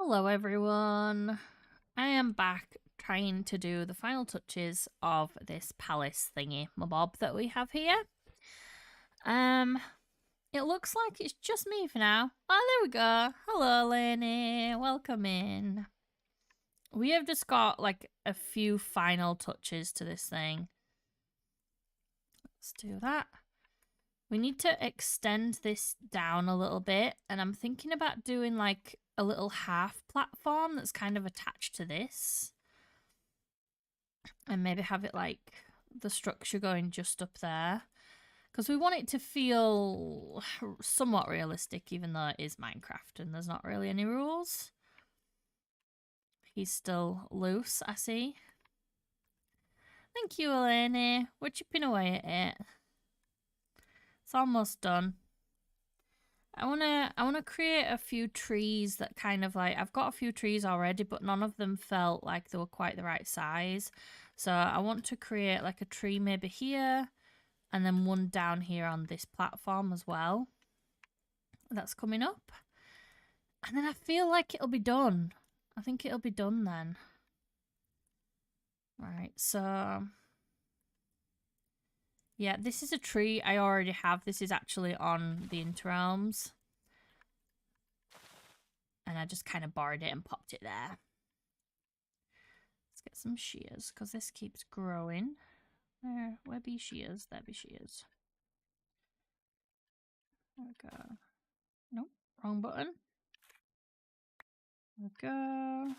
Hello everyone, I am back trying to do the final touches of this palace thingy mabob that we have here. It looks like it's just me for now. Oh, there we go. Hello Lainey, welcome in. We have just got like a few final touches to this thing. Let's do that. We need to extend this down a little bit, and I'm thinking about doing like a little half platform that's kind of attached to this. And maybe have it like the structure going just up there. Because we want it to feel somewhat realistic, even though it is Minecraft and there's not really any rules. He's still loose, I see. Thank you, Eleni. We're chipping away at it. It's almost done. I wanna create a few trees that kind of like, I've got a few trees already, but none of them felt like they were quite the right size. So I want to create like a tree maybe here, and then one down here on this platform as well. That's coming up. And then I feel like it'll be done. I think it'll be done then. Right, so yeah, this is a tree I already have. This is actually on the Interrealms. And I just kind of borrowed it and popped it there. Let's get some shears, because this keeps growing. Where be shears? There be shears. There we go. Nope, wrong button. There we go.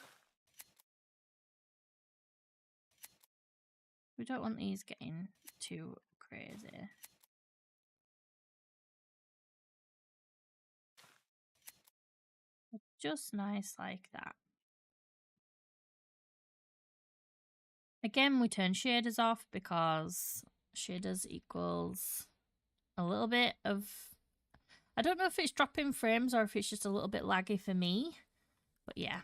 We don't want these getting too crazy. Just nice like that. Again, we turn shaders off because shaders equals a little bit of... I don't know if it's dropping frames or if it's just a little bit laggy for me. But yeah.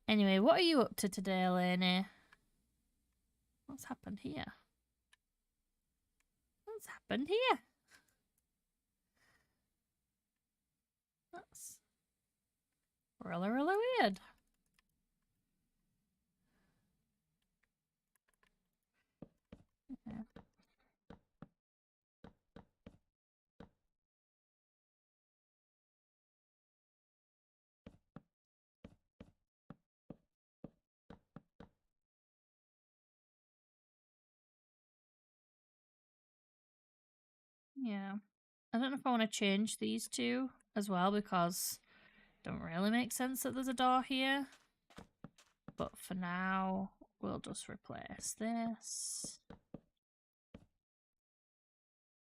Anyway, what are you up to today, Eleni? What's happened here? What's happened here? That's really, really weird. Yeah. Yeah. I don't know if I want to change these two as well, because it don't really make sense that there's a door here. But for now, we'll just replace this.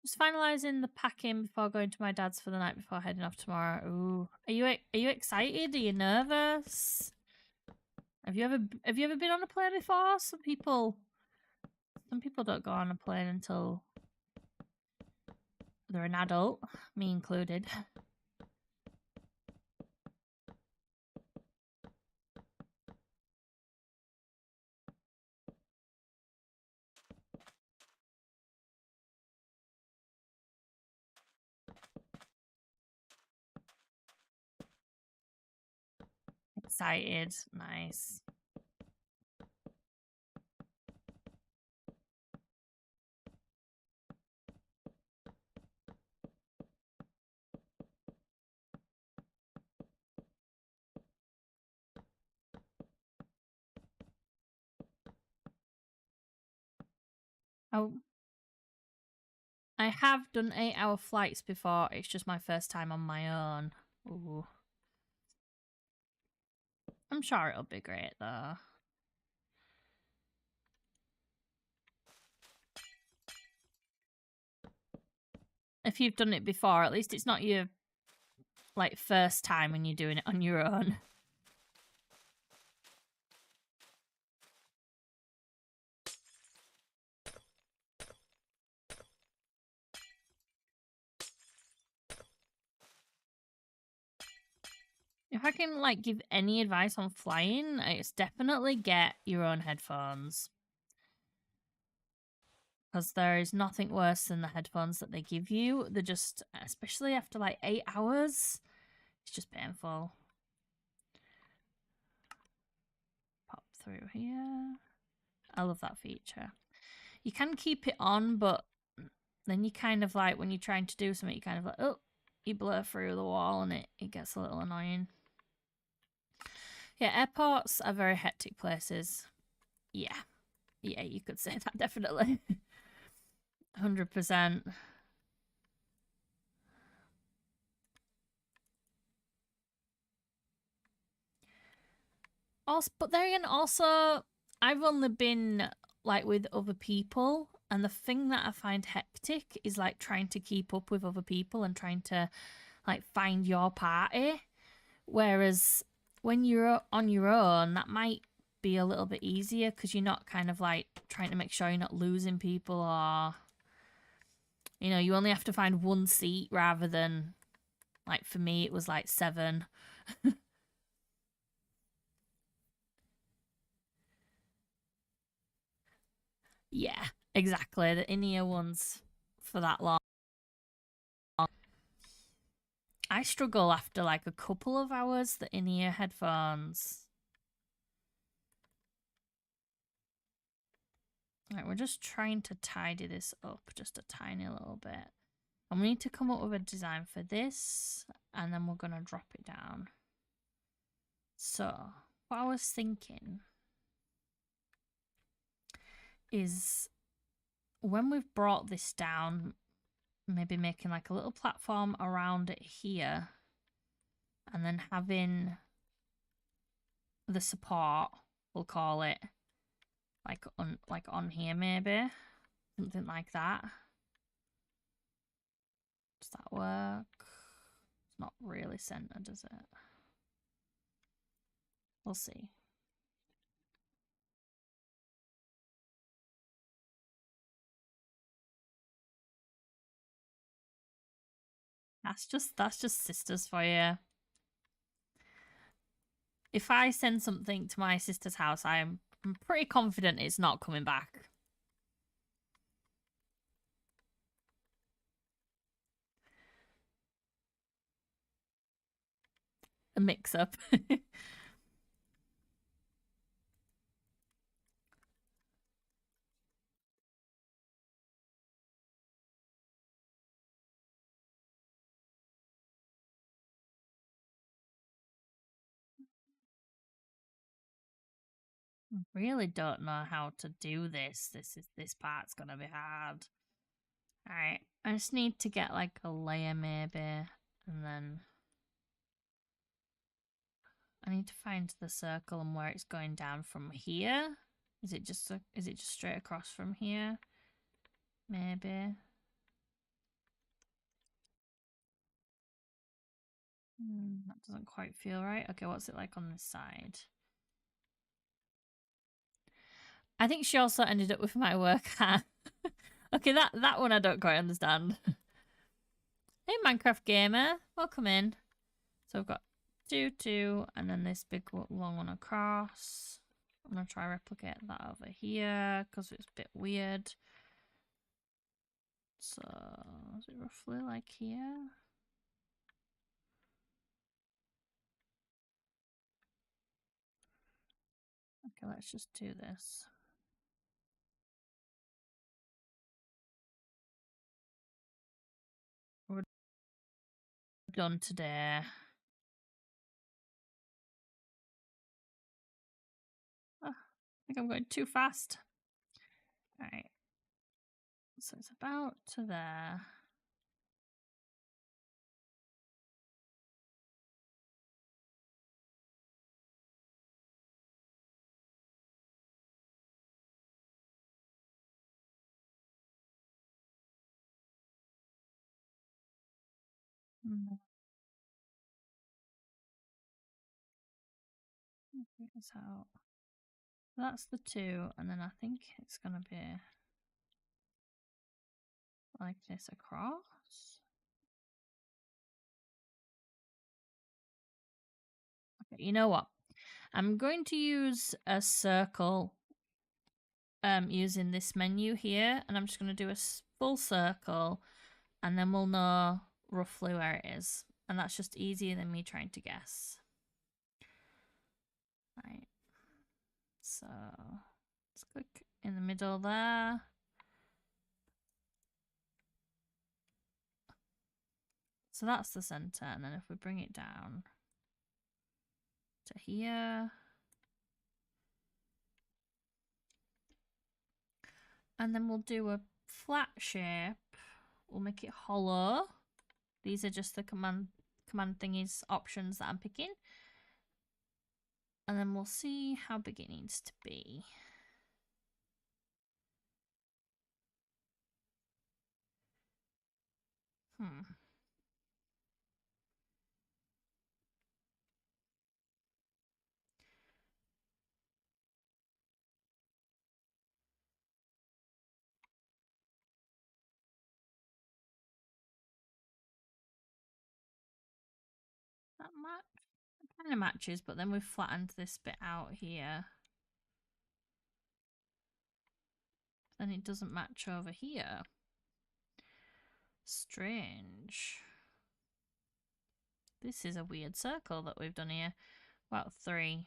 Just finalising the packing before going to my dad's for the night before heading off tomorrow. Ooh, are you excited? Are you nervous? Have you ever been on a plane before? Some people don't go on a plane until they're an adult, me included. Excited, nice. Oh, I have done 8-hour flights before. It's just my first time on my own. Ooh. I'm sure it'll be great though. If you've done it before, at least it's not your like first time when you're doing it on your own. If I can like give any advice on flying, it's definitely get your own headphones. Because there is nothing worse than the headphones that they give you. They're just, especially after like 8 hours, It's just painful. Pop through here. I love that feature. You can keep it on, but then you kind of like, when you're trying to do something, you kind of like, oh, you blur through the wall and it gets a little annoying. Yeah, airports are very hectic places. Yeah. Yeah, you could say that, definitely. 100%. Also, but then again, also, I've only been like with other people, and the thing that I find hectic is like trying to keep up with other people and trying to like find your party. Whereas when you're on your own, that might be a little bit easier because you're not kind of like trying to make sure you're not losing people, or you only have to find one seat rather than, like, for me it was like 7. Yeah, exactly. The in-ear ones for that long. I struggle after like a couple of hours, the in-ear headphones. Right, we're just trying to tidy this up just a tiny little bit. And we need to come up with a design for this, and then we're going to drop it down. So, what I was thinking is when we've brought this down, maybe making like a little platform around it here, and then having the support, we'll call it, like on here maybe, something like that. Does that work? It's not really centered, is it? We'll see. That's just sisters for you. If I send something to my sister's house, I'm pretty confident it's not coming back. A mix-up. Really don't know how to do this. This part's gonna be hard. Alright, I just need to get like a layer maybe, and then I need to find the circle and where it's going down from here. Is it just straight across from here? Maybe. That doesn't quite feel right. Okay, what's it like on this side? I think she also ended up with my work hat. Okay, that one I don't quite understand. Hey, Minecraft Gamer, welcome in. So I've got 2, 2, and then this big long one across. I'm gonna try replicate that over here because it's a bit weird. So is it roughly like here? Okay, let's just do this. We're done today. Oh, I think I'm going too fast. Alright. So it's about to there. Figure this out. That's the 2, and then I think it's gonna be like this across. Okay, you know what? I'm going to use a circle using this menu here, and I'm just going to do a full circle, and then we'll know roughly where it is. And that's just easier than me trying to guess. Right. So let's click in the middle there. So that's the center. And then if we bring it down to here. And then we'll do a flat shape. We'll make it hollow. These are just the command thingies options that I'm picking. And then we'll see how big it needs to be. That kind of matches, but then we've flattened this bit out here. Then it doesn't match over here. Strange. This is a weird circle that we've done here. About 3.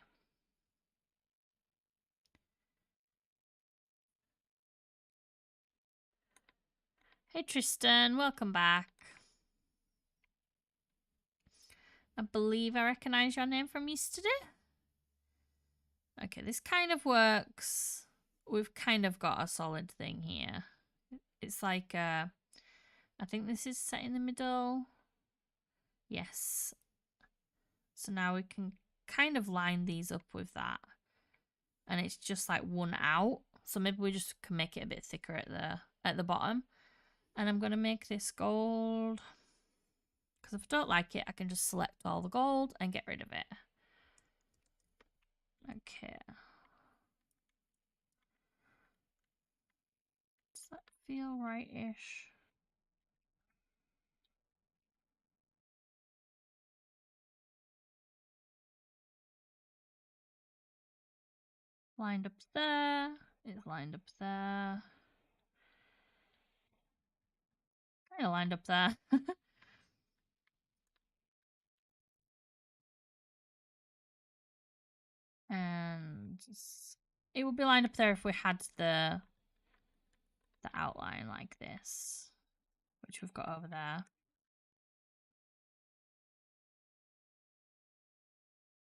Hey Tristan, welcome back. I believe I recognise your name from yesterday. Okay, this kind of works. We've kind of got a solid thing here. It's like, I think this is set in the middle. Yes. So now we can kind of line these up with that. And it's just like one out. So maybe we just can make it a bit thicker at the bottom. And I'm going to make this gold. Because if I don't like it, I can just select all the gold and get rid of it. Okay. Does that feel right-ish? Lined up there. It's lined up there. Kind of lined up there. And it would be lined up there if we had the outline like this, which we've got over there.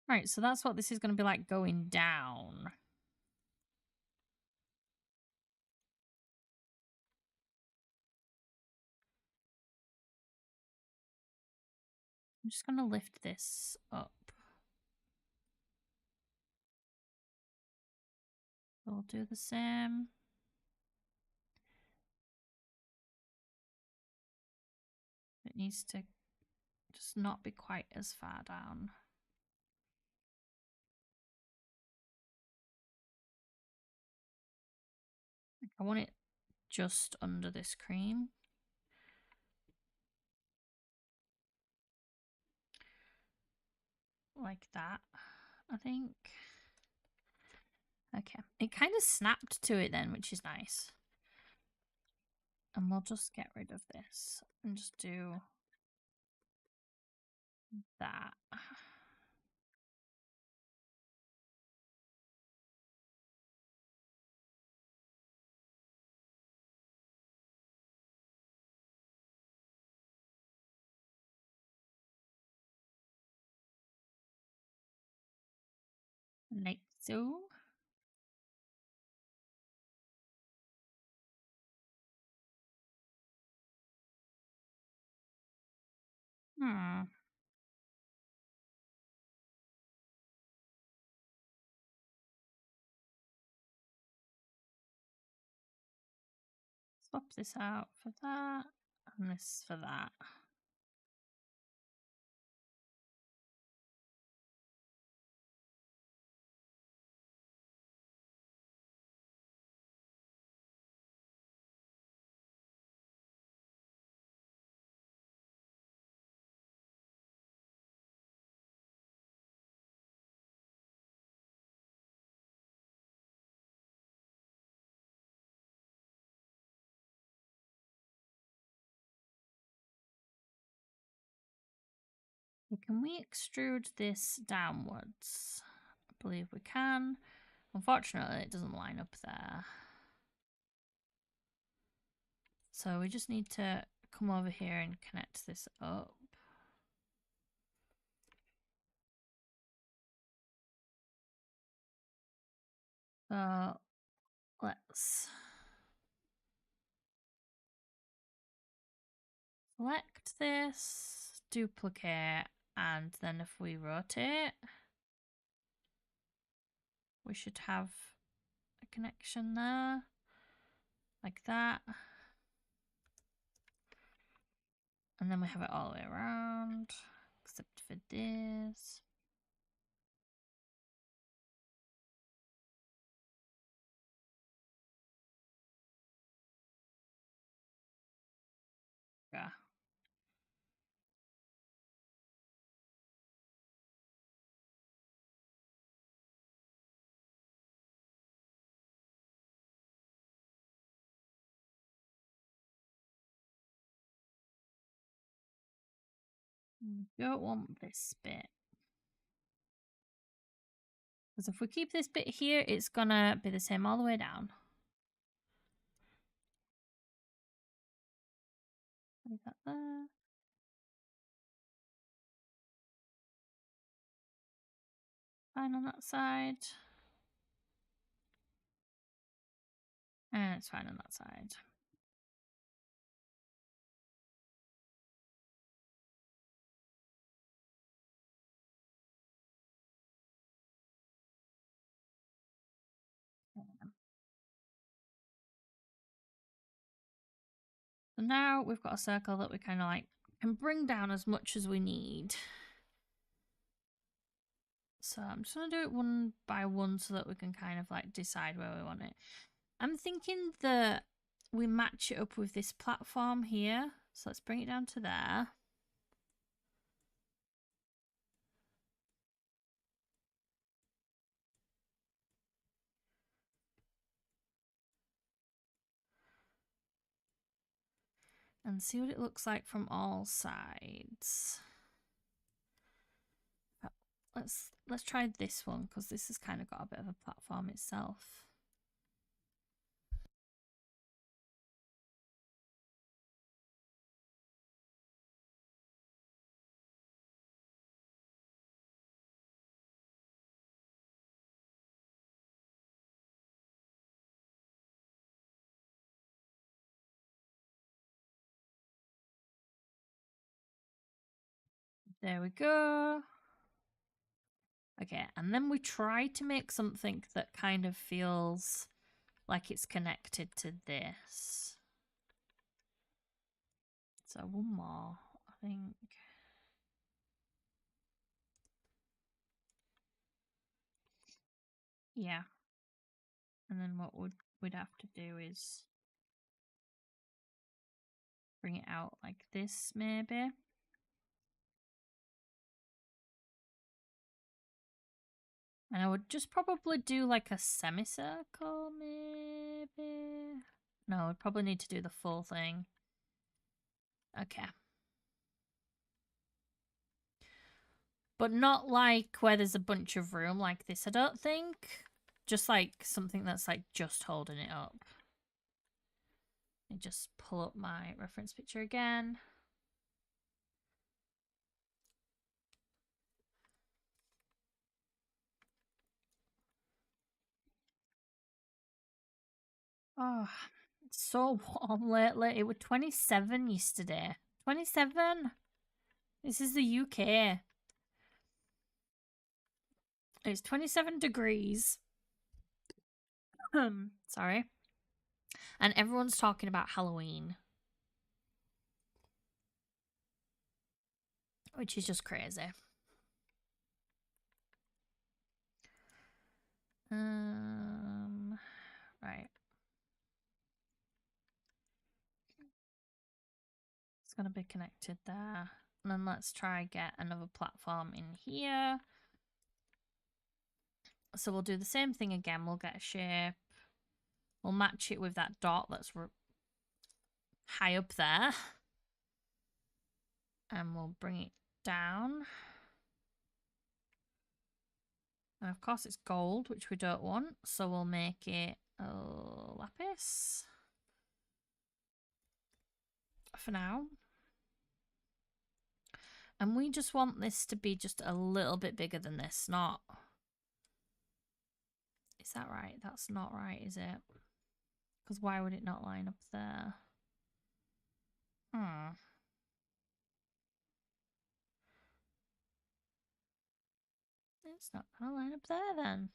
Right, so that's what this is going to be like going down. I'm just going to lift this up. We'll do the same. It needs to just not be quite as far down. I want it just under this cream. Like that, I think. Okay, it kind of snapped to it then, which is nice. And we'll just get rid of this and just do that. Like so. Swap this out for that, and this for that. Can we extrude this downwards? I believe we can. Unfortunately, it doesn't line up there. So we just need to come over here and connect this up. So let's select this, duplicate, and then if we rotate, we should have a connection there, like that. And then we have it all the way around, except for this. Yeah. Don't want this bit. Because if we keep this bit here, it's gonna be the same all the way down. Leave that there. Fine on that side. And it's fine on that side. So now we've got a circle that we kind of like can bring down as much as we need. So I'm just going to do it one by one so that we can kind of like decide where we want it. I'm thinking that we match it up with this platform here. So let's bring it down to there. And see what it looks like from all sides. Let's try this one because this has kind of got a bit of a platform itself. There we go. Okay, and then we try to make something that kind of feels like it's connected to this. So one more, I think. Yeah. And then what we'd have to do is bring it out like this, maybe. And I would just probably do like a semicircle, maybe. No, I'd probably need to do the full thing. Okay. But not like where there's a bunch of room like this, I don't think. Just like something that's like just holding it up. Let me just pull up my reference picture again. Oh, it's so warm lately. It was 27 yesterday. 27? This is the UK. It's 27 degrees. Sorry. And everyone's talking about Halloween. Which is just crazy. Right. It's going to be connected there. And then let's try get another platform in here. So we'll do the same thing again. We'll get a shape. We'll match it with that dot that's high up there. And we'll bring it down. And of course it's gold, which we don't want, so we'll make it lapis for now. And we just want this to be just a little bit bigger than this, not... Is that right? That's not right, is it? Because why would it not line up there? It's not going to line up there then.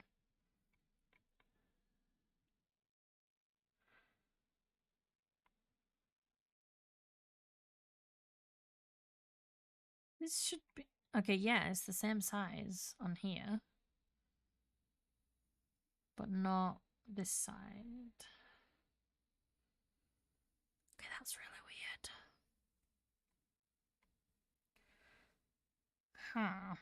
This should be... Okay, yeah, it's the same size on here. But not this side. Okay, that's really weird. Huh.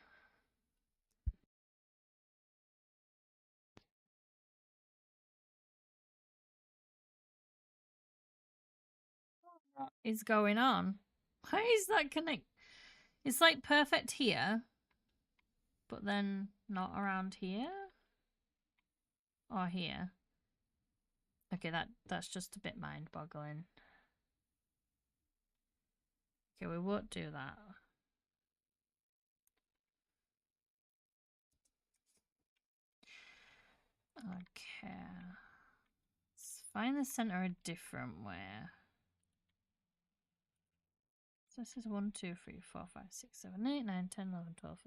What is going on? How is that connect? It's like perfect here, but then not around here or here. Okay, that's just a bit mind-boggling. Okay, we won't do that. Okay. Let's find the center a different way. So this is 1, 2, 3, 4, 5, 6, 7, 8, 9, 10, 11, 12,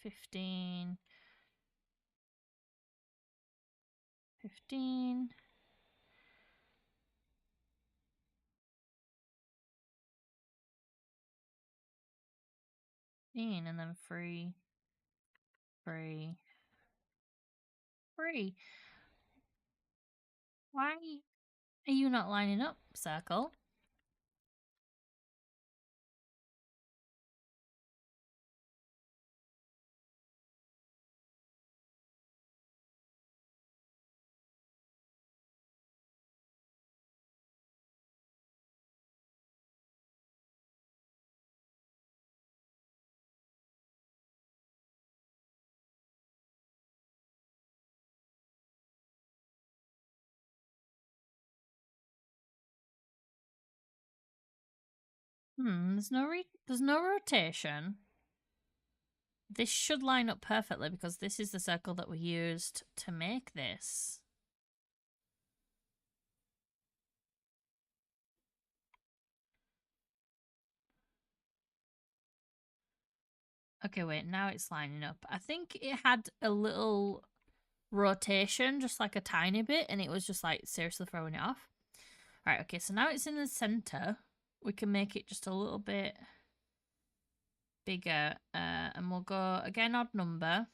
15. 15. 15, and then 3, 3, 3. Why are you not lining up, circle? There's no rotation. This should line up perfectly because this is the circle that we used to make this. Okay, wait, now it's lining up. I think it had a little rotation, just like a tiny bit, and it was just like seriously throwing it off. Alright, okay, so now it's in the center. We can make it just a little bit bigger, and we'll go again odd number.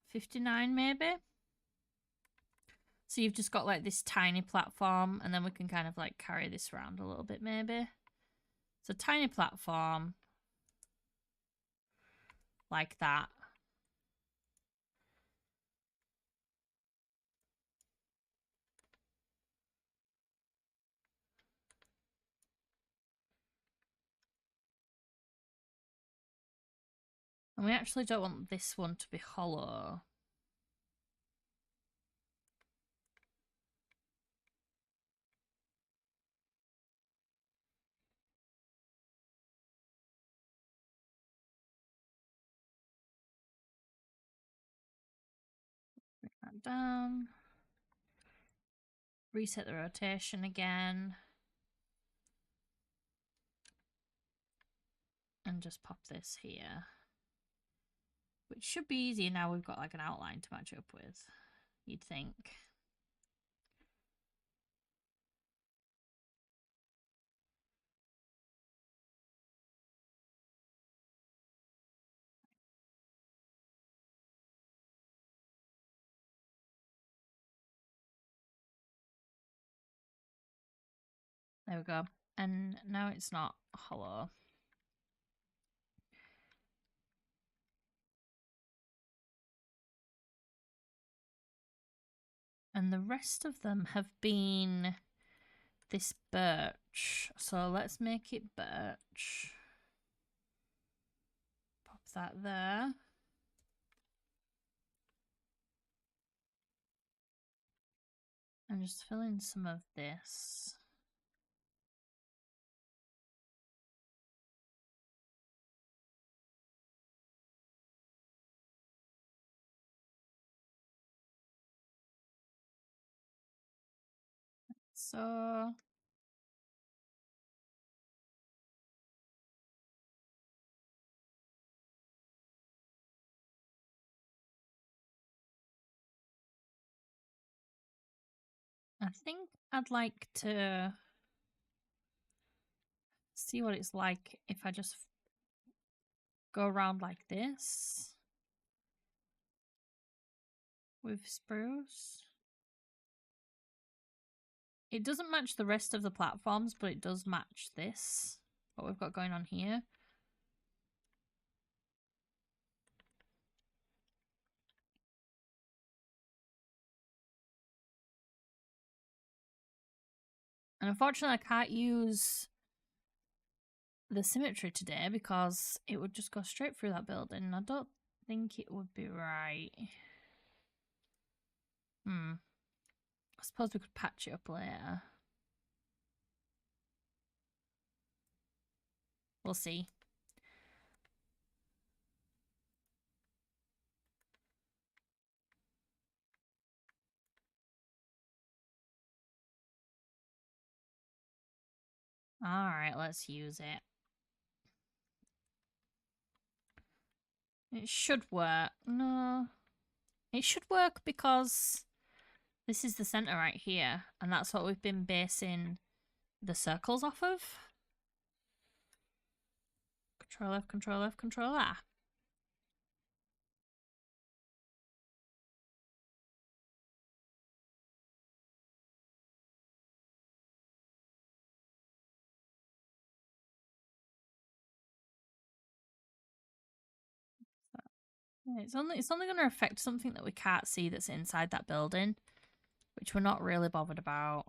59 maybe. So you've just got like this tiny platform, and then we can kind of like carry this around a little bit maybe. So tiny platform like that. And we actually don't want this one to be hollow. Bring that down. Reset the rotation again. And just pop this here. Which should be easier now we've got like an outline to match up with, you'd think. There we go. And now it's not hollow. And the rest of them have been this birch. birch. So let's make it birch. Pop that there. And just fill in some of this. So I think I'd like to see what it's like if I just go around like this with spruce. It doesn't match the rest of the platforms, but it does match this, what we've got going on here. And unfortunately, I can't use the symmetry today because it would just go straight through that building. And I don't think it would be right. I suppose we could patch it up later. We'll see. Alright, let's use it. It should work. No. It should work because this is the center right here. And that's what we've been basing the circles off of. Control F, Control F, Control R. It's only going to affect something that we can't see that's inside that building, which we're not really bothered about.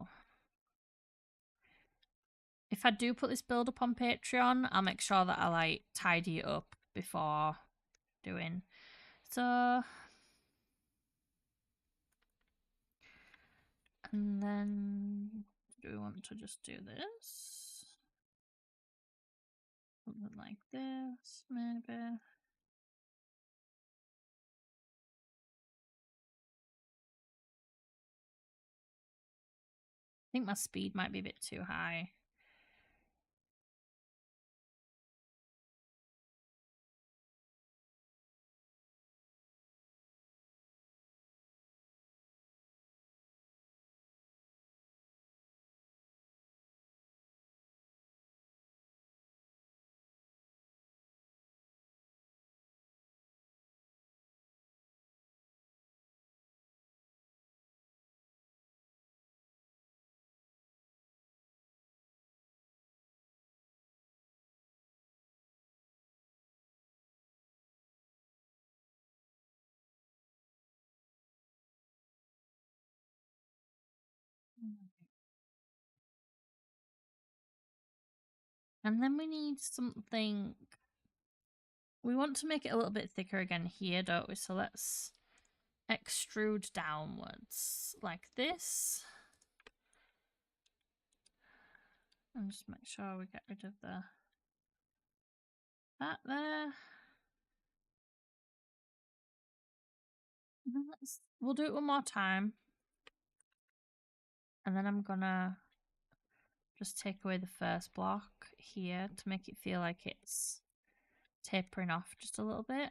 If I do put this build up on Patreon, I'll make sure that I like tidy it up before doing. So, and then do we want to just do this? Something like this, maybe. I think my speed might be a bit too high. And then we need something. We want to make it a little bit thicker again here, don't we? So let's extrude downwards like this. And just make sure we get rid of that there. And then we'll do it one more time. And then I'm gonna just take away the first block here to make it feel like it's tapering off just a little bit.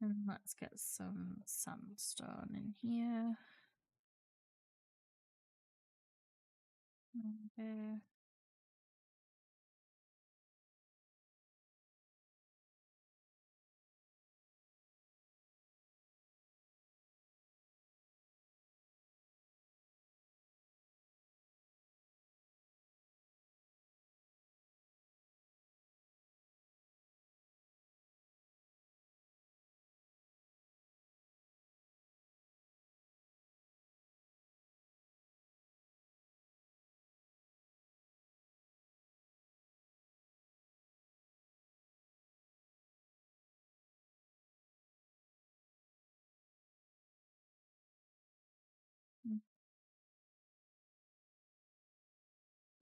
And let's get some sandstone in here. Okay.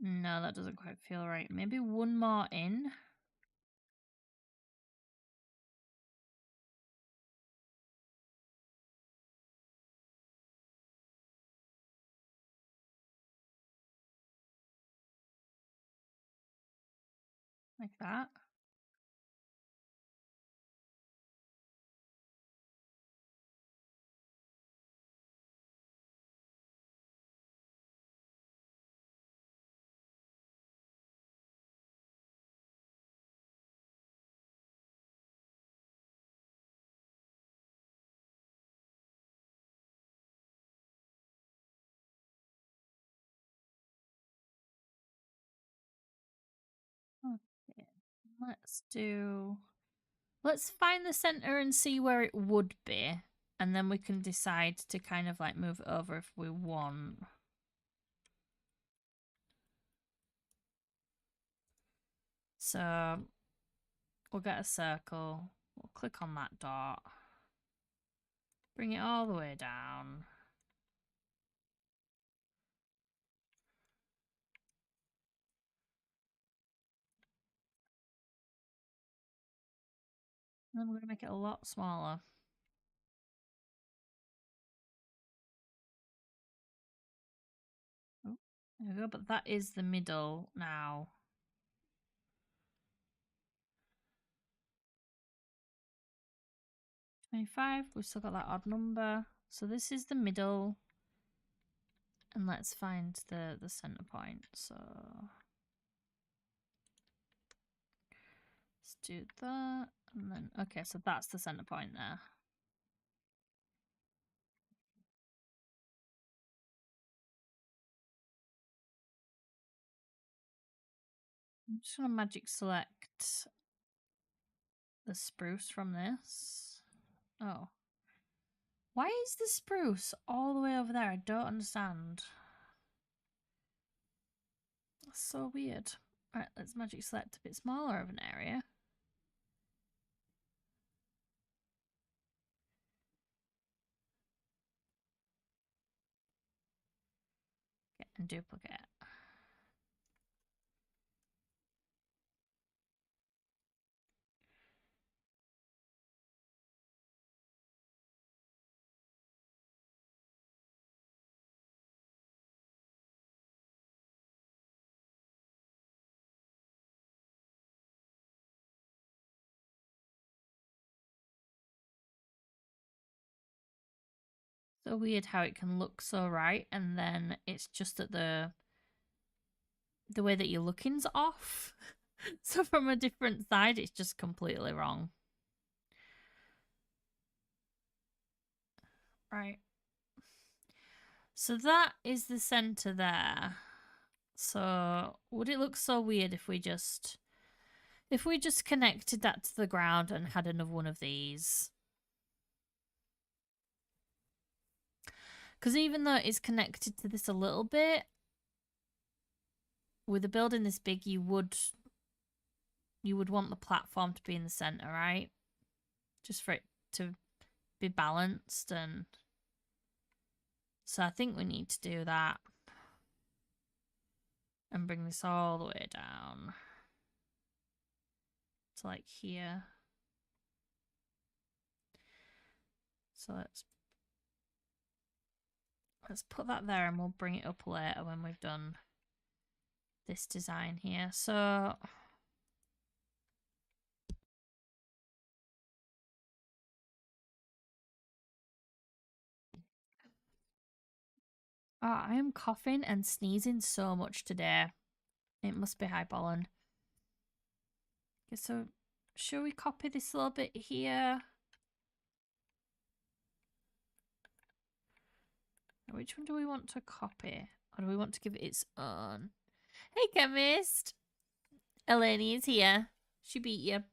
No, that doesn't quite feel right. Maybe one more in. Like that. Okay. Let's find the center and see where it would be. And then we can decide to kind of like move it over if we want. So we'll get a circle. We'll click on that dot. Bring it all the way down. And then we're going to make it a lot smaller. Oh, there we go. But that is the middle now. 25. We've still got that odd number. So this is the middle. And let's find the center point. So let's do that. And then, okay, so that's the center point there. I'm just going to magic select the spruce from this. Oh. Why is the spruce all the way over there? I don't understand. That's so weird. Alright, let's magic select a bit smaller of an area. Get and duplicate. So weird how it can look so right and then it's just that the way that you're looking's off. So from a different side it's just completely wrong. Right. So that is the center there. So would it look so weird if we just connected that to the ground and had another one of these? Because even though it's connected to this a little bit, with a building this big, you would want the platform to be in the center, right? Just for it to be balanced. And so I think we need to do that and bring this all the way down to like here. So let's put that there and we'll bring it up later when we've done this design here. So I am coughing and sneezing so much today. It must be high pollen. Okay, so shall we copy this a little bit here? Which one do we want to copy? Or do we want to give it its own? Hey, chemist! Eleni is here. She beat you.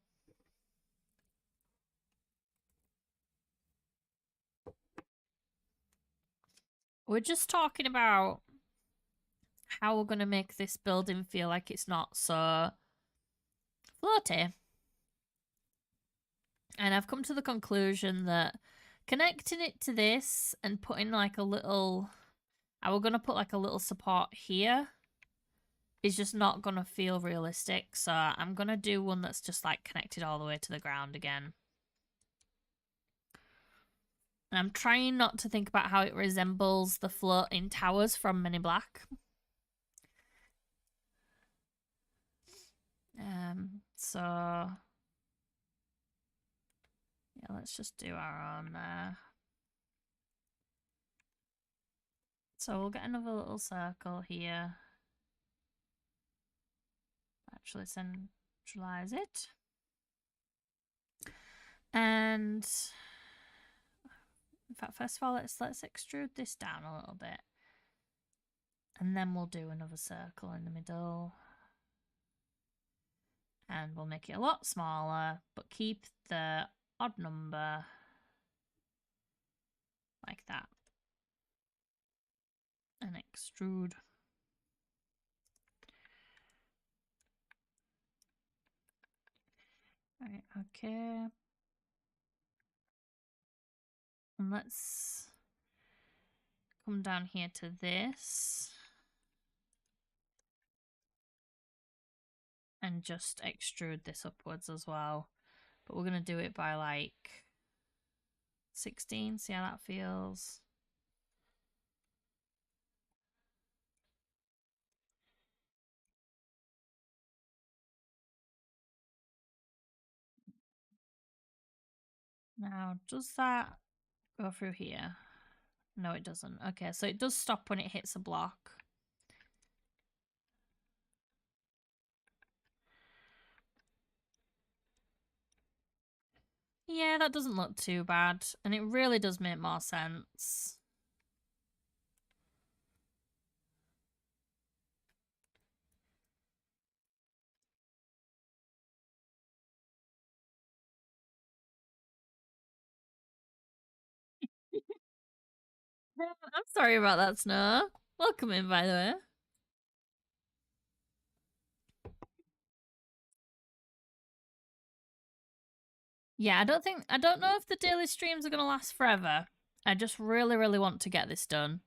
We're just talking about how we're going to make this building feel like it's not so floaty. And I've come to the conclusion that connecting it to this and putting like a little... we're going to put like a little support here. is just not gonna feel realistic. So I'm gonna do one that's just like connected all the way to the ground again. And I'm trying not to think about how it resembles the floating towers from Men in Black. So yeah, let's just do our own so we'll get another little circle here. Actually centralize it. And in fact, first of all, let's extrude this down a little bit. And then we'll do another circle in the middle. And we'll make it a lot smaller, but keep the odd number like that. And extrude. Right, okay. And let's come down here to this. And just extrude this upwards as well. But we're going to do it by like 16. See how that feels? Now, does that go through here? No, it doesn't. Okay, so it does stop when it hits a block. Yeah, that doesn't look too bad. And it really does make more sense. I'm sorry about that, Snow. Welcome in, by the way. Yeah, I don't know if the daily streams are going to last forever. I just really, really want to get this done.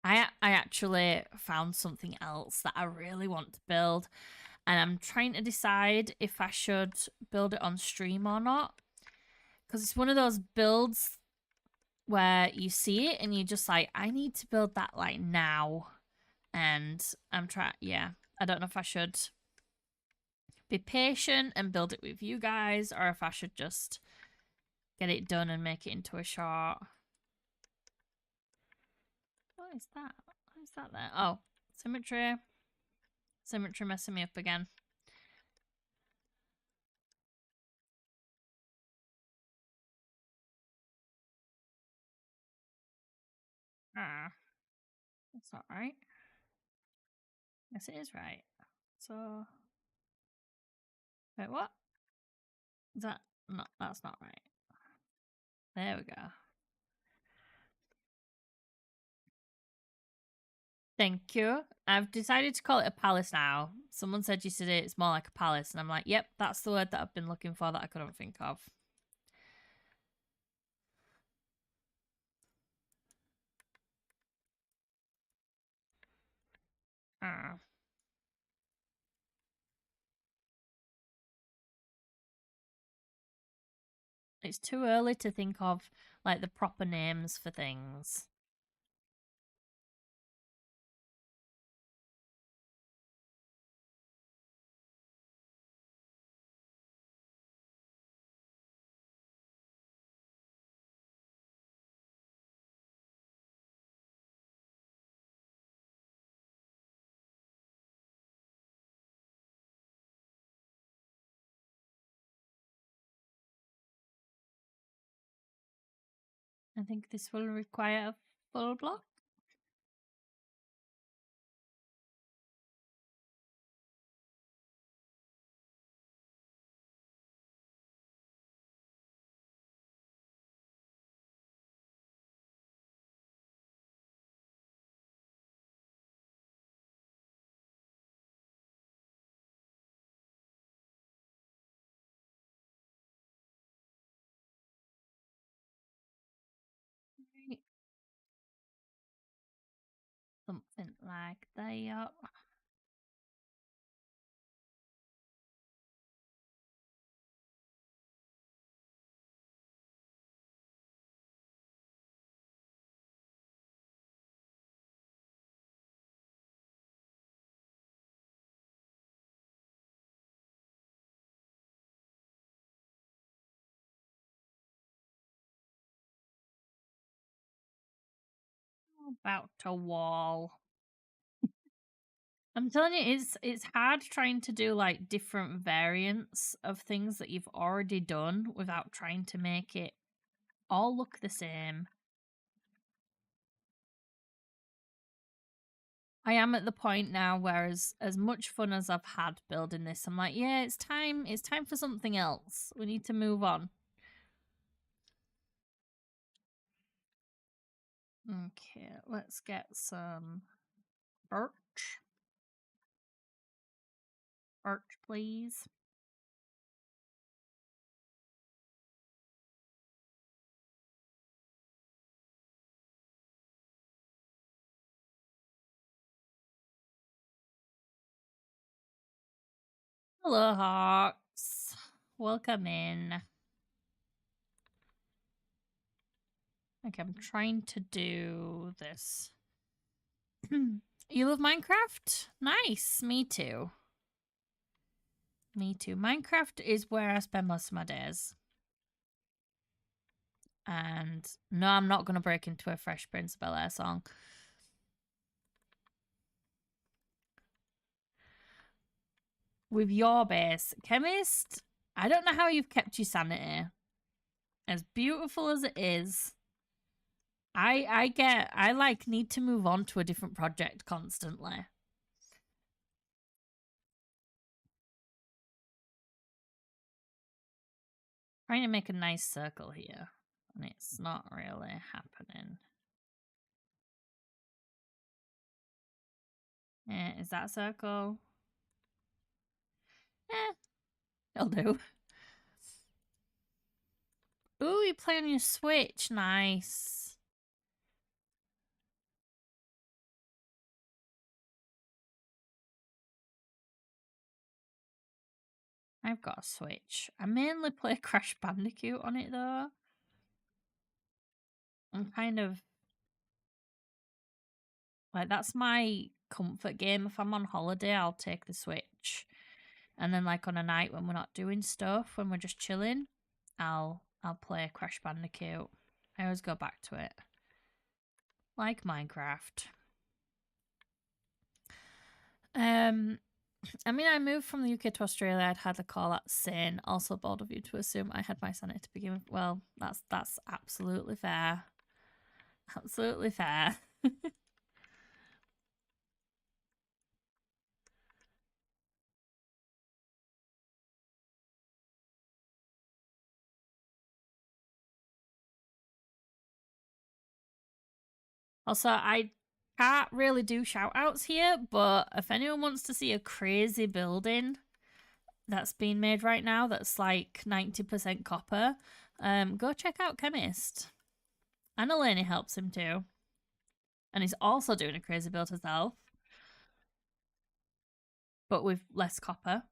I actually found something else that I really want to build, and I'm trying to decide if I should build it on stream or not, because it's one of those builds where you see it and you're just like, I need to build that like now, and yeah, I don't know if I should be patient and build it with you guys, or if I should just get it done and make it into a short. What is that? What is that there? Oh, symmetry. Symmetry messing me up again. Ah, that's not right. Yes, it is right. So, wait, what? Is that? No, that's not right. There we go. Thank you. I've decided to call it a palace now. Someone said yesterday it's more like a palace, and I'm like, yep, that's the word that I've been looking for that I couldn't think of. Ah. It's too early to think of like the proper names for things. I think this will require a full block. Something like that. About a wall. I'm telling you, it's hard trying to do like different variants of things that you've already done without trying to make it all look the same. I am at the point now where as much fun as I've had building this, I'm like, yeah, it's time for something else. We need to move on. Okay, let's get some birch. Birch, please. Hello, Hawks. Welcome in. Like, I'm trying to do this. You love Minecraft? Nice. Me too. Me too. Minecraft is where I spend most of my days. And no, I'm not going to break into a Fresh Prince of Bel-Air song. With your base, Chemist, I don't know how you've kept your sanity. As beautiful as it is, I like need to move on to a different project constantly. Trying to make a nice circle here, and it's not really happening. Is that a circle? It'll do. Ooh, you play on your Switch. Nice. I've got a Switch. I mainly play Crash Bandicoot on it, though. I'm kind of... like, that's my comfort game. If I'm on holiday, I'll take the Switch. And then, like, on a night when we're not doing stuff, when we're just chilling, I'll play Crash Bandicoot. I always go back to it. Like Minecraft. I mean, I moved from the UK to Australia. I'd had a call at sin. Also bold of you to assume I had my sanity to begin with. Well, that's absolutely fair. Absolutely fair. Also, I can't really do shout outs here, but if anyone wants to see a crazy building that's being made right now that's like 90% copper, go check out Chemist. And Eleni helps him too. And he's also doing a crazy build herself, but with less copper.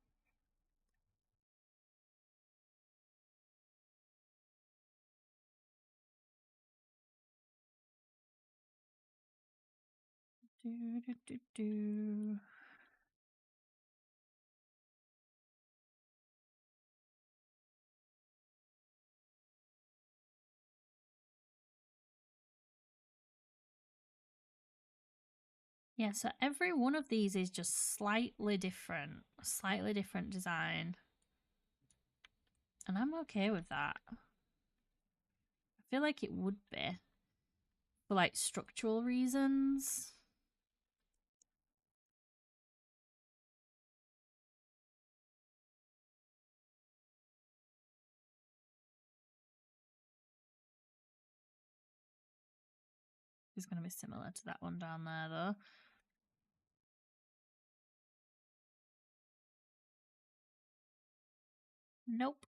Do, do, do, do. Yeah, so every one of these is just slightly different. A slightly different design. And I'm okay with that. I feel like it would be. For like structural reasons. It's going to be similar to that one down there though. Nope.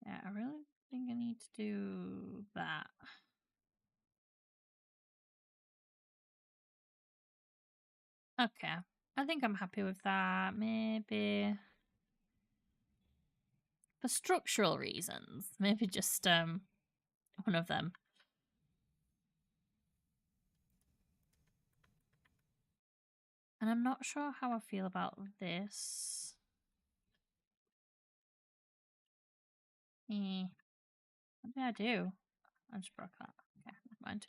Yeah, I really think I need to do that. Okay. I think I'm happy with that. Maybe for structural reasons. Maybe just one of them. And I'm not sure how I feel about this. What did I do? I just broke that. Okay, never mind.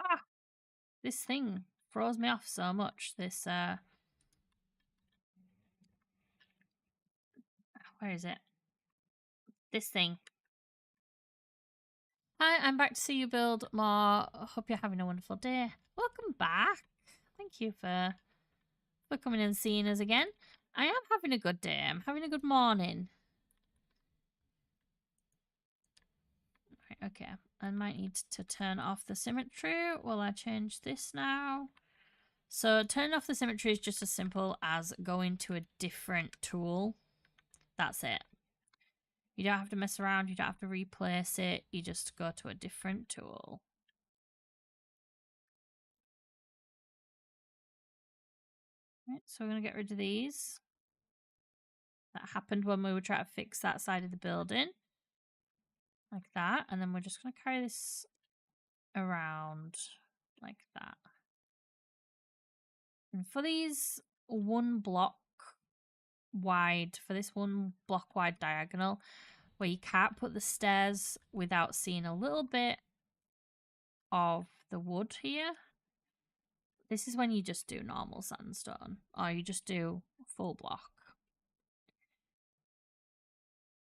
Ah! This thing throws me off so much. This, where is it? This thing. Hi, I'm back to see you build more. Hope you're having a wonderful day. Welcome back. Thank you for coming and seeing us again. I am having a good day. I'm having a good morning. Right, okay. I might need to turn off the symmetry. Will I change this now? So turning off the symmetry is just as simple as going to a different tool. That's it. You don't have to mess around. You don't have to replace it. You just go to a different tool. Right, so we're going to get rid of these. That happened when we were trying to fix that side of the building. Like that. And then we're just going to carry this around like that. And for these one block wide, for this one block wide diagonal, where you can't put the stairs without seeing a little bit of the wood here, this is when you just do normal sandstone, or you just do full block.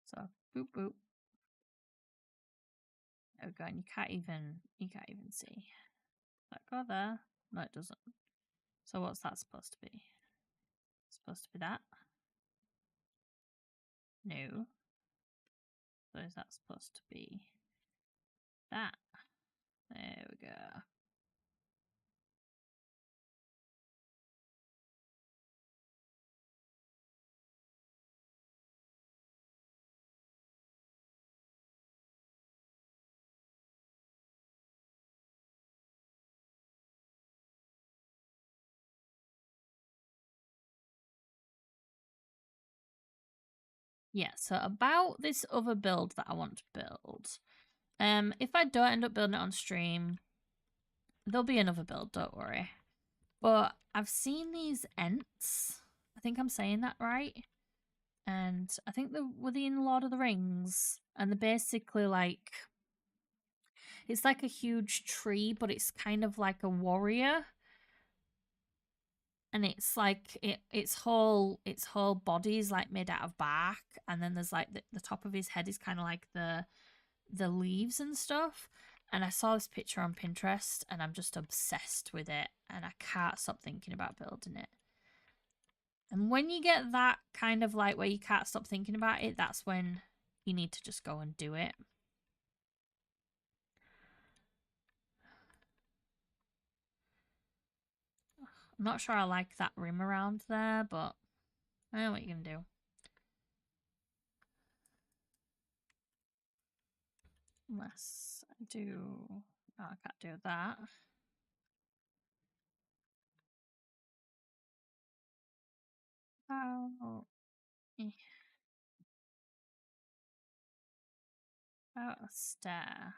So boop boop. There we go, and you can't even see. Does that go there? No, it doesn't. So what's that supposed to be? It's supposed to be that? No. So is that supposed to be that? There we go. Yeah, so about this other build that I want to build. If I don't end up building it on stream, there'll be another build, don't worry. But I've seen these Ents. I think I'm saying that right. And I think they were in Lord of the Rings. And they're basically like, it's like a huge tree, but it's kind of like a warrior. And it's like its whole body is like made out of bark, and then there's like the top of his head is kind of like the leaves and stuff. And I saw this picture on Pinterest and I'm just obsessed with it, and I can't stop thinking about building it. And when you get that kind of like where you can't stop thinking about it, that's when you need to just go and do it. I'm not sure I like that rim around there, but I know what you can do. Unless I do... Oh, I can't do that. Oh, about a stair.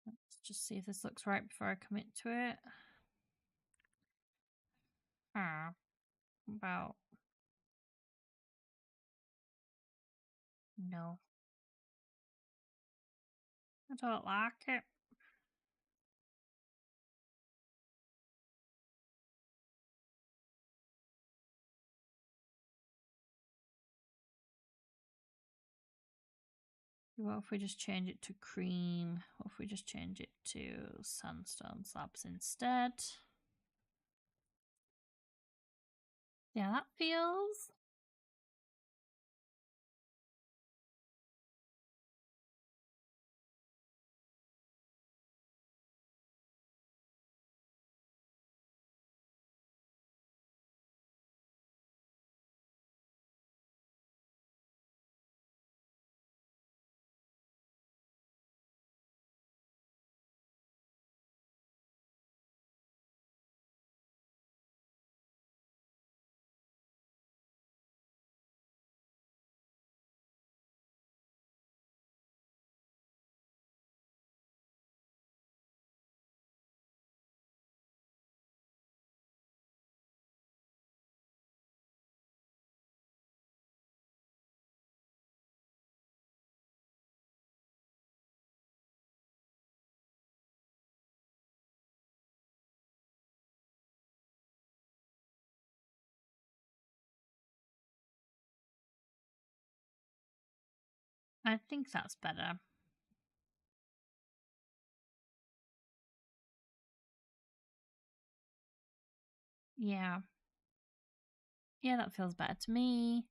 Let's just see if this looks right before I commit to it. About... No. I don't like it. What if we just change it to cream? What if we just change it to sandstone slabs instead? Yeah, that feels... I think that's better. Yeah. Yeah, that feels better to me.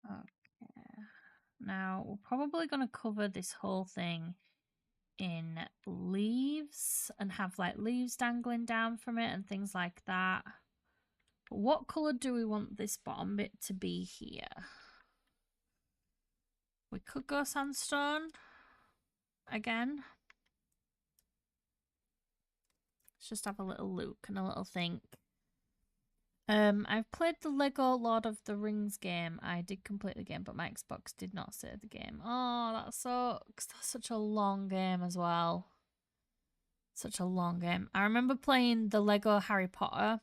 Okay. Now, we're probably going to cover this whole thing in leaves and have like leaves dangling down from it and things like that. But what colour do we want this bottom bit to be here? We could go sandstone again. Let's just have a little look and a little think. I've played the Lego Lord of the Rings game. I did complete the game, but my Xbox did not save the game. Oh, that sucks. That's such a long game as well. Such a long game. I remember playing the Lego Harry Potter,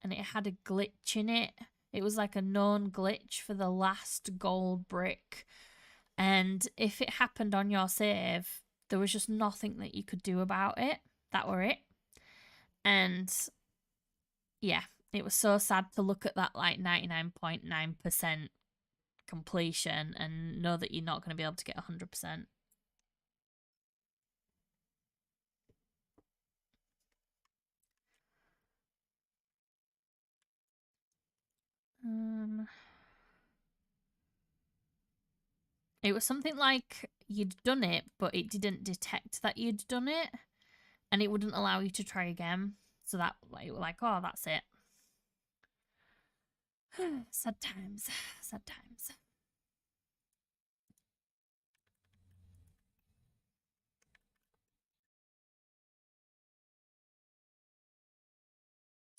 and it had a glitch in it. It was like a known glitch for the last gold brick. And if it happened on your save, there was just nothing that you could do about it. That were it. And yeah, it was so sad to look at that like 99.9% completion and know that you're not going to be able to get 100%. It was something like you'd done it, but it didn't detect that you'd done it, and it wouldn't allow you to try again. So that like, oh, that's it. Sad times. Sad times.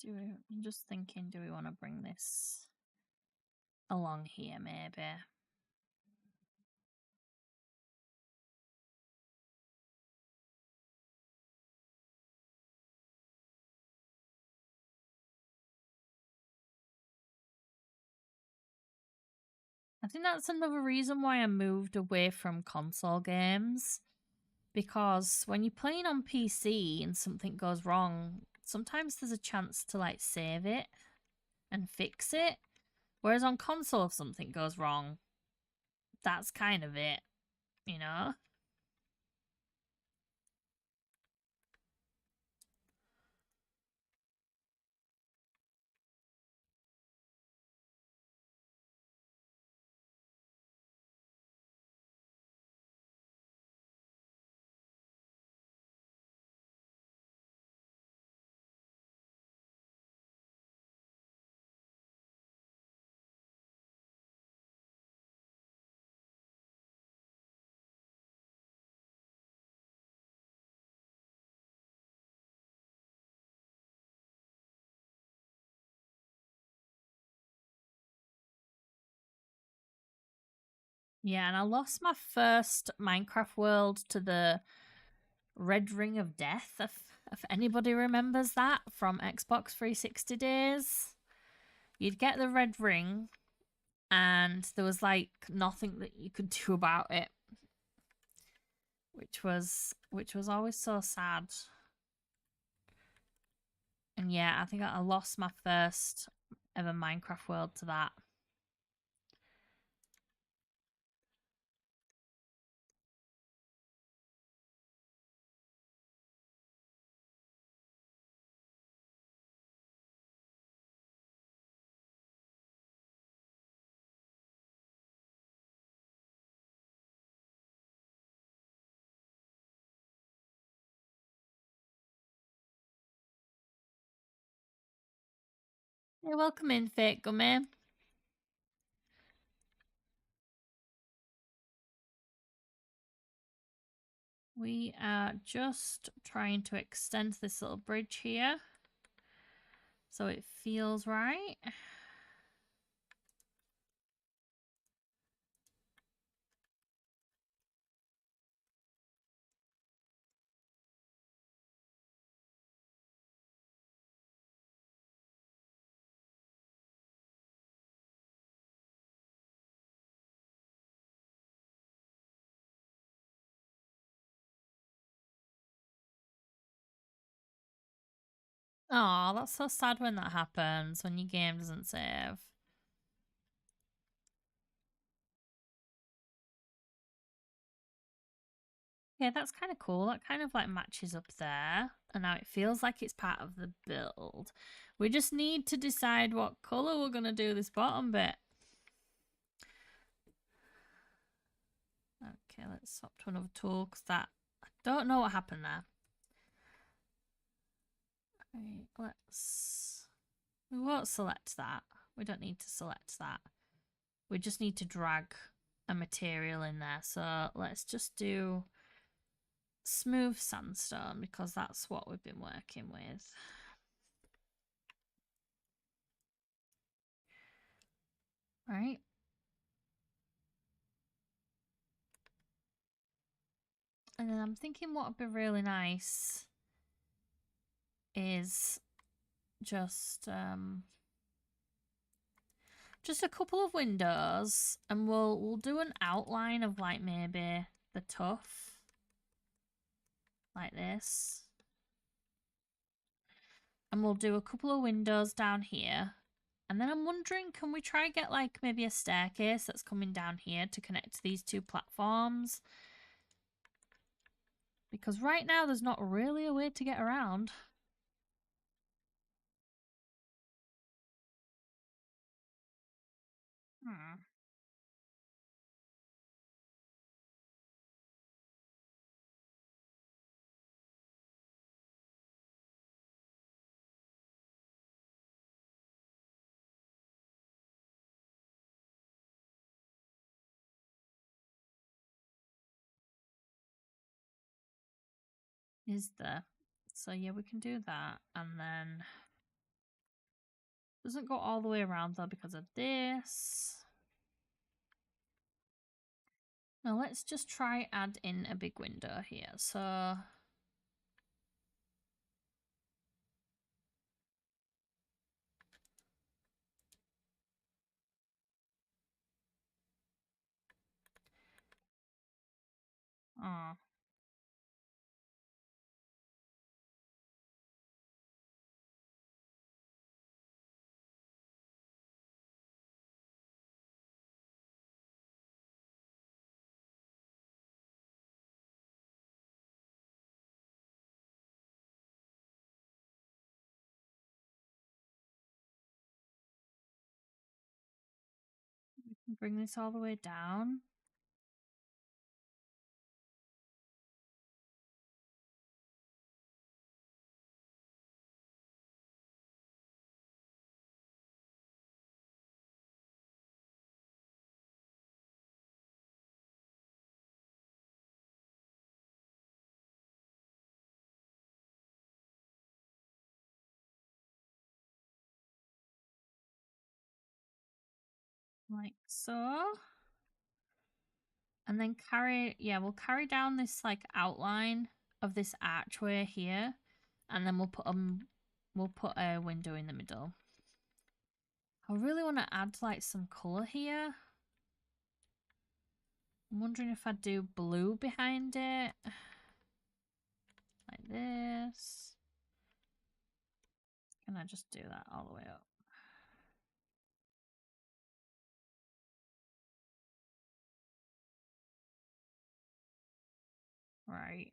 I'm just thinking, do we want to bring this along here, maybe? I think that's another reason why I moved away from console games. Because when you're playing on PC and something goes wrong, sometimes there's a chance to like save it and fix it. Whereas on console, if something goes wrong, that's kind of it, you know? Yeah, and I lost my first Minecraft world to the Red Ring of Death, if anybody remembers that from Xbox 360 days. You'd get the red ring, and there was like nothing that you could do about it, which was always so sad. And yeah, I think I lost my first ever Minecraft world to that. Hey, welcome in, Fake Gummy. We are just trying to extend this little bridge here so it feels right. Oh, that's so sad when that happens, when your game doesn't save. Yeah, that's kind of cool. That kind of like matches up there. And now it feels like it's part of the build. We just need to decide what colour we're going to do this bottom bit. Okay, let's swap to another tool because that... I don't know what happened there. Right, let's... We won't select that. We don't need to select that. We just need to drag a material in there. So let's just do smooth sandstone because that's what we've been working with. Right. And then I'm thinking what would be really nice is just a couple of windows, and we'll do an outline of like maybe the tuff like this. And we'll do a couple of windows down here. And then I'm wondering, can we try and get like maybe a staircase that's coming down here to connect to these two platforms? Because right now there's not really a way to get around. Hmm. Is there? So yeah, we can do that. And then doesn't go all the way around though because of this. Now let's just try add in a big window here. So oh. Bring this all the way down. Like so. And then we'll carry down this like outline of this archway here. And then we'll put a window in the middle. I really want to add like some colour here. I'm wondering if I'd do blue behind it. Like this. Can I just do that all the way up? Right.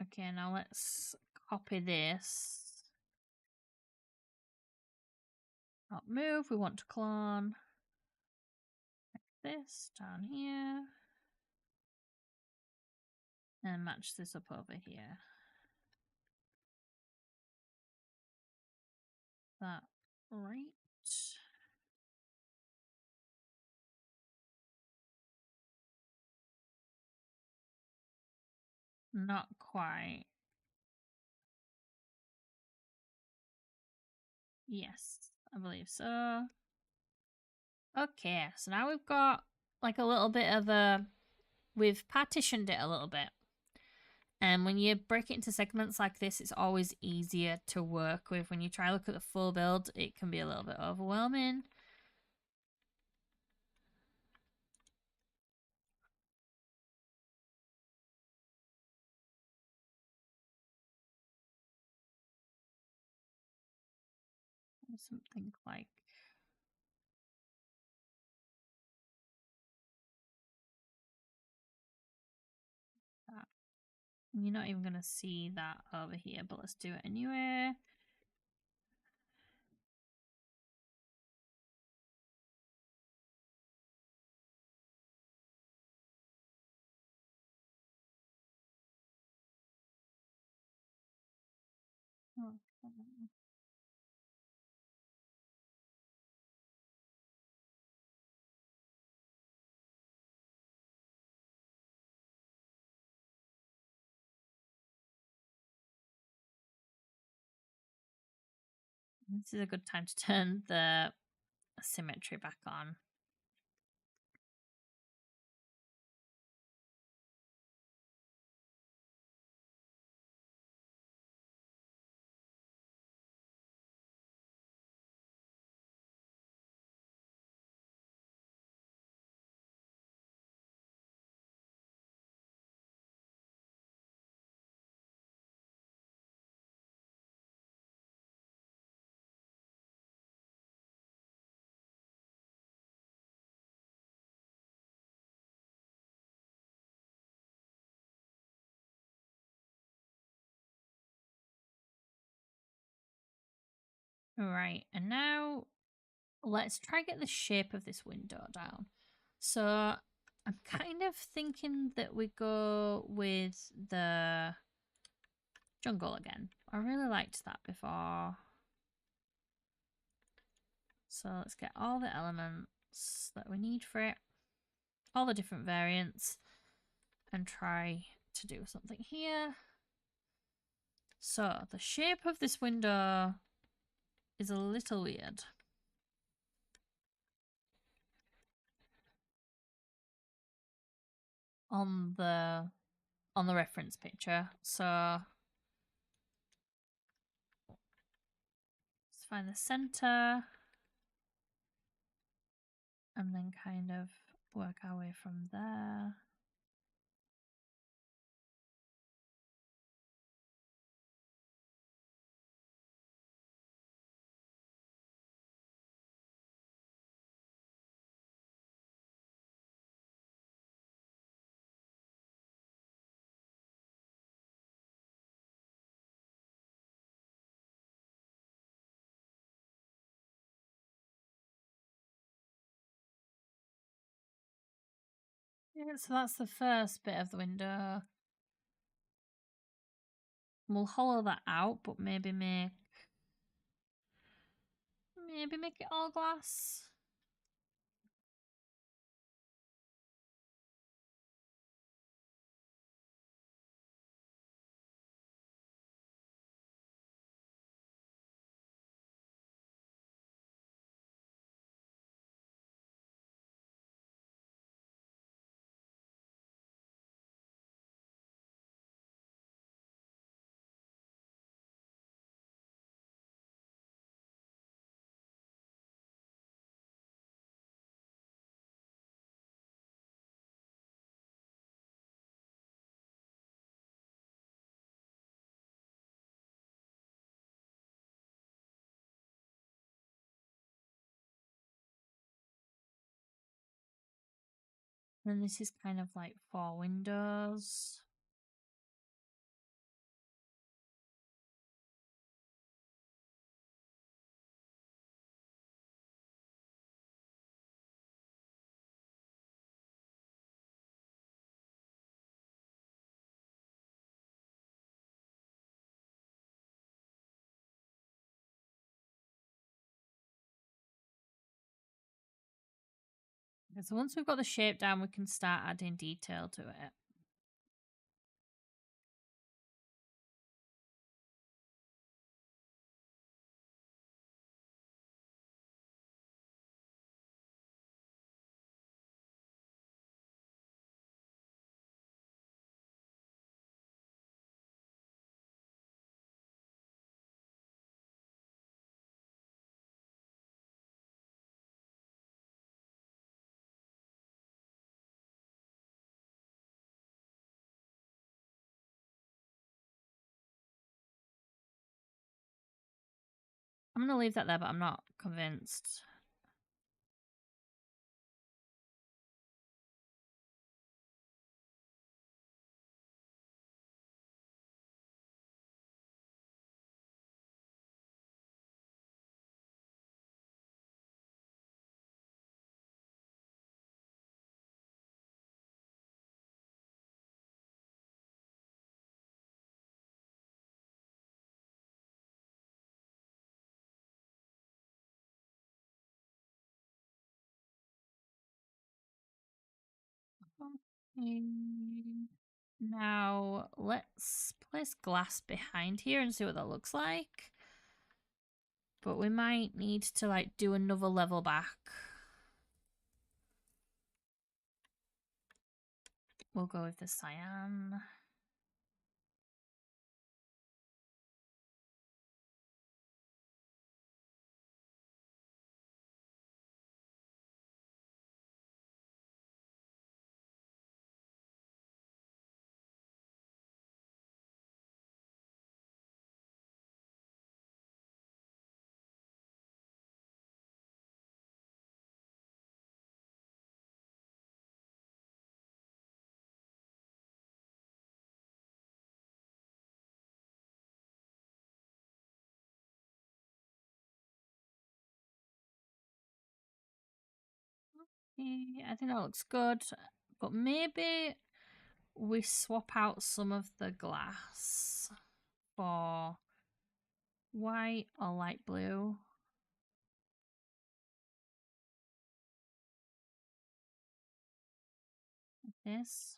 Okay, now let's copy this. Not move, we want to clone. Like this down here. And match this up over here. That Right. Not quite. Yes, I believe so. Okay, so now we've got like a little bit of a. We've partitioned it a little bit. And when you break it into segments like this, it's always easier to work with. When you try to look at the full build, it can be a little bit overwhelming. Something like that. You're not even going to see that over here, but let's do it anyway. Okay. This is a good time to turn the symmetry back on. Right, and now let's try get the shape of this window down. So I'm kind of thinking that we go with the jungle again. I really liked that before. So let's get all the elements that we need for it, all the different variants, and try to do something here. So the shape of this window is a little weird. On the reference picture. So let's find the center and then kind of work our way from there. Yeah, so that's the first bit of the window. We'll hollow that out, but maybe make it all glass. And this is kind of like 4 windows. Okay, so once we've got the shape down, we can start adding detail to it. I'm going to leave that there, but I'm not convinced. Okay. Now let's place glass behind here and see what that looks like. But we might need to like do another level back. We'll go with the cyan. Okay, I think that looks good. But maybe we swap out some of the glass for white or light blue. Like this.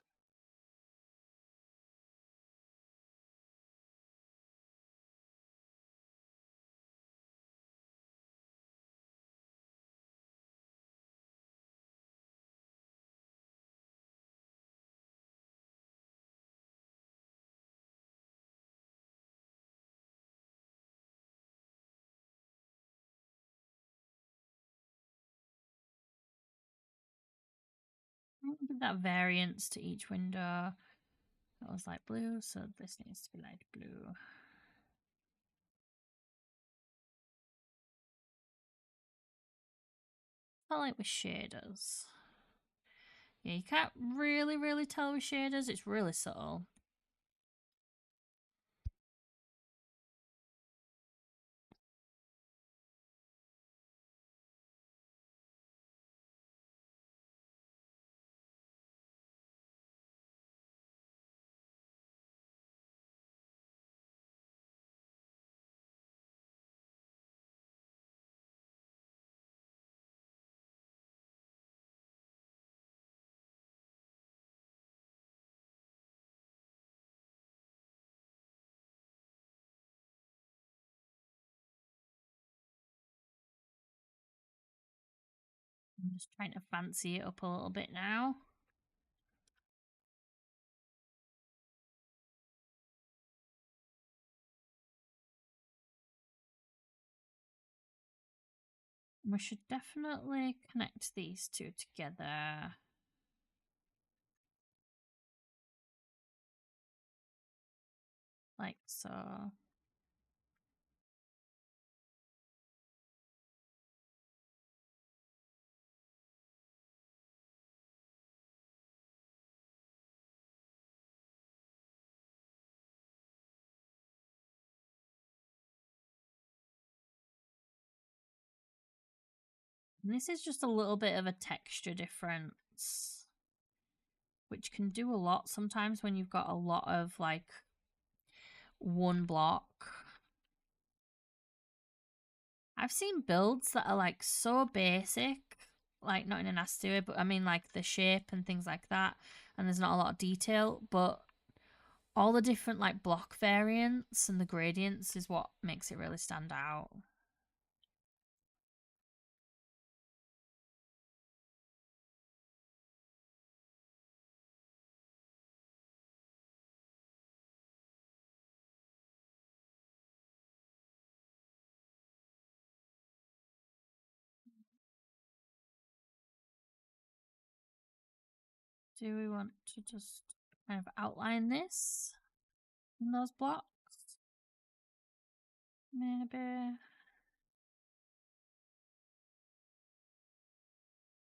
Give that variance to each window. That was light blue, so this needs to be light blue. I like with shaders. Yeah, you can't really tell with shaders. It's really subtle. I'm just trying to fancy it up a little bit now. We should definitely connect these two together. Like so. And this is just a little bit of a texture difference, which can do a lot sometimes when you've got a lot of like one block. I've seen builds that are like so basic, like not in a nasty way, but I mean like the shape and things like that. And there's not a lot of detail, but all the different like block variants and the gradients is what makes it really stand out. Do we want to just kind of outline this in those blocks? Maybe.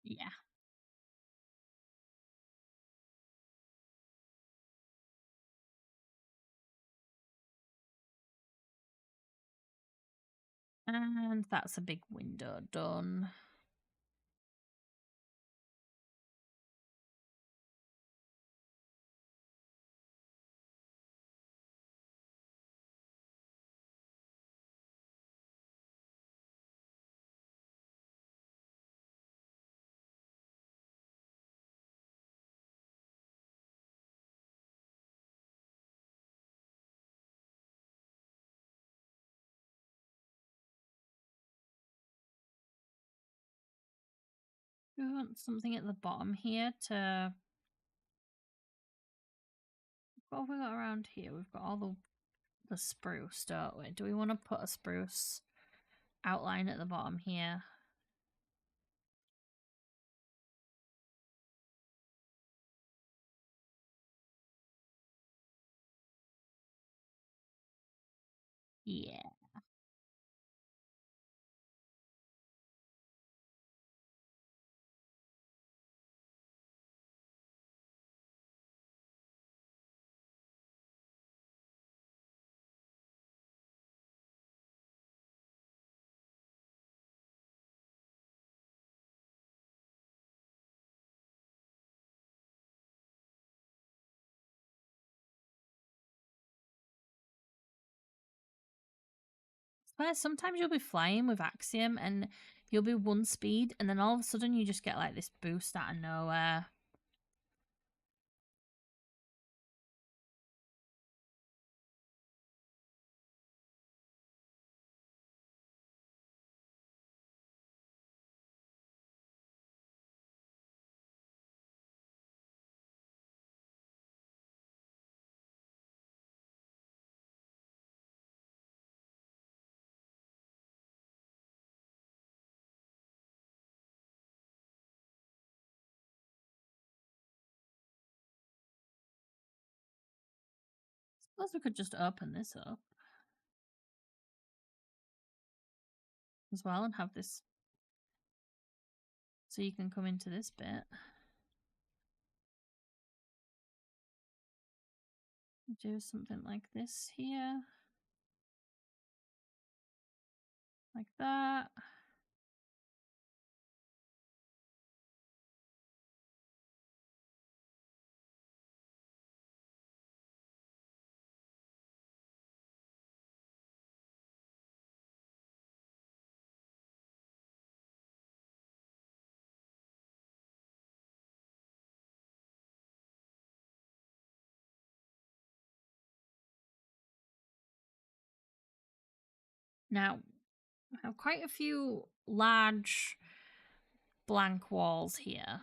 Yeah. And that's a big window done. We want something at the bottom here to. What have we got around here? We've got all the spruce, don't we? Do we want to put a spruce outline at the bottom here? Yeah. But sometimes you'll be flying with Axiom and you'll be one speed, and then all of a sudden you just get like this boost out of nowhere. Suppose we could just open this up as well and have this so you can come into this bit. Do something like this here. Like that. Now, I have quite a few large blank walls here.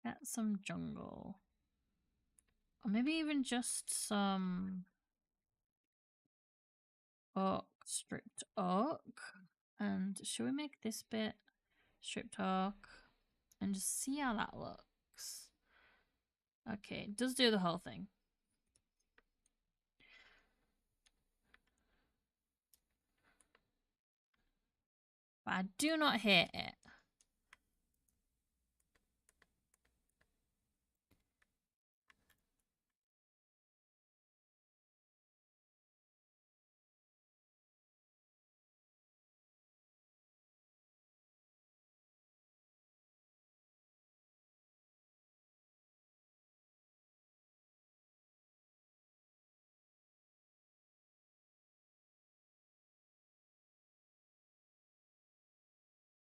Get some jungle. Or maybe even just some oak, stripped oak. And should we make this bit stripped oak? And just see how that looks. Okay, it does do the whole thing. But I do not hate it.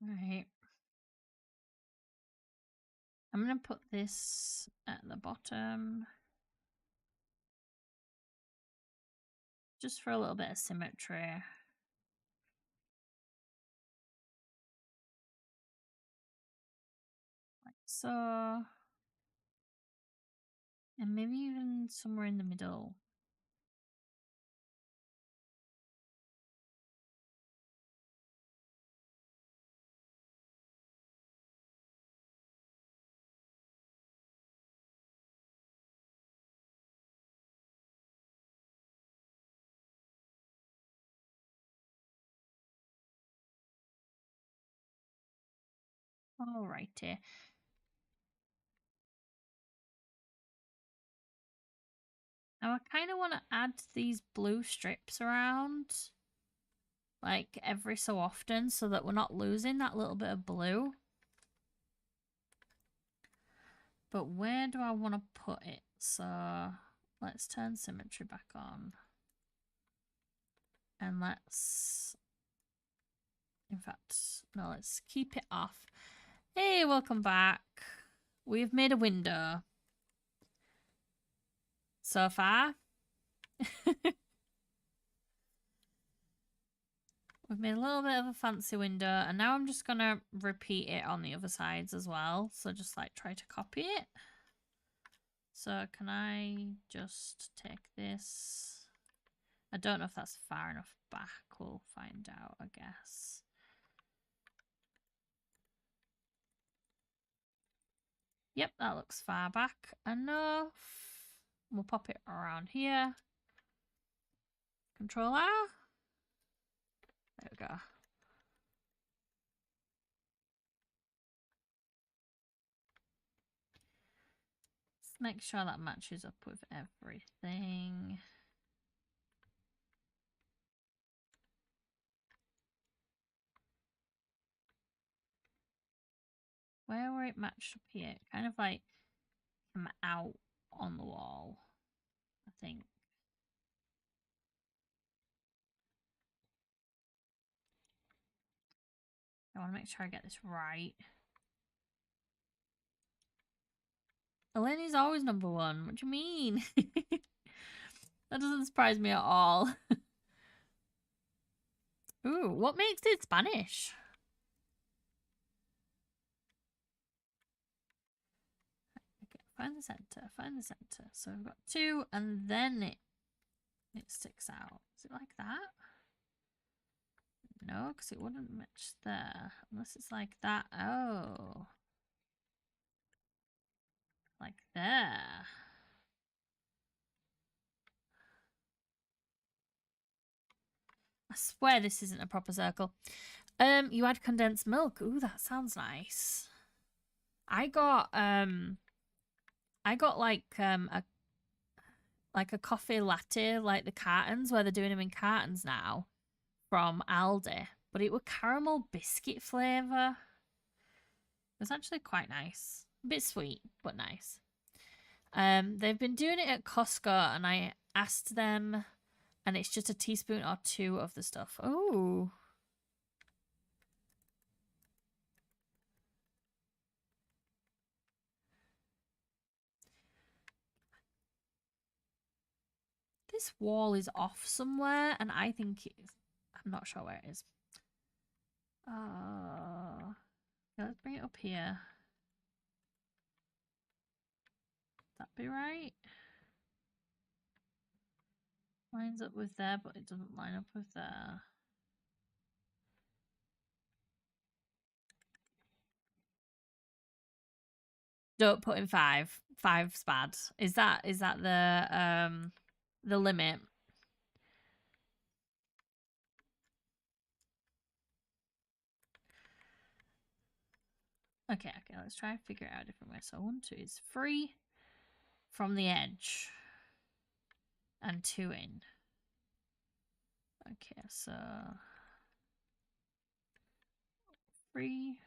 Right. I'm going to put this at the bottom. Just for a little bit of symmetry. Like so. And maybe even somewhere in the middle. Alrighty. Now I kind of want to add these blue strips around, like every so often, so that we're not losing that little bit of blue. But where do I want to put it? So let's turn symmetry back on. And let's, in fact, no, let's keep it off. Hey, welcome back. We've made a window. So far. We've made a little bit of a fancy window, and now I'm just going to repeat it on the other sides as well. So just like try to copy it. So can I just take this? I don't know if that's far enough back. We'll find out, I guess. Yep, that looks far back enough. We'll pop it around here. Control R. There we go. Let's make sure that matches up with everything. Where it matched up here, kind of like come out on the wall, I think. I want to make sure I get this right. Eleni's always number one. What do you mean? That doesn't surprise me at all. Ooh, what makes it Spanish? Okay, find the center, find the center. So we've got two, and then it sticks out. Is it like that? No, because it wouldn't match there. Unless it's like that. Oh. Like there. I swear this isn't a proper circle. You add condensed milk. Ooh, that sounds nice. I got like a coffee latte, like the cartons where they're doing them in cartons now, from Aldi, but it was caramel biscuit flavour. It was actually quite nice. A bit sweet, but nice. They've been doing it at Costco, and I asked them, and it's just a teaspoon or two of the stuff. Oh. This wall is off somewhere, and I think I'm not sure where it is. Let's bring it up here. That be right? Lines up with there, but it doesn't line up with there. Don't put in 5. 5's bad. Is that the limit? Okay, let's try and figure it out a different way. So 1, 2 is free from the edge. And 2 in. Okay, so free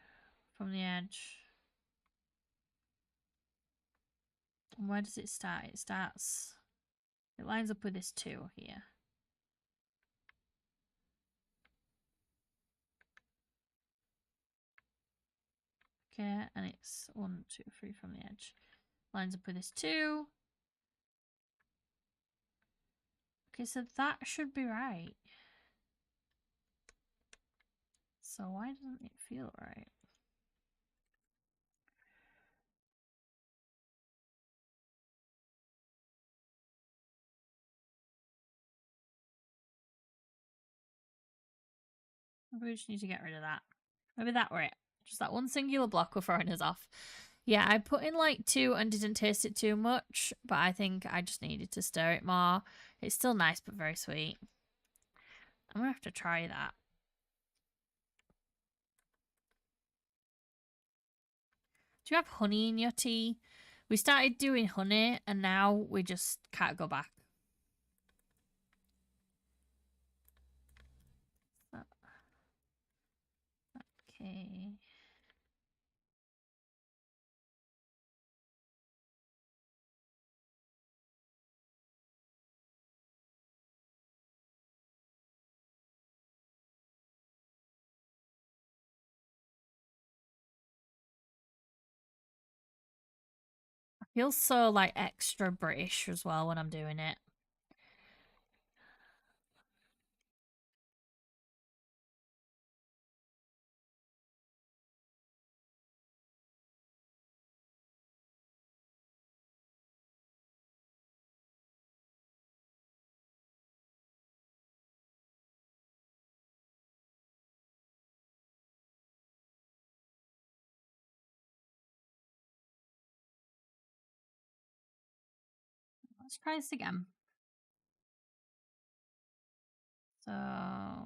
from the edge. And where does it start? It lines up with this 2 here. Okay, and it's 1, 2, 3 from the edge. Lines up with this 2. Okay, so that should be right. So why doesn't it feel right? Maybe we just need to get rid of that. Maybe that were it. Just that one singular block were throwing us off. Yeah, I put in like 2 and didn't taste it too much, but I think I just needed to stir it more. It's still nice, but very sweet. I'm gonna have to try that. Do you have honey in your tea? We started doing honey, and now we just can't go back. Okay. I feel so like extra British as well when I'm doing it. Let's try this again. So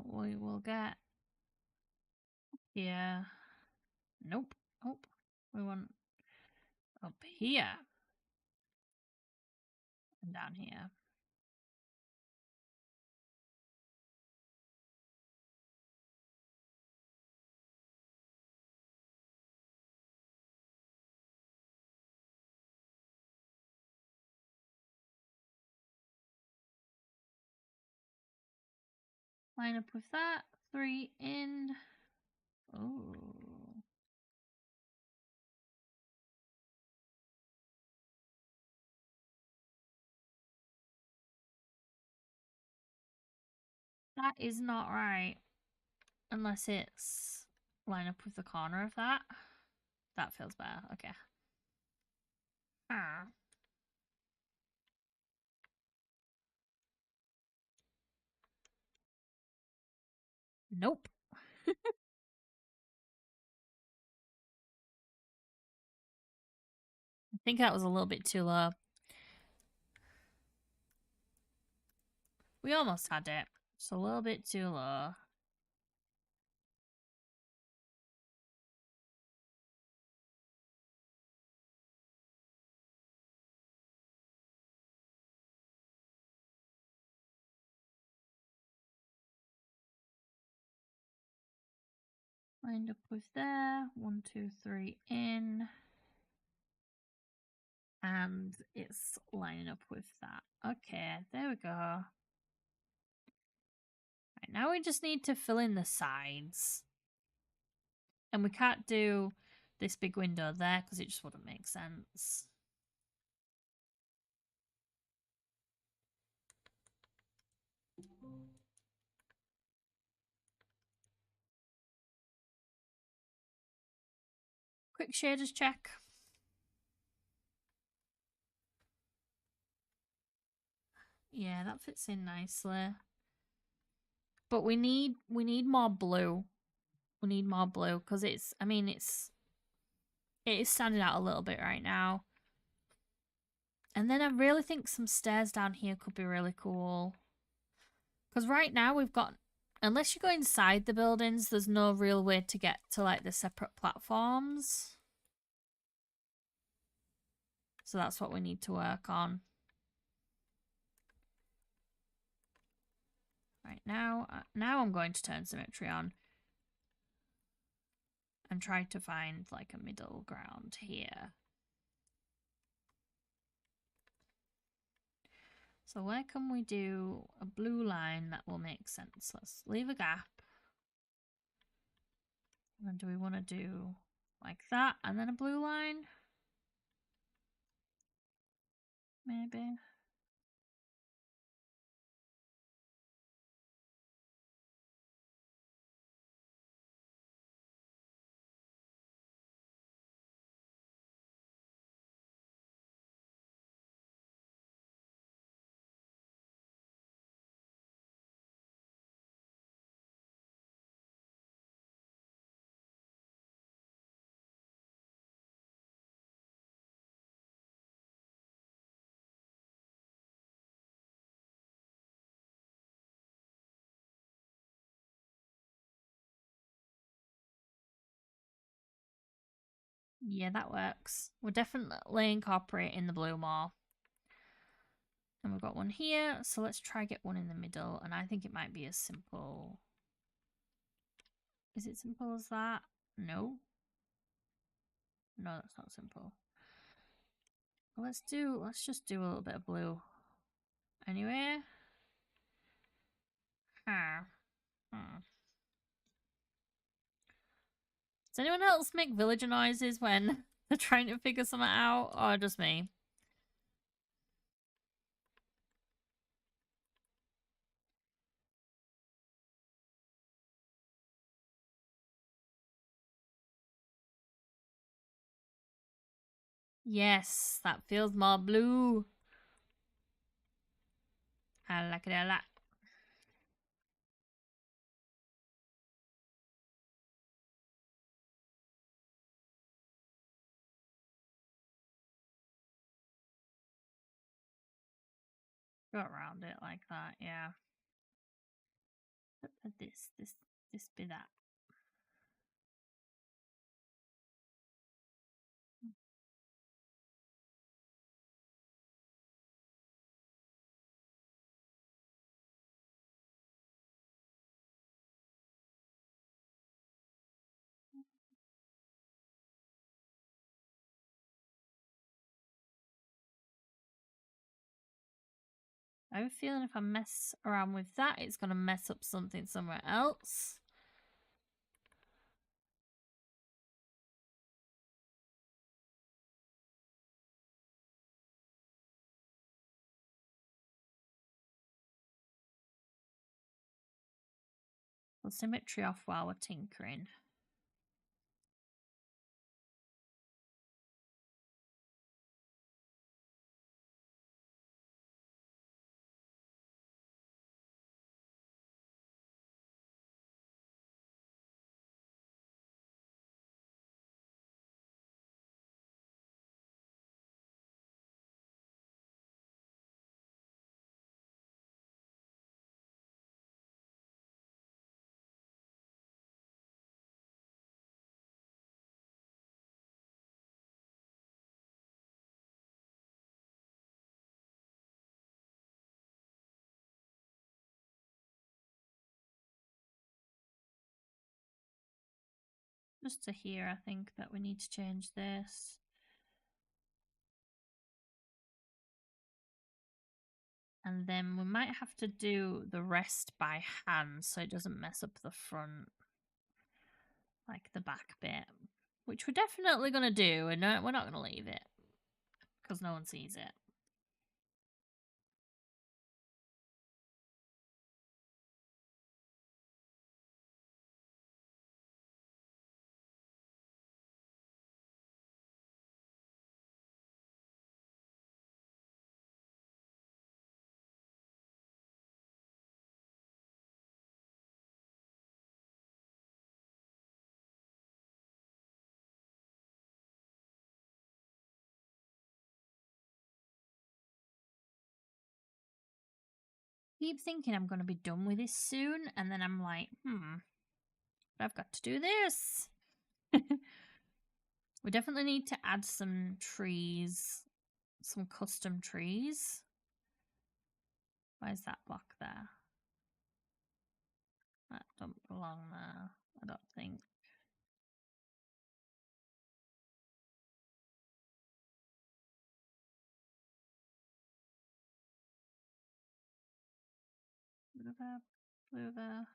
we will get here. Nope. Oh, we want up here and down here. Line up with that. 3 in. Oh. That is not right. Unless it's line up with the corner of that. That feels better. Okay. Ah. Nope. I think that was a little bit too low. We almost had it. It's a little bit too low. Lined up with there. 1, 2, 3 in. And it's lining up with that. Okay, there we go. Right, now we just need to fill in the sides. And we can't do this big window there because it just wouldn't make sense. Quick shaders check. Yeah, that fits in nicely. But we need more blue. We need more blue because it is standing out a little bit right now. And then I really think some stairs down here could be really cool. Because right now we've got, unless you go inside the buildings, there's no real way to get to like the separate platforms. So that's what we need to work on. Right now I'm going to turn symmetry on. And try to find like a middle ground here. So where can we do a blue line that will make sense? Let's leave a gap. And do we want to do Like that, and then a blue line. Maybe. Yeah, that works. We're definitely incorporating the blue more. And we've got one here, so let's try get one in the middle. And I think it might be as simple. Is it simple as that? No. No, that's not simple. Let's just do a little bit of blue. Anyway. Does anyone else make villager noises when they're trying to figure something out, or just me? Yes, that feels more blue. I like it a lot. Go around it like that, yeah. But this be that. I have a feeling if I mess around with that, it's going to mess up something somewhere else. Pull symmetry off while we're tinkering. Just to here, I think that we need to change this. And then we might have to do the rest by hand so it doesn't mess up the front, like the back bit. Which we're definitely going to do, and we're not going to leave it. Because no one sees it. Keep thinking I'm going to be done with this soon, and then I'm like, but I've got to do this. We definitely need to add some trees, some custom trees. Why is that block there? That don't belong there, I don't think. Blue there, blue there.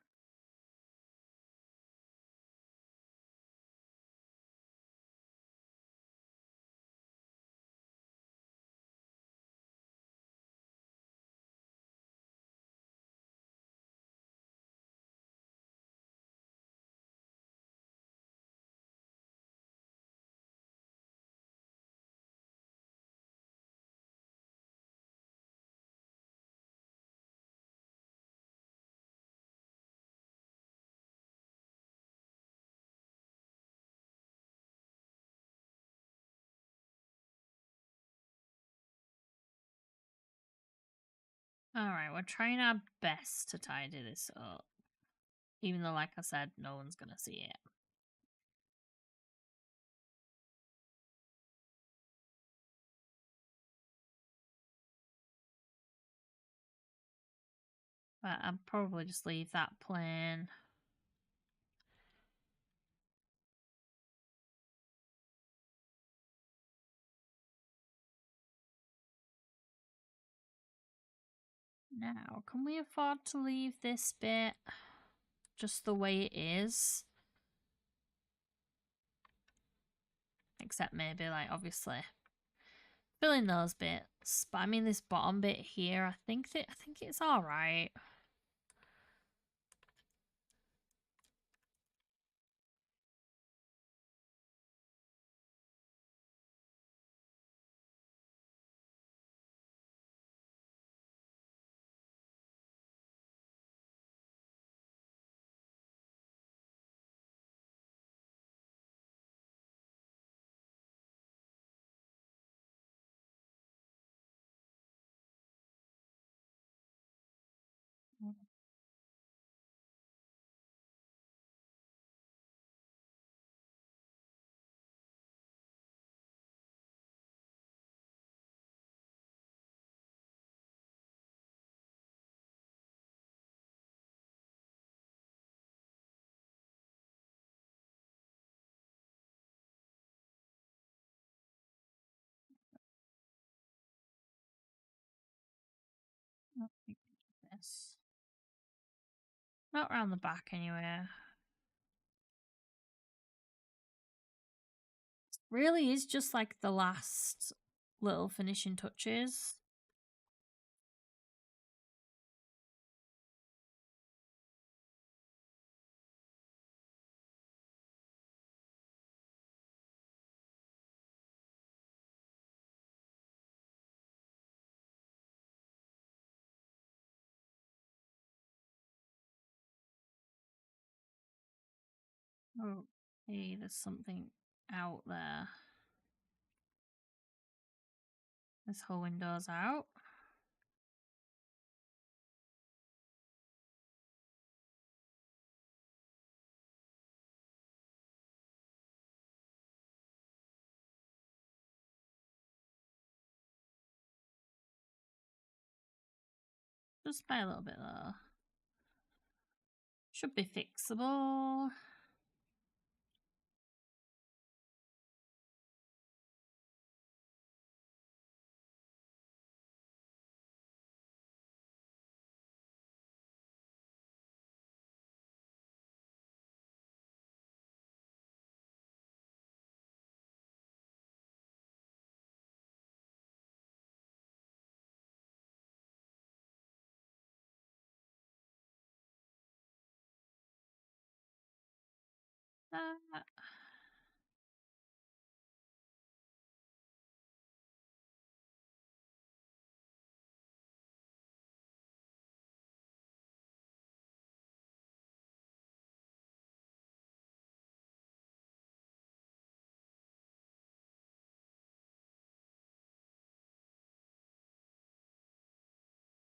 Alright, we're trying our best to tidy this up. Even though, like I said, no one's gonna see it. But I'll probably just leave that plain. Now, can we afford to leave this bit just the way it is? Except maybe, like, obviously fill in those bits. But I mean, this bottom bit here, I think it's all right. This. Not around the back anyway. Really is just like the last little finishing touches. Oh, hey, there's something out there. This whole window's out. Just by a little bit though. Should be fixable. Uh,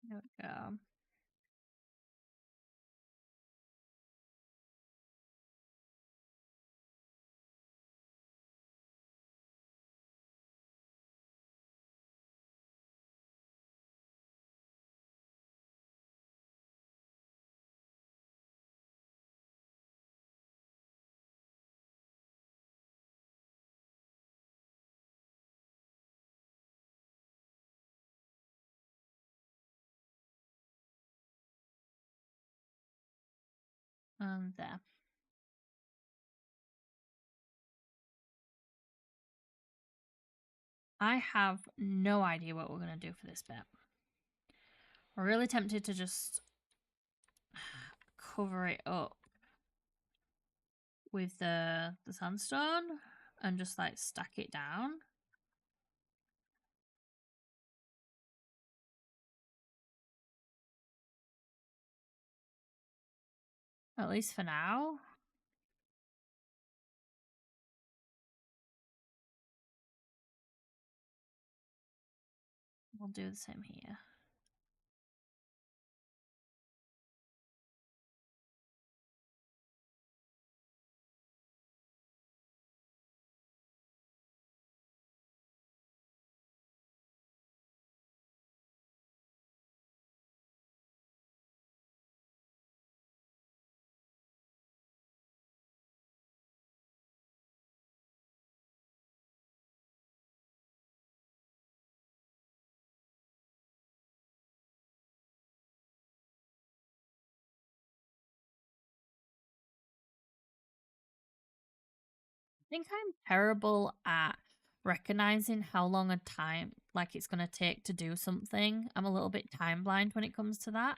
there we go. And there. I have no idea what we're going to do for this bit. We're really tempted to just cover it up with the sandstone and just like stack it down. At least for now. We'll do the same here. think I'm terrible at recognizing how long a time like it's going to take to do something. I'm a little bit time blind when it comes to that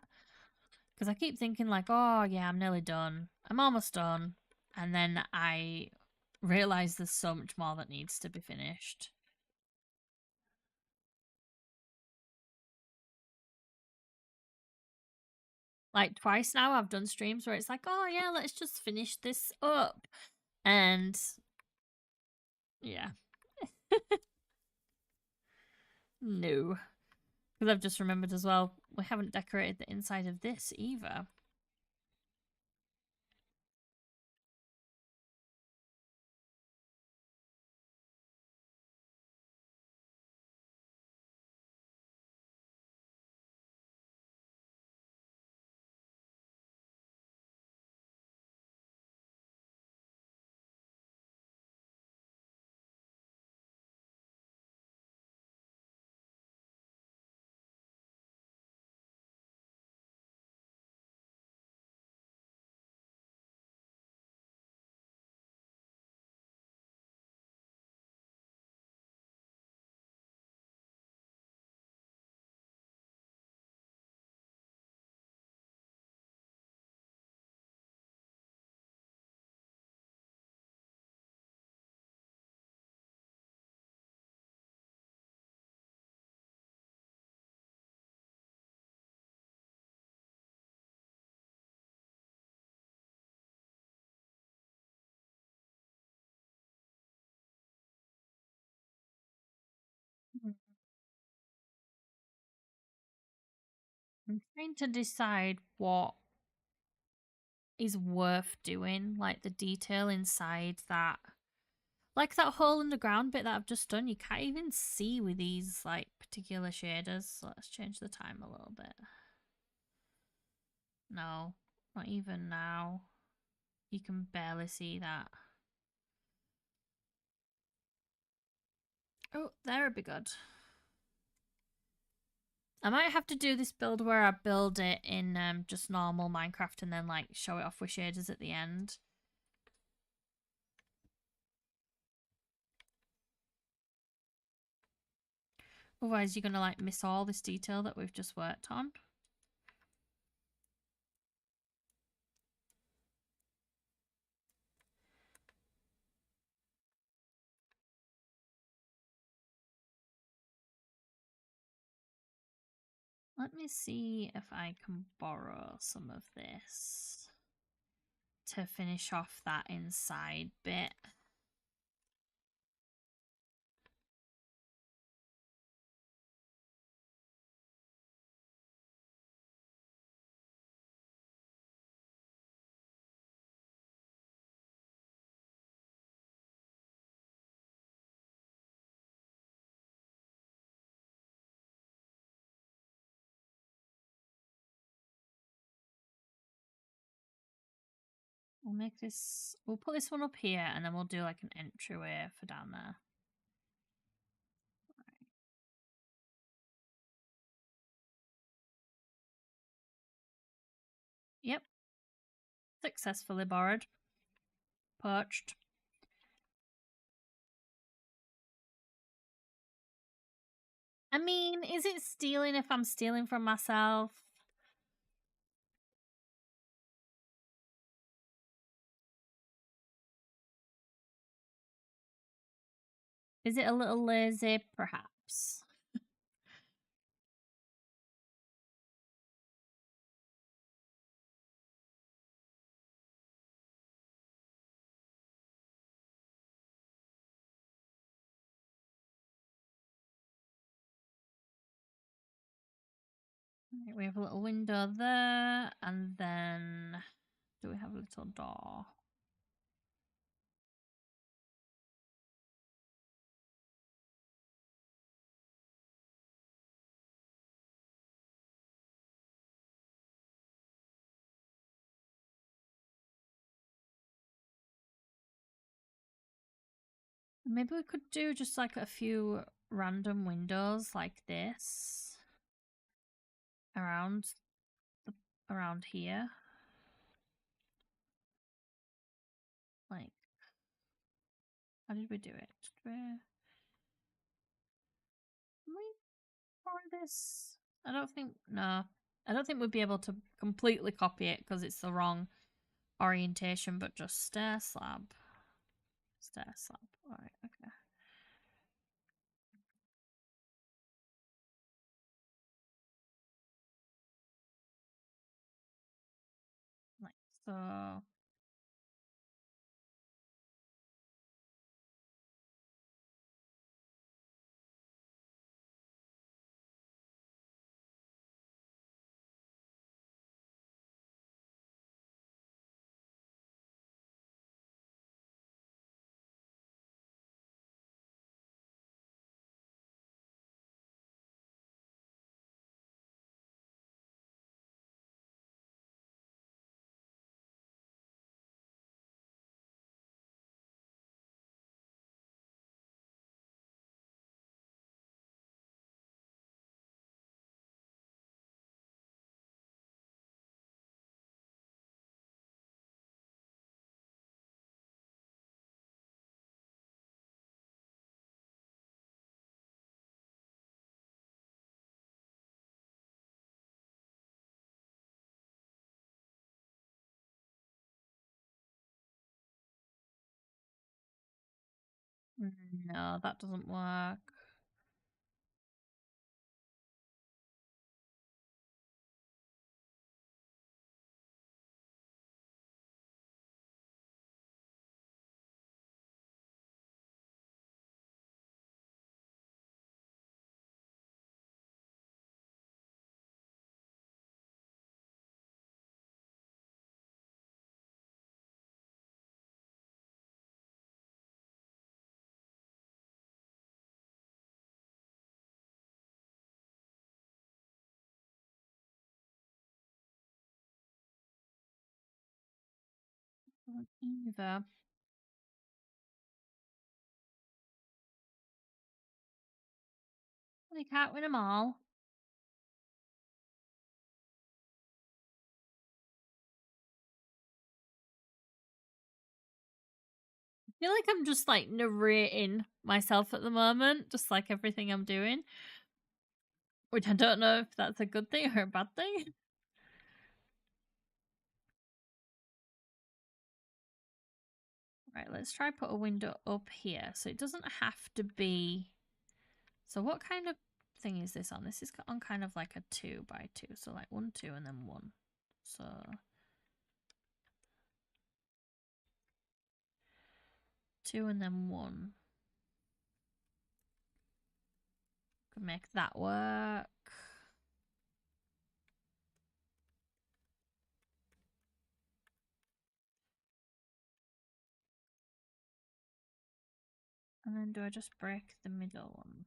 because I keep thinking like, "Oh, yeah, I'm nearly done. I'm almost done." And then I realize there's so much more that needs to be finished. Like twice now I've done streams where it's like, "Oh, yeah, let's just finish this up." And yeah. No. Because I've just remembered as well, we haven't decorated the inside of this either. I'm trying to decide what is worth doing, like the detail inside that. Like that hole in the ground bit that I've just done, you can't even see with these like particular shaders. So let's change the time a little bit. No, not even now. You can barely see that. Oh, there would be good. I might have to do this build where I build it in just normal Minecraft and then like show it off with shaders at the end. Otherwise you're gonna like miss all this detail that we've just worked on. Let me see if I can borrow some of this to finish off that inside bit. We'll put this one up here and then we'll do like an entryway for down there. Yep. Successfully borrowed. Poached. I mean, is it stealing if I'm stealing from myself? Is it a little lazy? Perhaps. Right, we have a little window there, and then do we have a little door? Maybe we could do just like a few random windows like this around around here. Like How did we do it? Can we borrow this? I don't think, no. I don't think we'd be able to completely copy it because it's the wrong orientation, but just stair slab. Stair slab. Alright, okay. Like so. No, that doesn't work. Either. We can't win them all. I feel like I'm just like narrating myself at the moment, just like everything I'm doing. Which I don't know if that's a good thing or a bad thing. Right, let's try put a window up here. So it doesn't have to be. So what kind of thing is this on? This is on kind of like a 2 by 2. So like 1, 2, and then 1. So 2 and then 1. Could make that work. And then do I just break the middle one?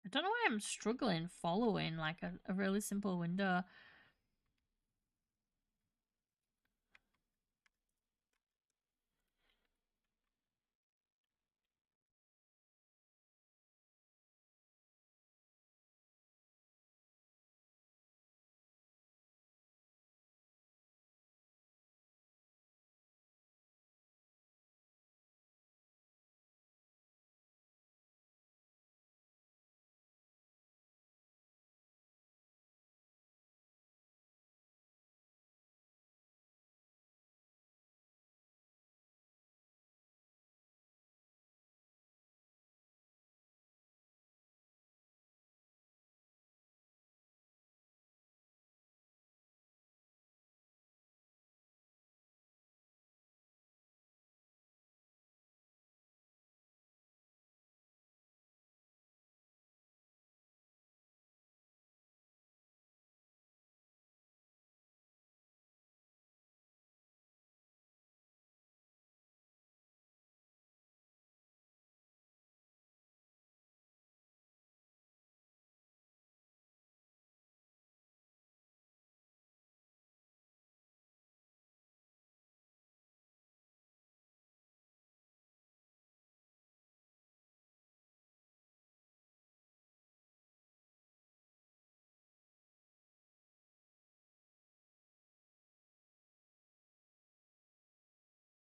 I don't know why I'm struggling following like a really simple window.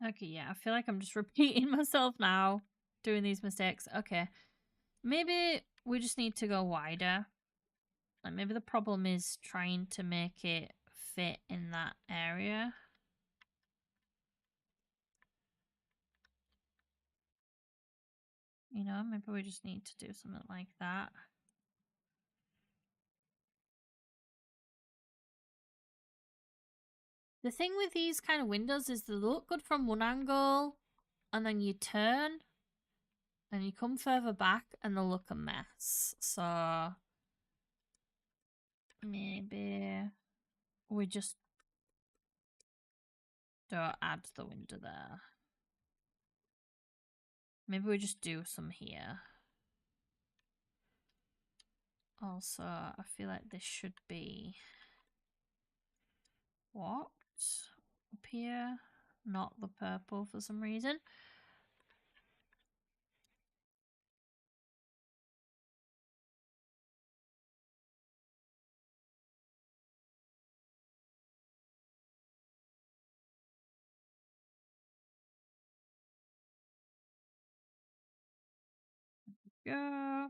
Okay, yeah, I feel like I'm just repeating myself now, doing these mistakes. Okay, maybe we just need to go wider. Like, maybe the problem is trying to make it fit in that area. You know, maybe we just need to do something like that. The thing with these kind of windows is they look good from one angle, and then you turn, and you come further back, and they look a mess. So maybe we just don't add the window there. Maybe we just do some here. Also, I feel like this should be... What? Up here? Not the purple for some reason. Go.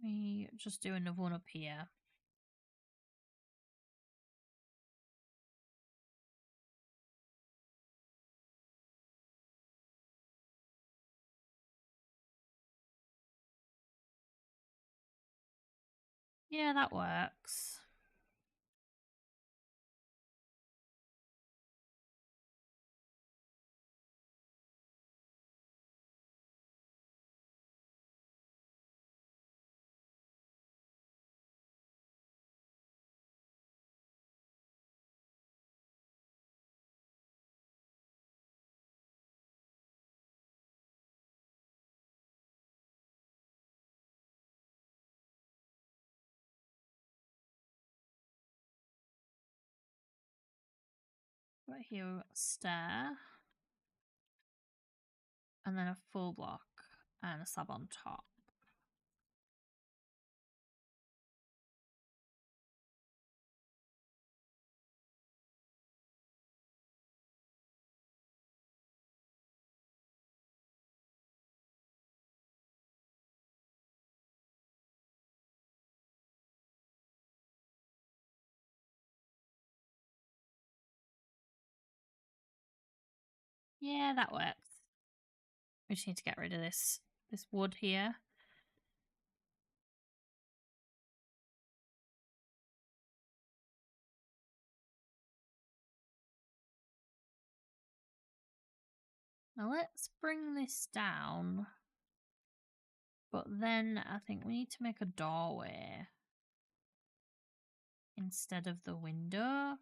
We just do another one up here. Yeah, that works. Right here we've got a stair. And then a full block and a slab on top. Yeah, that works. We just need to get rid of this wood here. Now let's bring this down. But then I think we need to make a doorway instead of the window.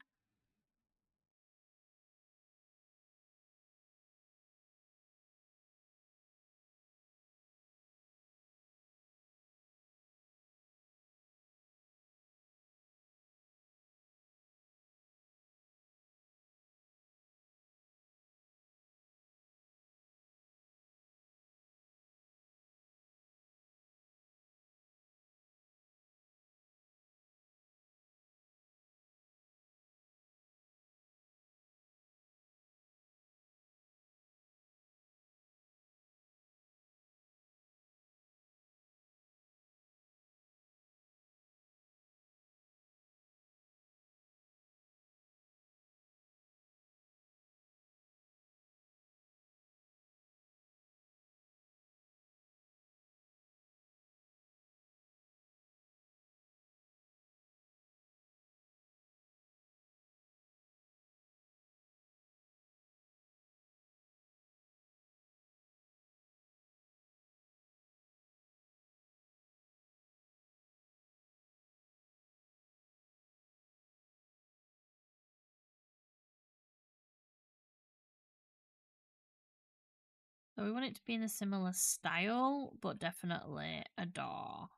So we want it to be in a similar style, but definitely a door.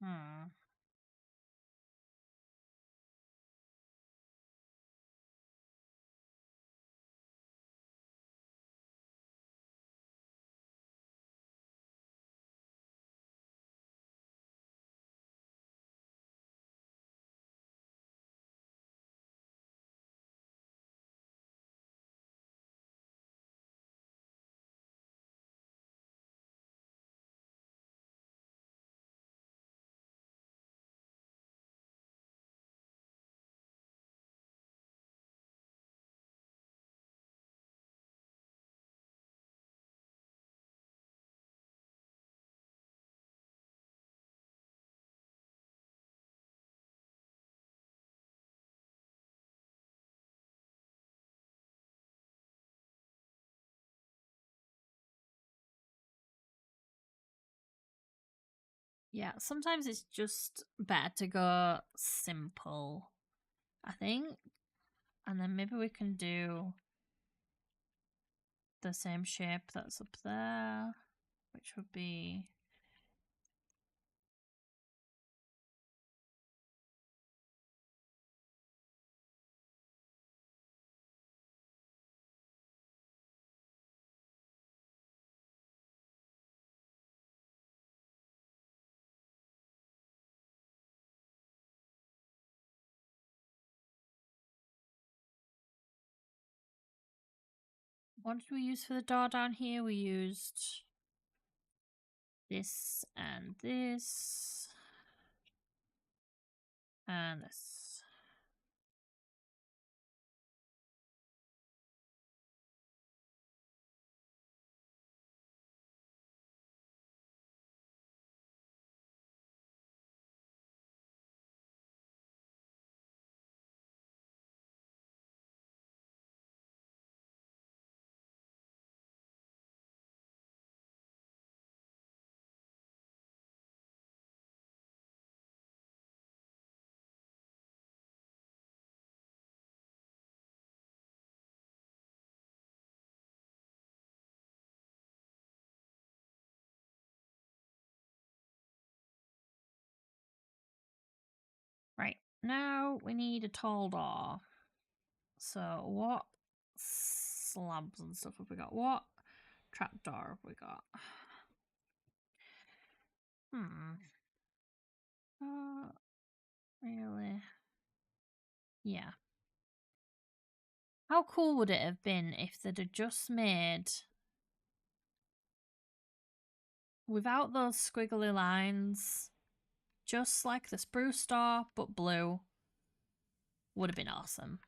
Hmm. Yeah, sometimes it's just better to go simple, I think. And then maybe we can do the same shape that's up there, which would be... What did we use for the door down here? We used this and this and this. Right, now we need a tall door. So what slabs and stuff have we got? What trapdoor have we got? Really? Yeah. How cool would it have been if they'd have just made, without those squiggly lines, just like the spruce door, but blue? Would have been awesome.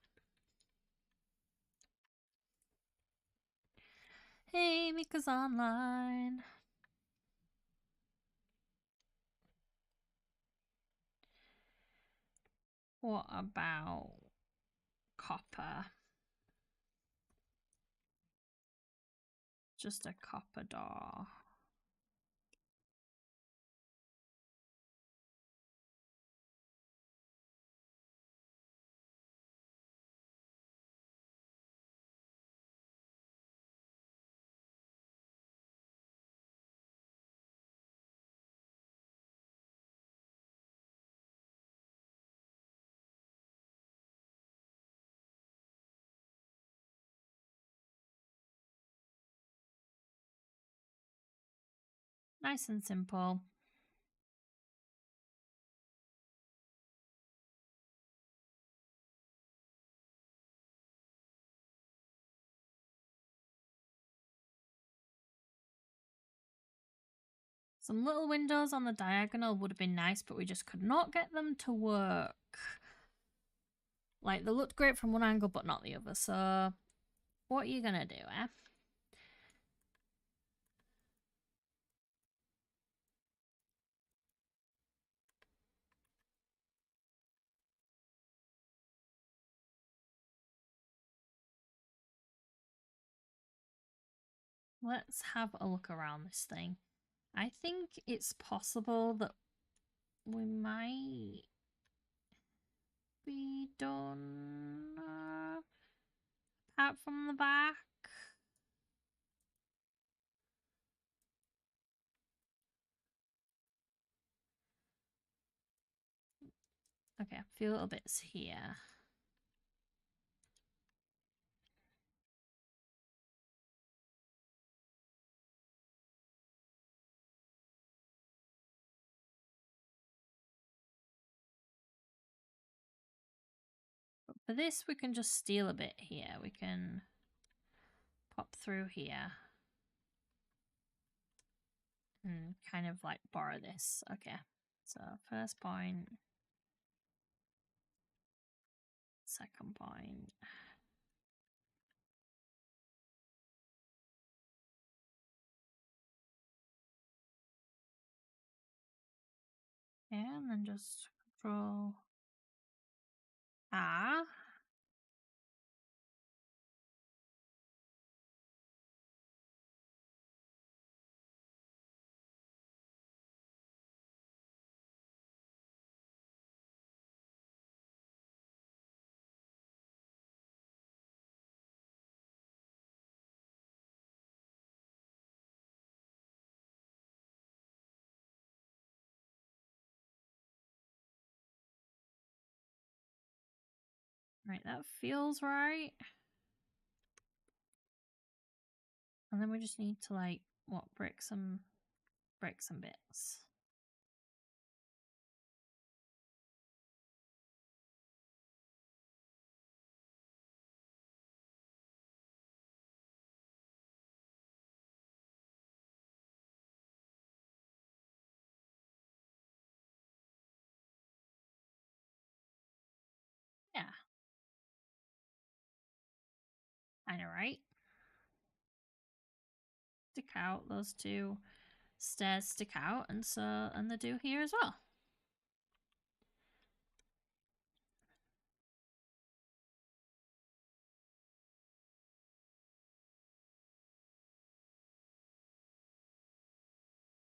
Hey, Mika's online. What about copper? just a copper door. Nice and simple. Some little windows on the diagonal would have been nice, but we just could not get them to work. Like, they looked great from one angle, but not the other. So, what are you going to do, eh? Let's have a look around this thing. I think it's possible that we might be done apart from the back. Okay, a few little bits here. But for this, we can just steal a bit here. We can pop through here and kind of like borrow this. Okay, so first point, second point. Yeah, and then just control R. Right, that feels right. And then we just need to like what break some bits. Yeah. I know, right? Stick out, those two stairs stick out, and so and they do here as well.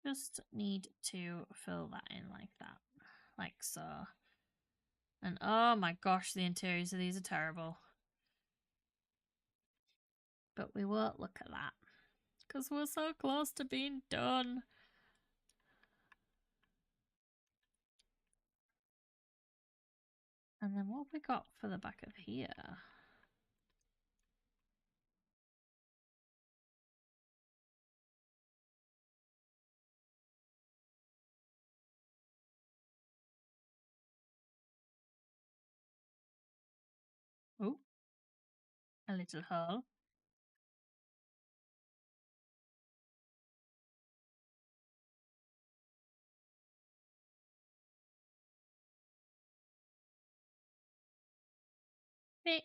Just need to fill that in like that. Like so. And oh my gosh, the interiors of these are terrible. But we won't look at that. Because we're so close to being done. And then what have we got for the back of here? Oh, a little hole. Bit.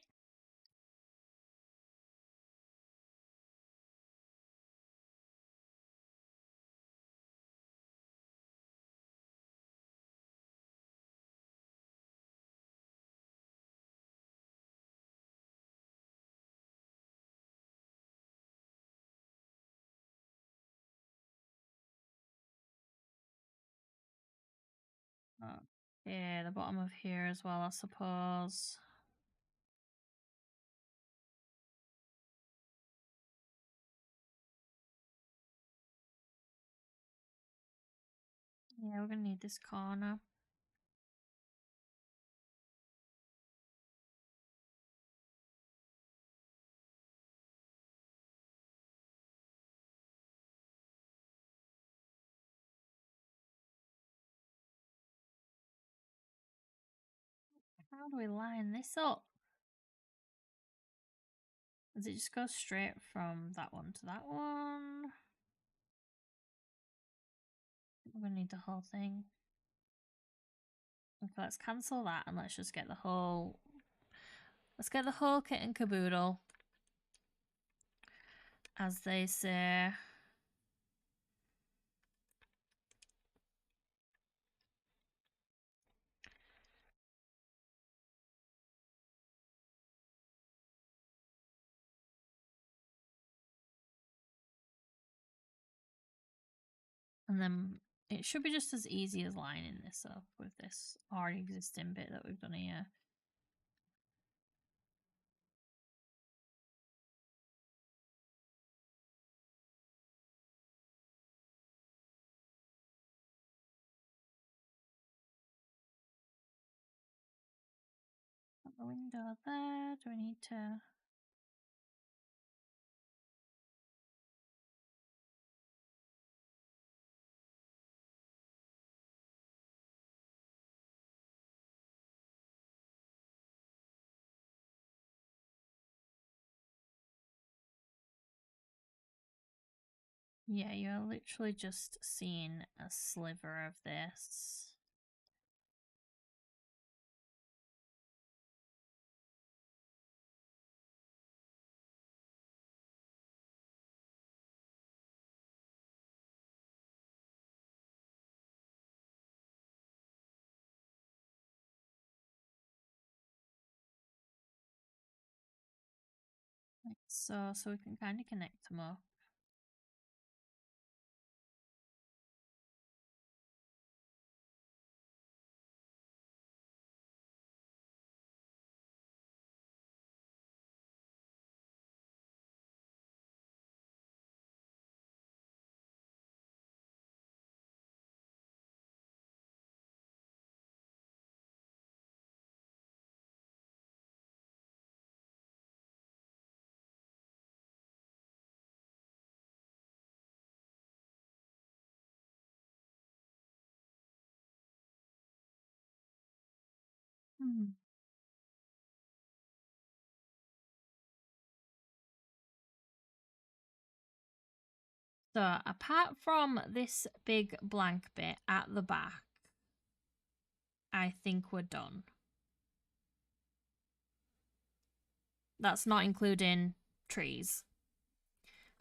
Yeah, the bottom of here as well, I suppose. Yeah, we're gonna need this corner. How do we line this up? Does it just go straight from that one to that one? We're gonna need the whole thing. Okay, let's cancel that and let's just get the whole... Let's get the whole kit and caboodle, as they say. And then it should be just as easy as lining this up with this already existing bit that we've done here. Got the window there. Do we need to... Yeah, you're literally just seeing a sliver of this. Like so we can kind of connect them up. Hmm. So apart from this big blank bit at the back, I think we're done. That's not including trees.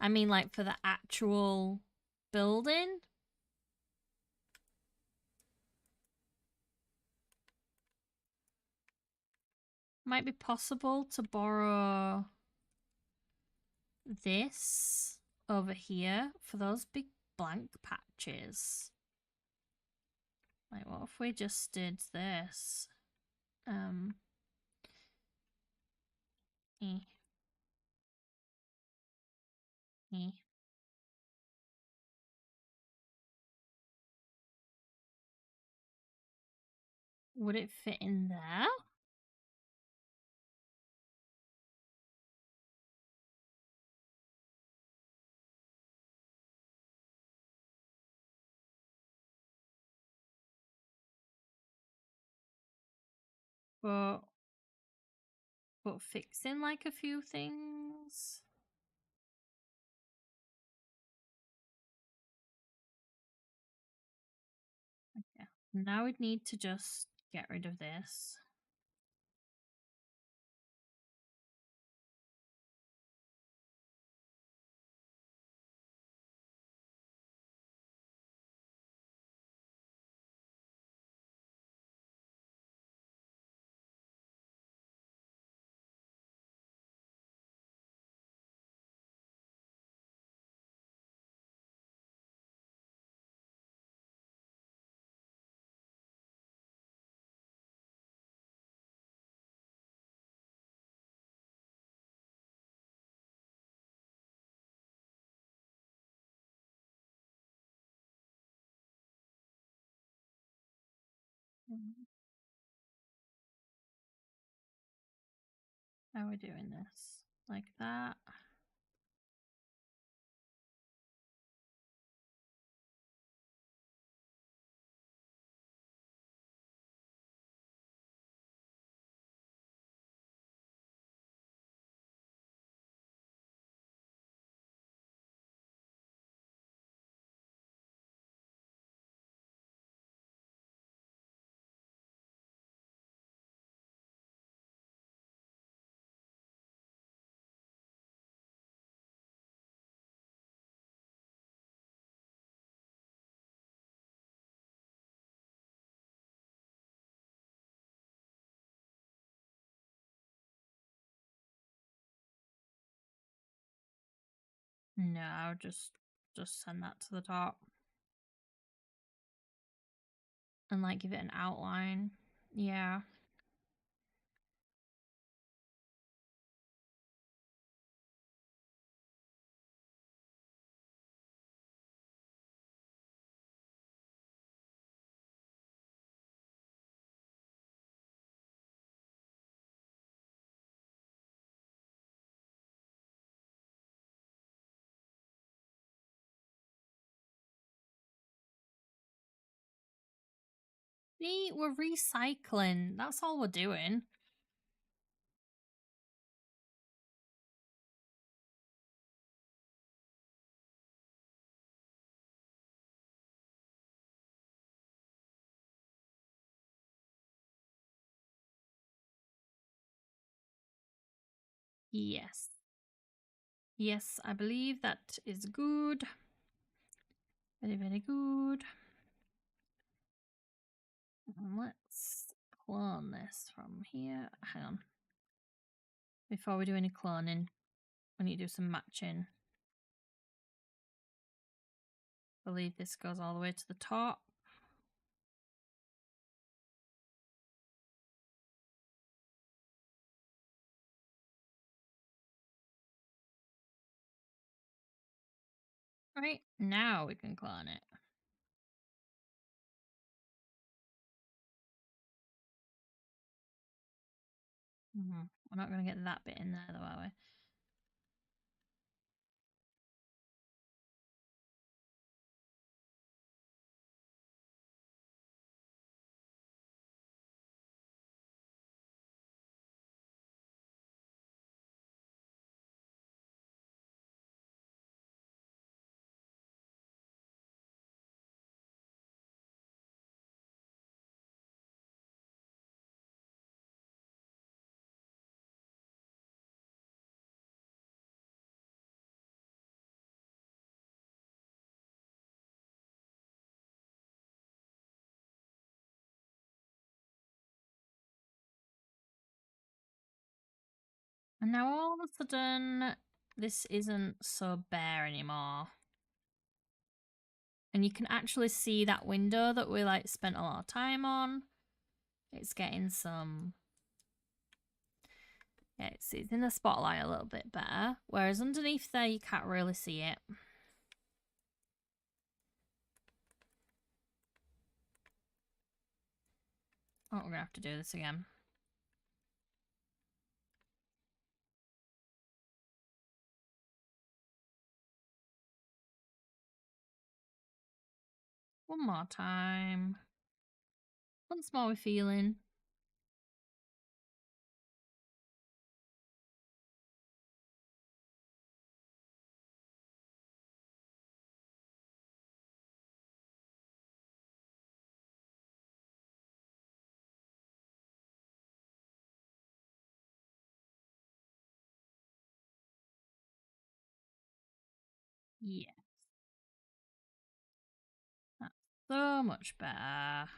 I mean, like for the actual building. Might be possible to borrow this over here for those big blank patches. Like, what if we just did this? Eh, eh. Would it fit in there? But fixing like a few things. Okay. Now we'd need to just get rid of this. Mhm. How are we doing this? Like that. No, I'll just send that to the top and like give it an outline. Yeah. See, we're recycling. That's all we're doing. Yes. Yes, I believe that is good. Very, very good. Let's clone this from here. Hang on. Before we do any cloning, we need to do some matching. I believe this goes all the way to the top. Right, now we can clone it. We're not going to get that bit in there though, are we? And now all of a sudden, this isn't so bare anymore. And you can actually see that window that we like spent a lot of time on. It's getting some... Yeah, it's in the spotlight a little bit better. Whereas underneath there, you can't really see it. Oh, we're going to have to do this again. One more time. Once more we're feeling. Yeah. That's so much better.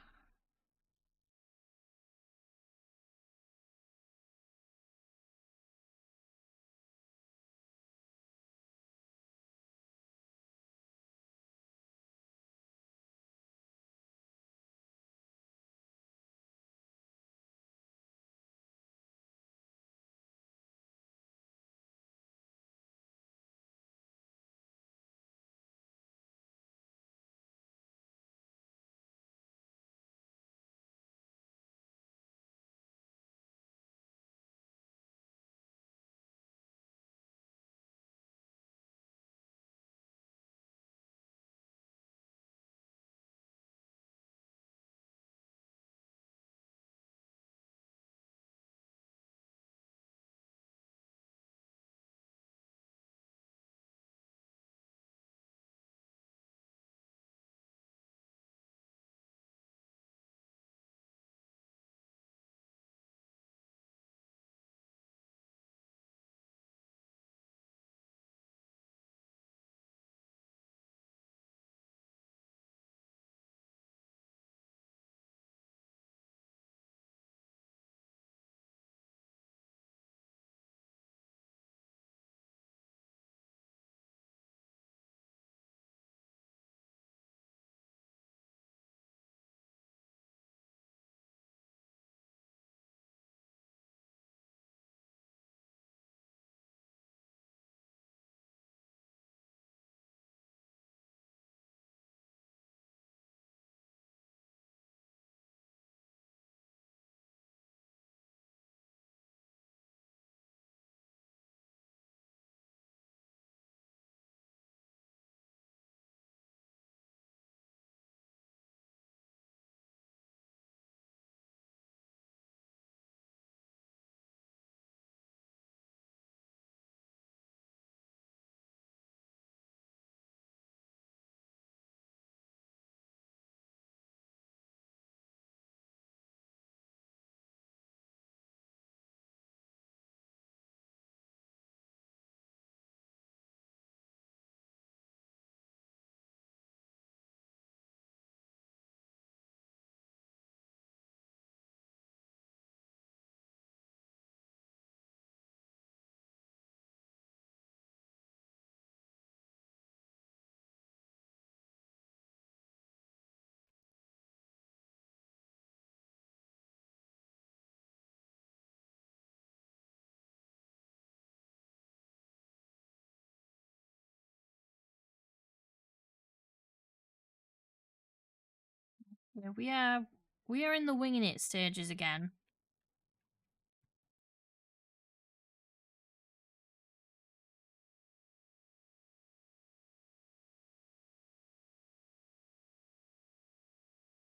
Yeah, we are in the winging it stages again.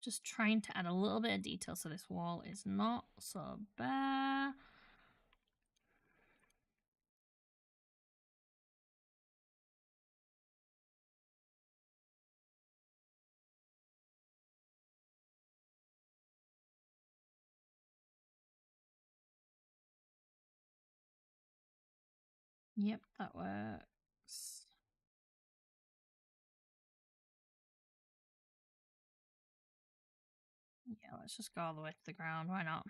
Just trying to add a little bit of detail so this wall is not so bare. Yep, that works. Yeah, let's just go all the way to the ground. Why not?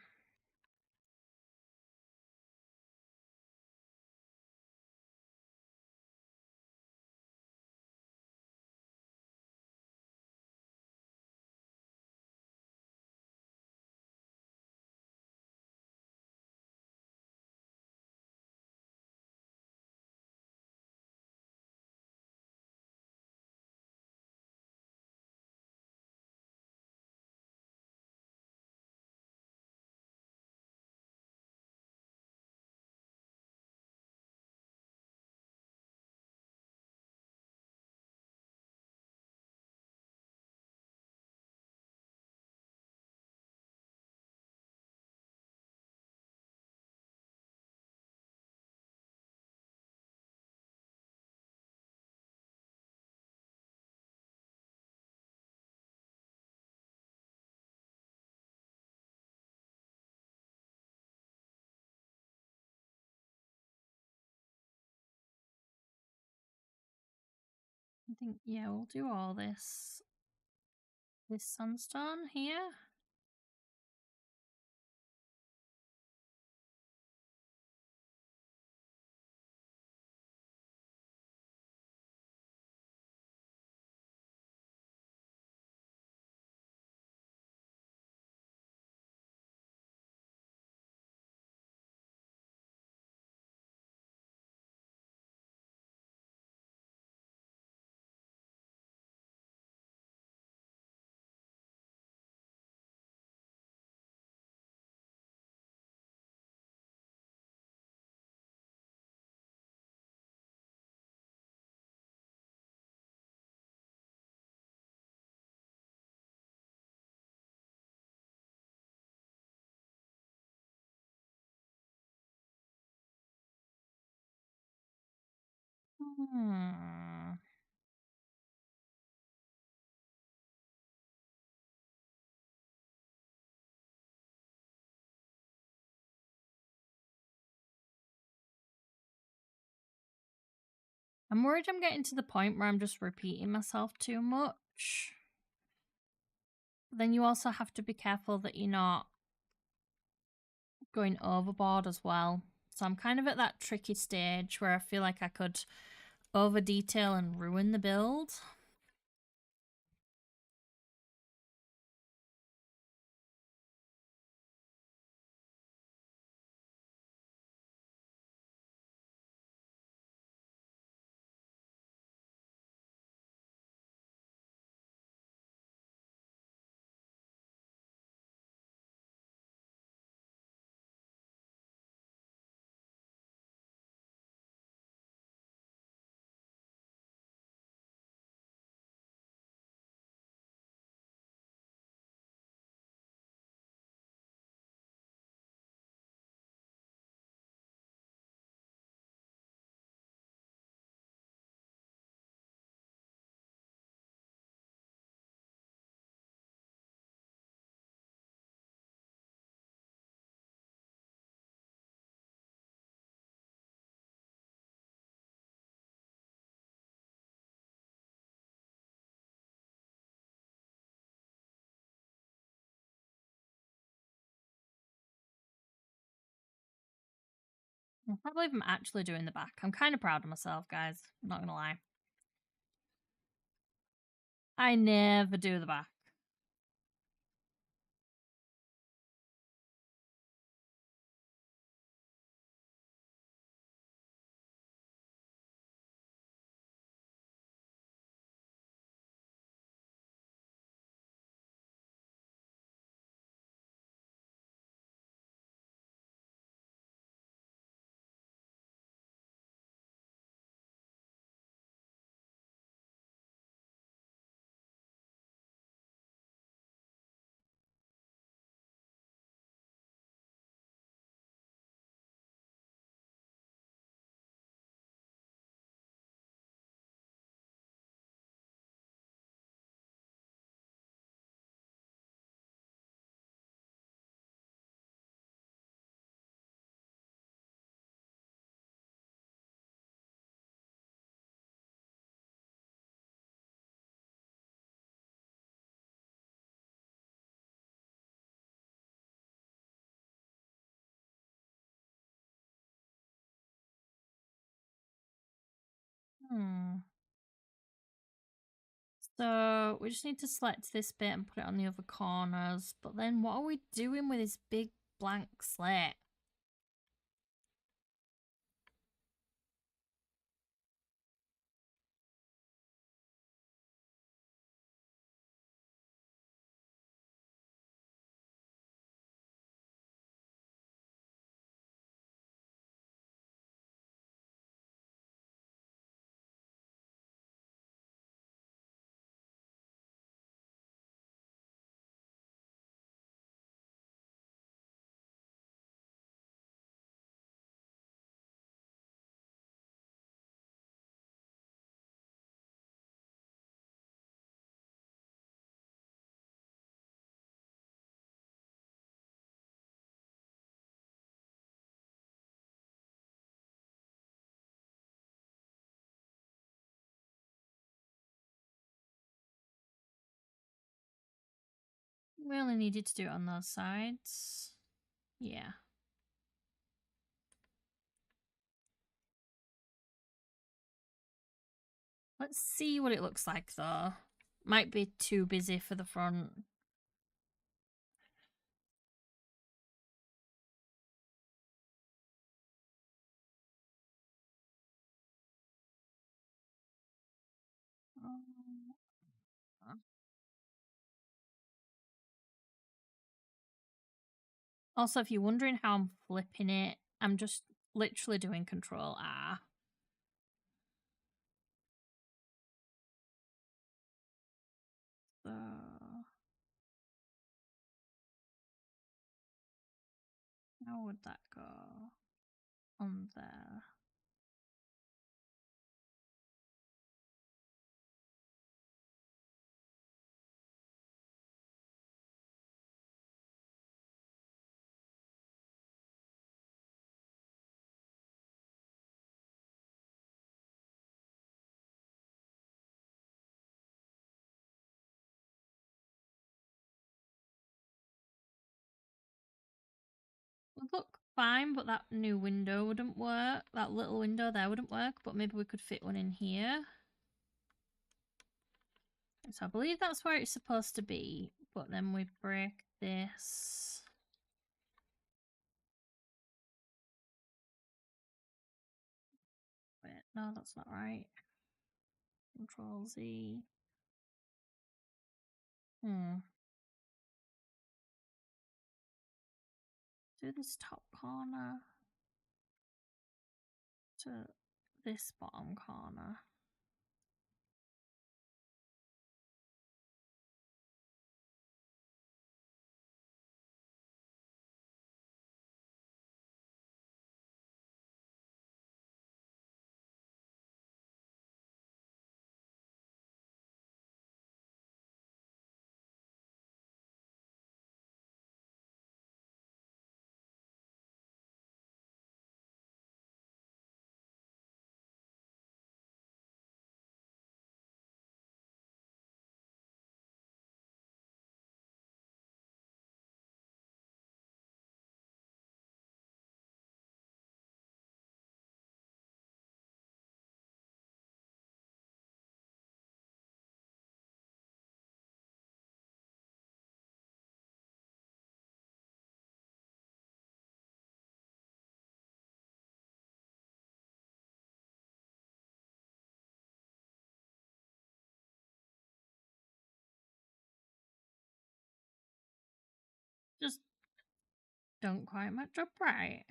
I think, yeah, we'll do all this sandstone here. Hmm. I'm worried I'm getting to the point where I'm just repeating myself too much. But then you also have to be careful that you're not going overboard as well. So I'm kind of at that tricky stage where I feel like I could over detail and ruin the build. I can't believe I'm actually doing the back. I'm kind of proud of myself, guys. I'm not gonna lie. I never do the back. Hmm. So we just need to select this bit and put it on the other corners. But then what are we doing with this big blank slate? We only needed to do it on those sides. Yeah. Let's see what it looks like though. Might be too busy for the front. Also, if you're wondering how I'm flipping it, I'm just literally doing Control R. So how would that go on there? Would look fine, but that new window wouldn't work. That little window there wouldn't work, but maybe we could fit one in here. So I believe that's where it's supposed to be, but then we break this. Wait, no, that's not right. Control Z. Do this top corner to this bottom corner. Just don't quite match up right.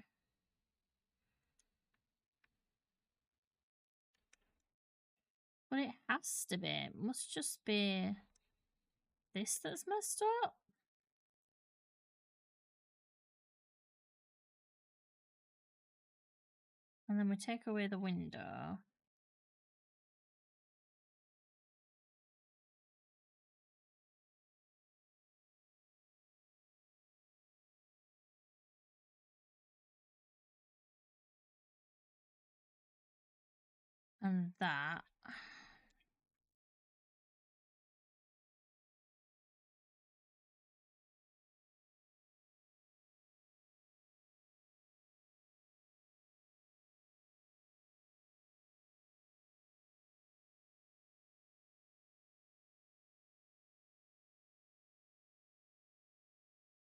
But it has to be. It must just be this that's messed up. And then we take away the window. And that.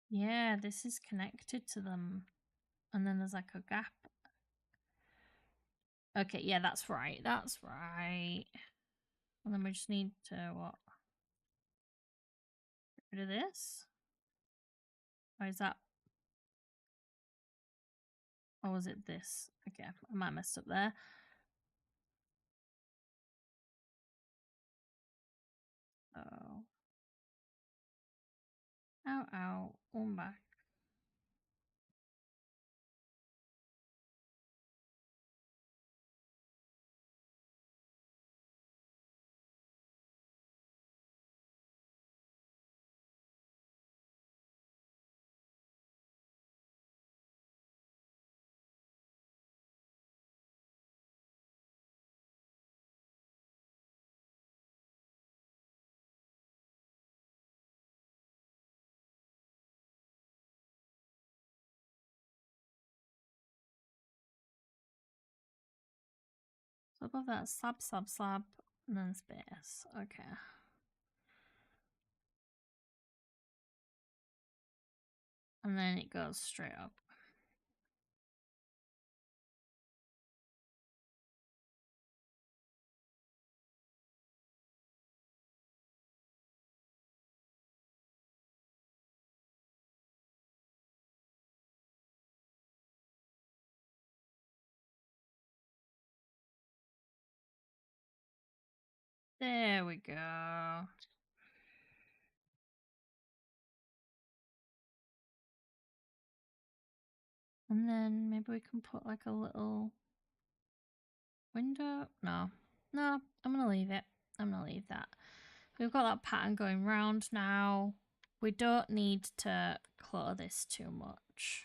Yeah, this is connected to them. And then there's like a gap. Okay, yeah, that's right. That's right. And then we just need to, what? Get rid of this? Or is that... Or was it this? Okay, I might have messed up there. Oh. Ow, ow. One back. So above that, slab, slab, slab, and then space. Okay. And then it goes straight up. There we go. And then maybe we can put like a little window. No, I'm gonna leave it. I'm gonna leave that. We've got that pattern going round now. We don't need to clutter this too much.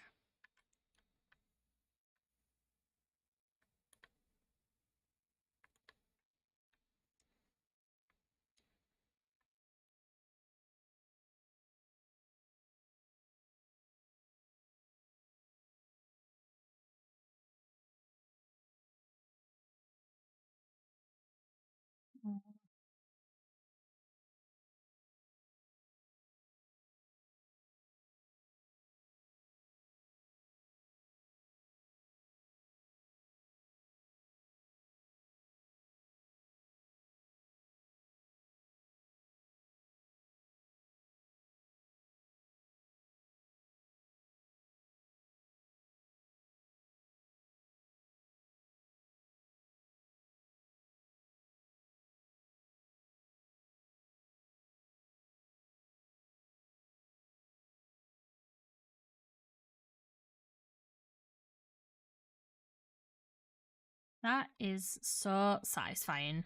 That is so satisfying.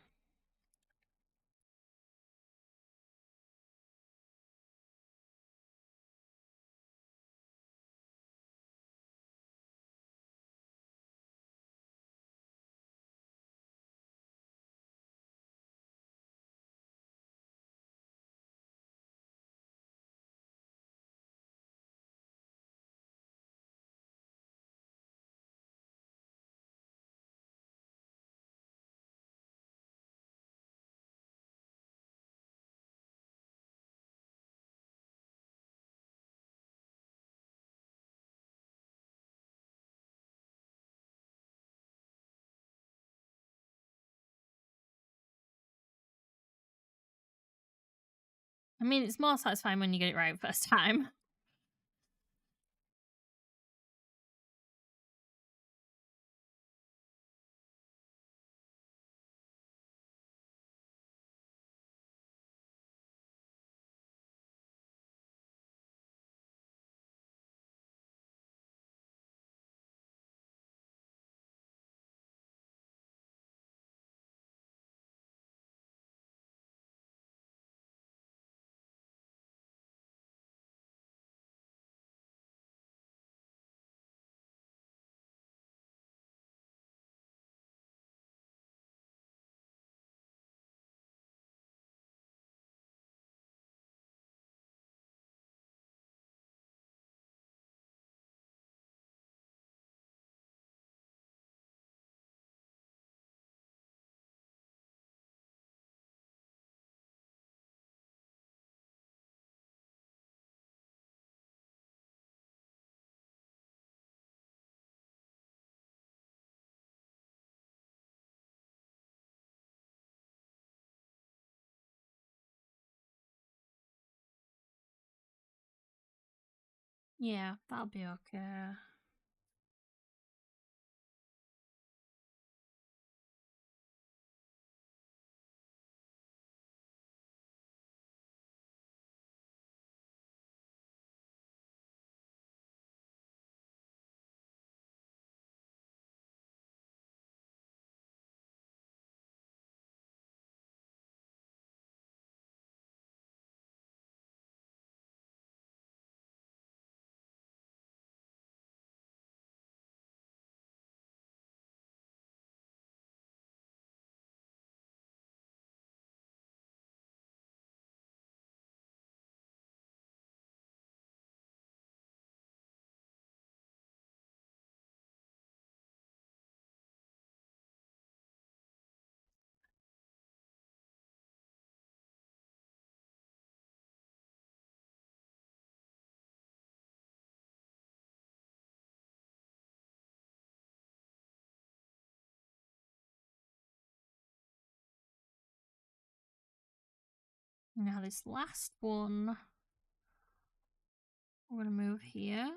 I mean, it's more satisfying when you get it right first time. Yeah, that'll be okay. Now this last one, we're going to move here.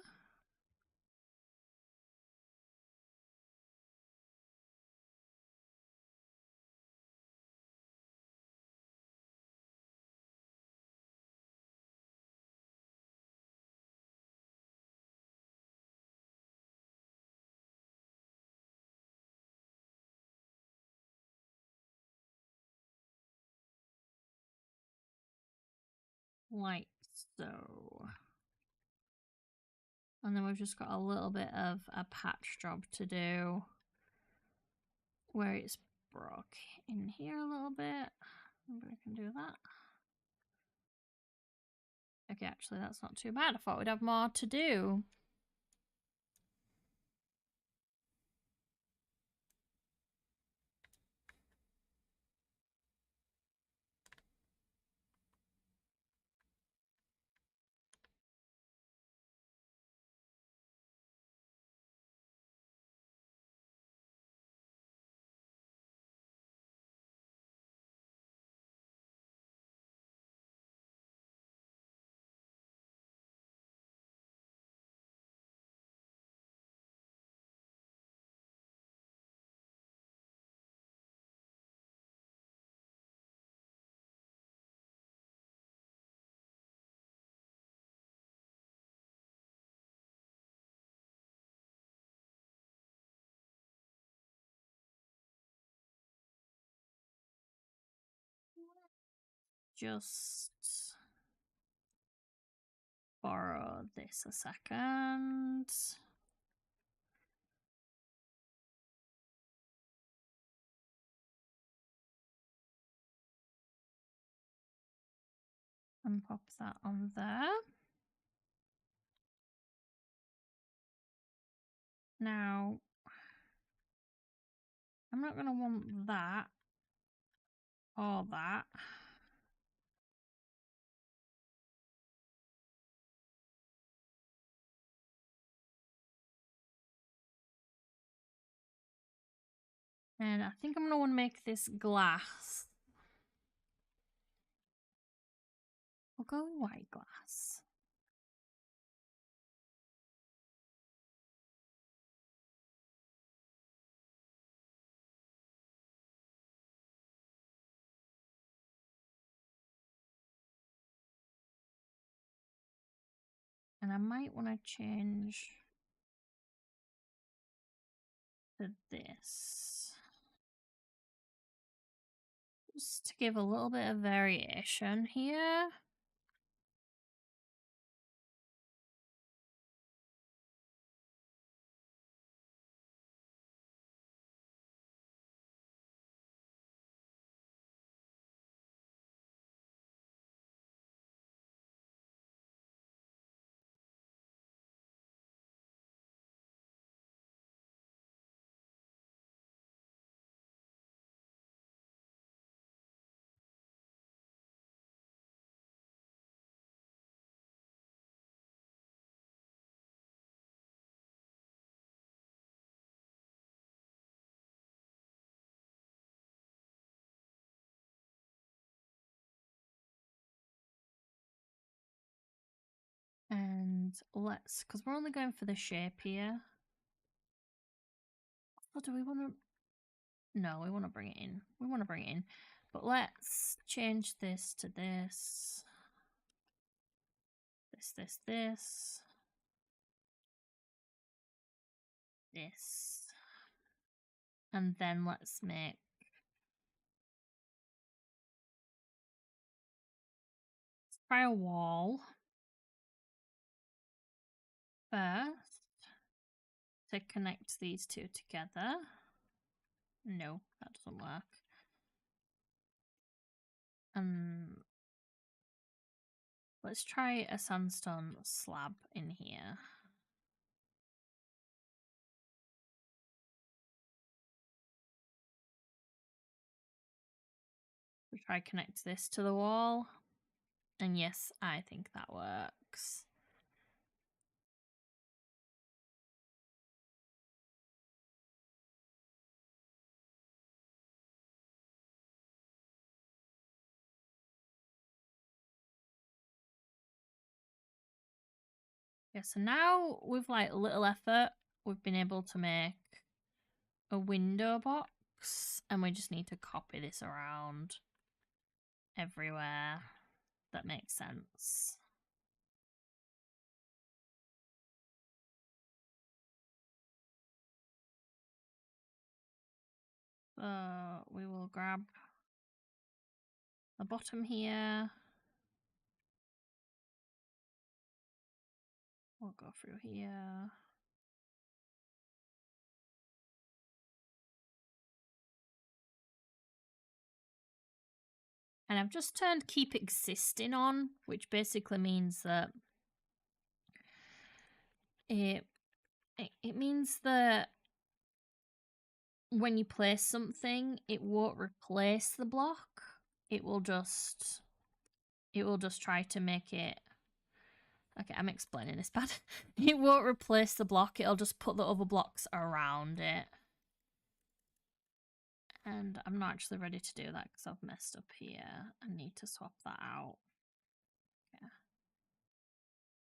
Like so. And then we've just got a little bit of a patch job to do where it's broke in here a little bit. But I can do that. Okay, actually, that's not too bad. I thought we'd have more to do. Just borrow this a second. And pop that on there. Now, I'm not going to want that or that. And I think I'm going to want to make this glass. We'll go white glass. And I might want to change to this. Just to give a little bit of variation here. let's, because we're only going for the shape here. Or do we want to? No, we want to bring it in. We want to bring it in. But let's change this to this. This. This. And then let's make try a wall first to connect these two together. No, that doesn't work. Let's try a sandstone slab in here. We try connect this to the wall. And yes, I think that works. Yeah, so now with like little effort, we've been able to make a window box, and we just need to copy this around everywhere. That makes sense. So we will grab the bottom here. We'll go through here. And I've just turned keep existing on, which basically means that it means that when you place something, it won't replace the block. It will just try to make it. Okay, I'm explaining this bad. It won't replace the block. It'll just put the other blocks around it. And I'm not actually ready to do that because I've messed up here. I need to swap that out. Yeah.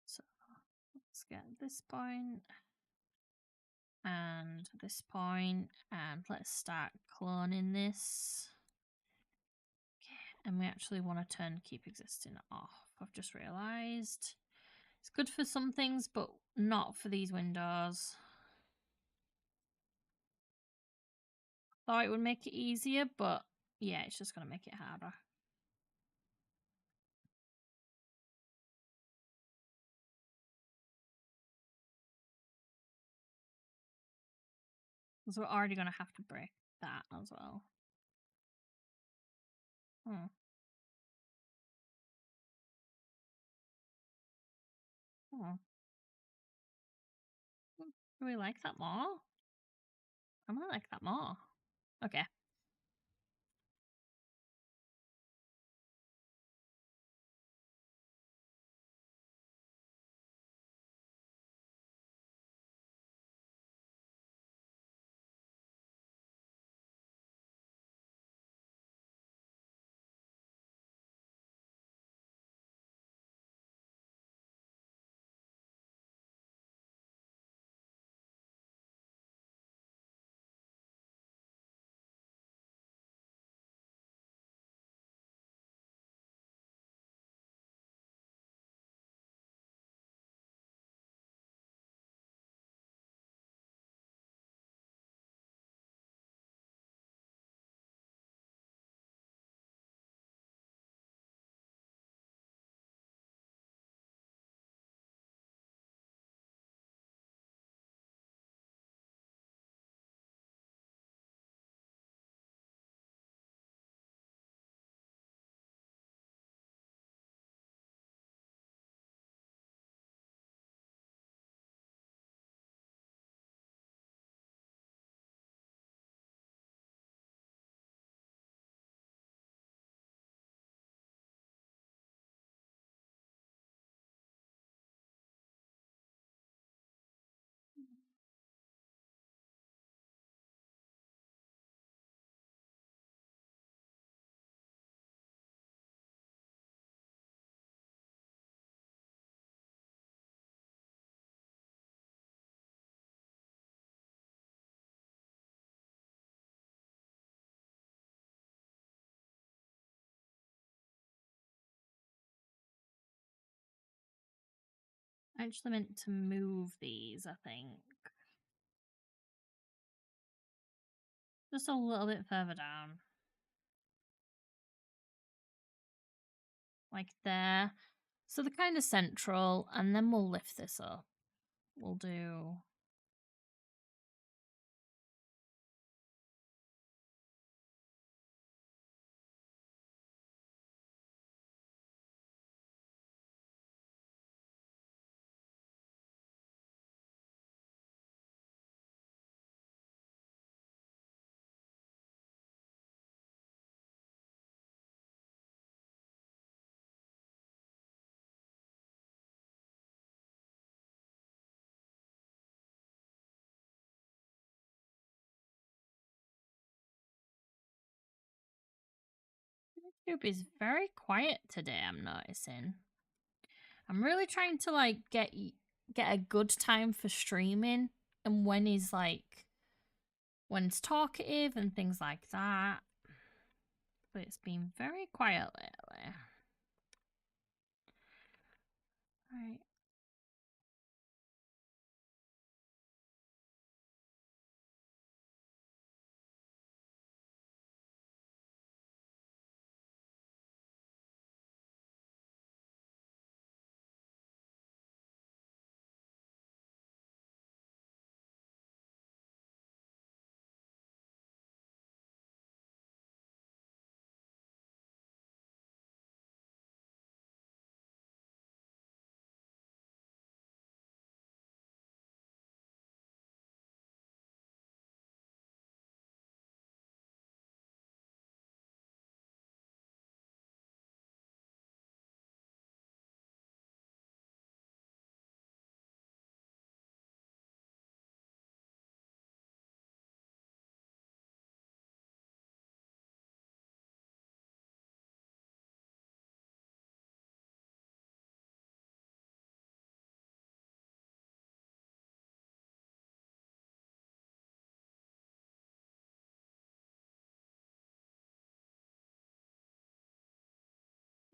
So let's get this point and this point, and let's start cloning this. Okay, and we actually want to turn keep existing off. I've just realized it's good for some things, but not for these windows. Thought it would make it easier, but yeah, it's just going to make it harder. So we're already going to have to break that as well. Hmm. Oh. Do we like that more? I might like that more. Okay. I actually meant to move these, I think. Just a little bit further down. Like there. So they're kind of central, and then we'll lift this up. We'll do... YouTube is very quiet today, I'm noticing. I'm really trying to like get a good time for streaming and when it's talkative and things like that. But it's been very quiet lately. Right.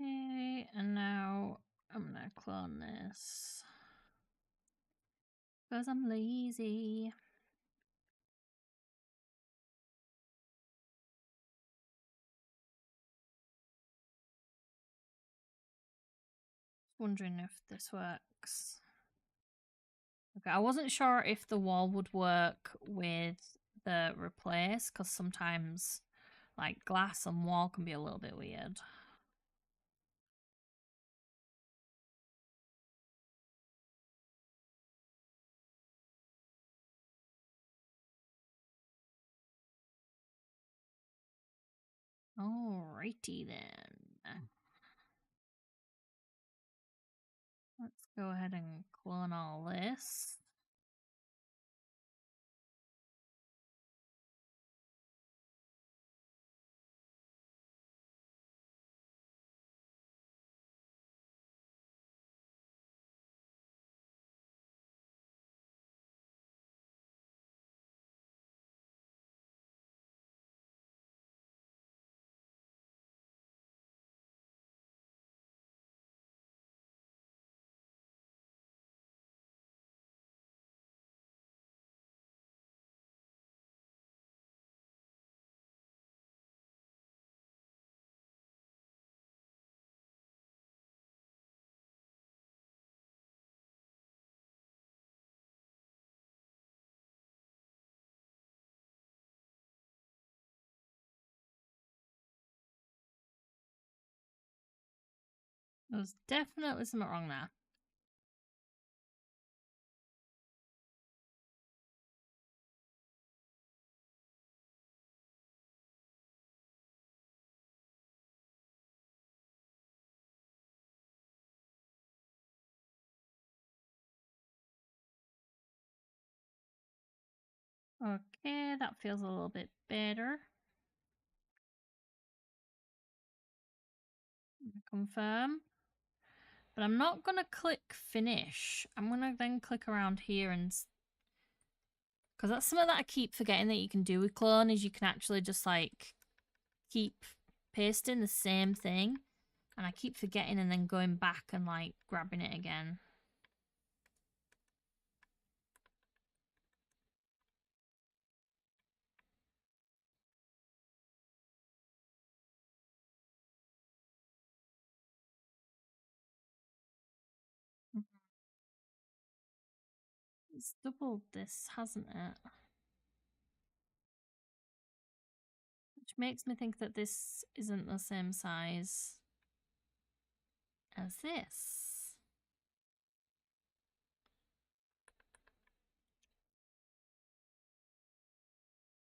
Okay, and now I'm gonna clone this. Because I'm lazy. Wondering if this works. Okay, I wasn't sure if the wall would work with the replace, because sometimes like glass and wall can be a little bit weird. Alrighty then. Let's go ahead and clone all this. There's definitely something wrong there. Okay, that feels a little bit better. Confirm. But I'm not going to click finish. I'm going to then click around here and... Because that's something that I keep forgetting that you can do with clone, is you can actually just like keep pasting the same thing. And I keep forgetting and then going back and like grabbing it again. It's doubled this, hasn't it? Which makes me think that this isn't the same size as this.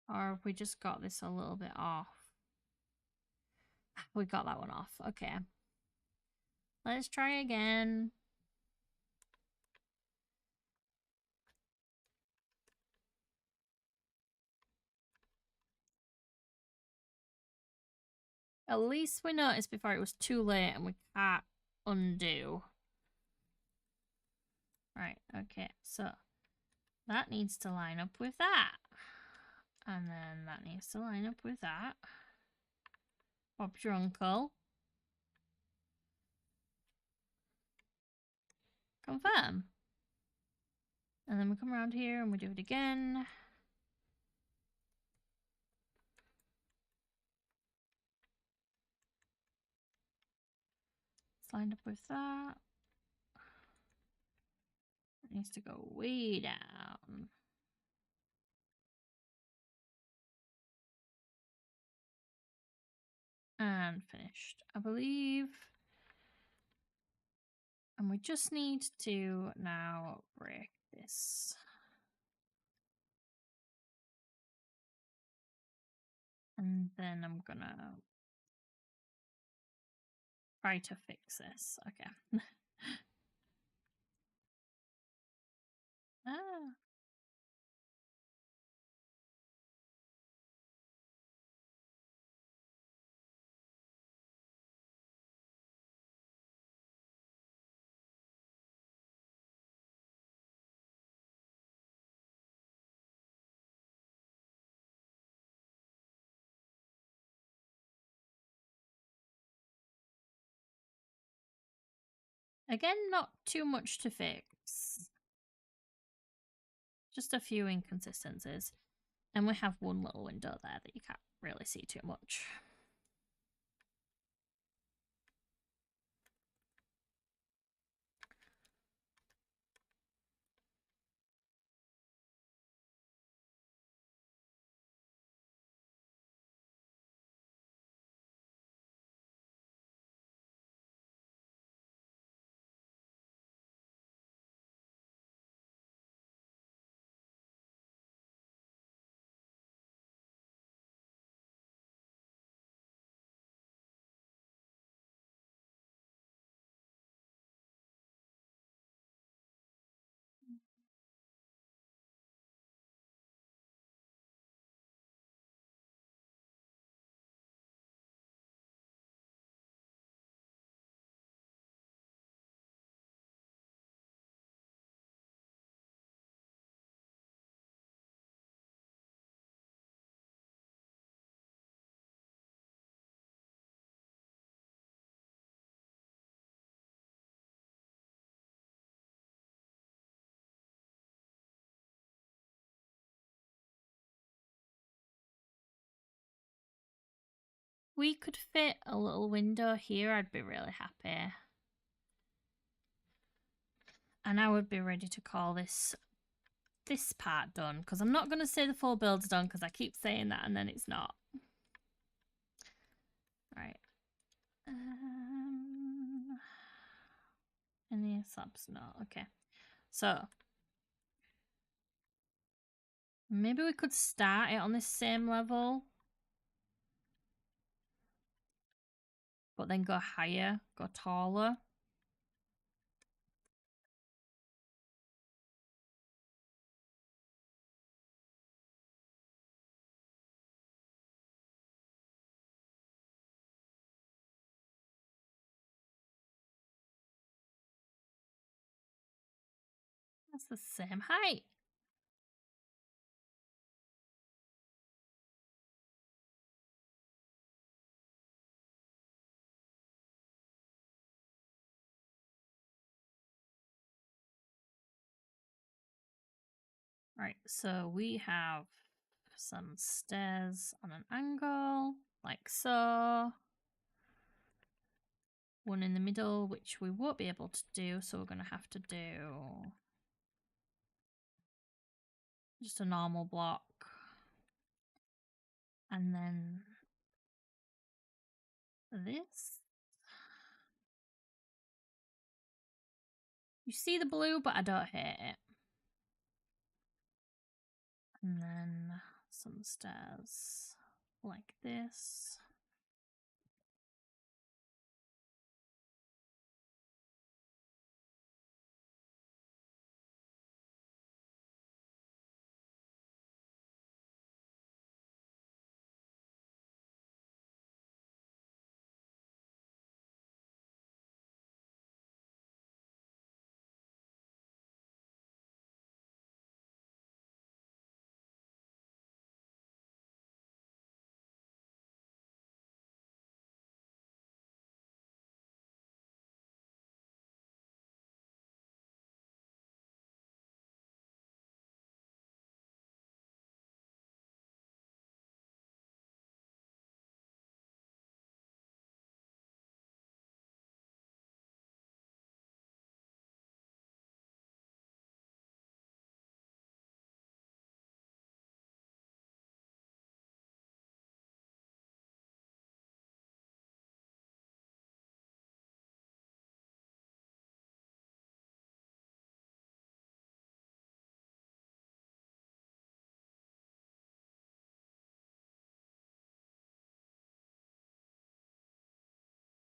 Or have we just got this a little bit off? We got that one off. Okay. Let's try again. At least we noticed before it was too late and we can't undo. Right, okay, so that needs to line up with that. And then that needs to line up with that. Bob's your uncle. Confirm. And then we come around here and we do it again. It's lined up with that. It needs to go way down. And finished, I believe. And we just need to now break this. And then I'm gonna try to fix this. Okay. Ah. Again, not too much to fix. Just a few inconsistencies. And we have one little window there that you can't really see too much. We could fit a little window here, I'd be really happy. And I would be ready to call this part done, because I'm not going to say the full build's done because I keep saying that and then it's not. Right. Any subs? No. Okay. So maybe we could start it on this same level, but then go higher, go taller. That's the same height. Right, so we have some stairs on an angle, like so. One in the middle, which we won't be able to do, so we're going to have to do Just a normal block. And then this. You see the blue, but I don't hate it. And then some stairs like this.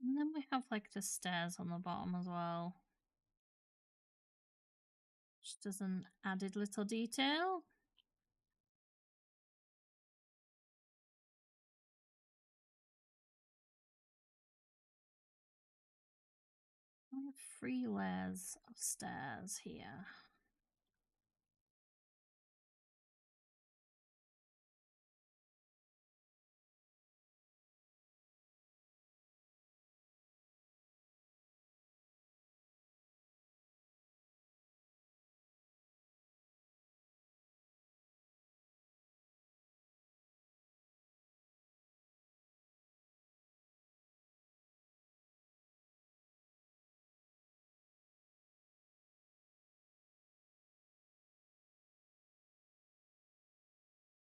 And then we have like the stairs on the bottom as well. Just as an added little detail. We have 3 layers of stairs here.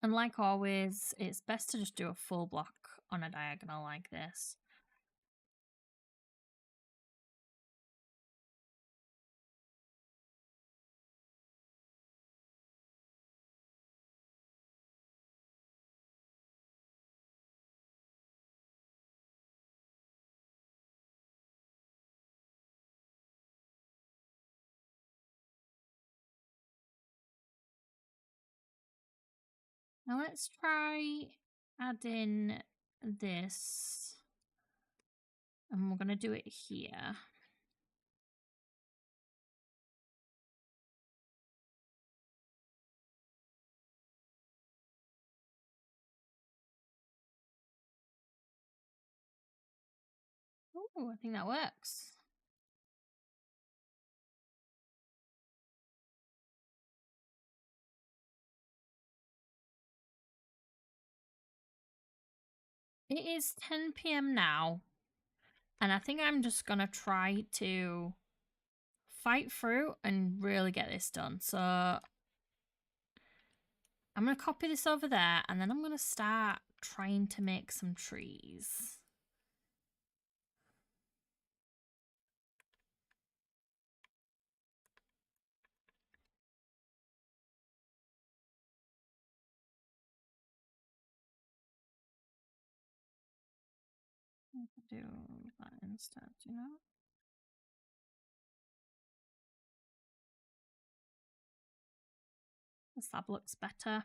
And like always, it's best to just do a full block on a diagonal like this. Now let's try adding this. And we're going to do it here. Oh, I think that works. It is 10 p.m. now. And I think I'm just going to try to fight through and really get this done. So I'm going to copy this over there and then I'm going to start trying to make some trees. I could do that instead, you know? The slab looks better.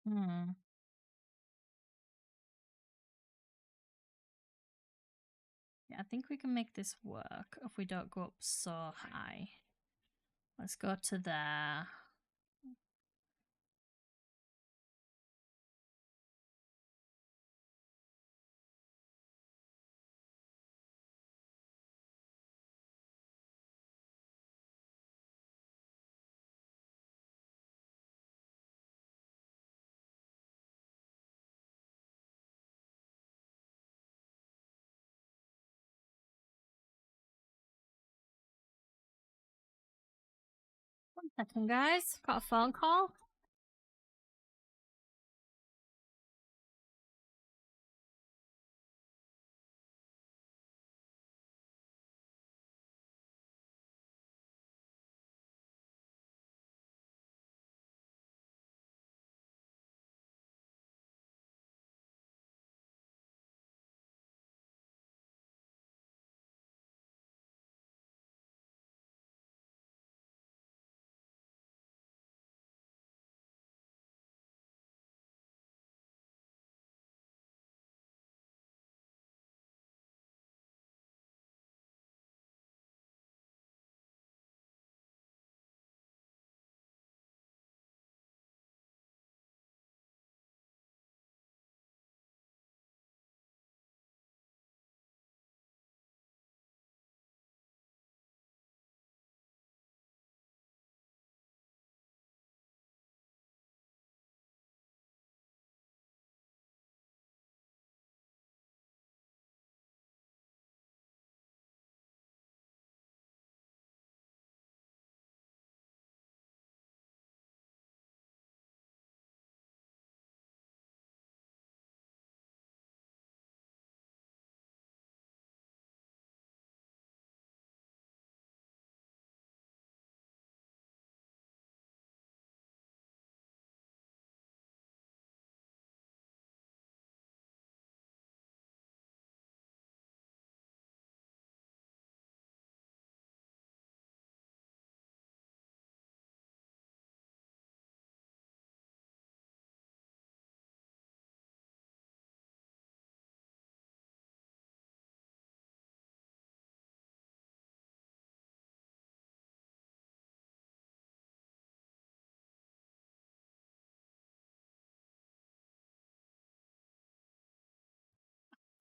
Hmm. Yeah, I think we can make this work if we don't go up so high. Let's go to there. One second, guys. Got a phone call.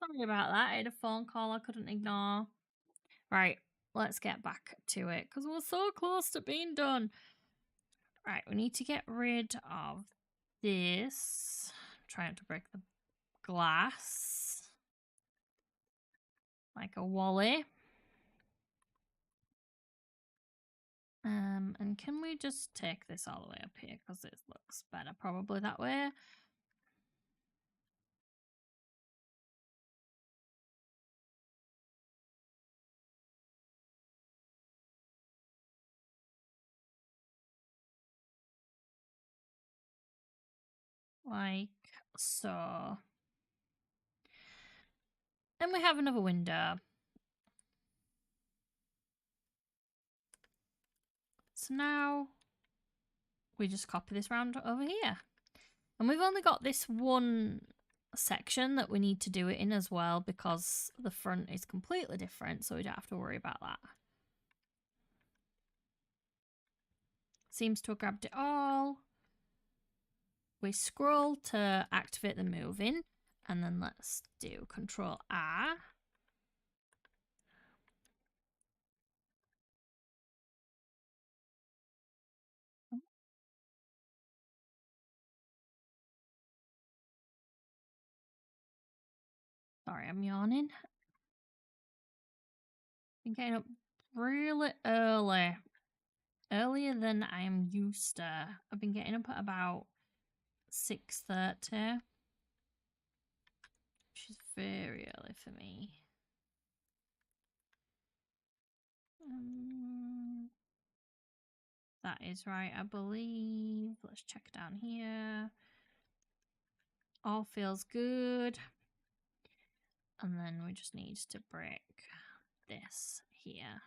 Sorry about that. I had a phone call I couldn't ignore. Right, let's get back to it because we're so close to being done. Right, we need to get rid of this. Trying to break the glass like a wally. And can we just take this all the way up here because it looks better probably that way. Like so. And we have another window. So now we just copy this round over here. And we've only got this one section that we need to do it in as well because the front is completely different, so we don't have to worry about that. Seems to have grabbed it all. We scroll to activate the moving, and then let's do Control R. Sorry, I'm yawning. Been getting up really early. Earlier than I am used to. I've been getting up at about 6:30. Which is very early for me. That is right, I believe. Let's check down here. All feels good. And then we just need to break this here.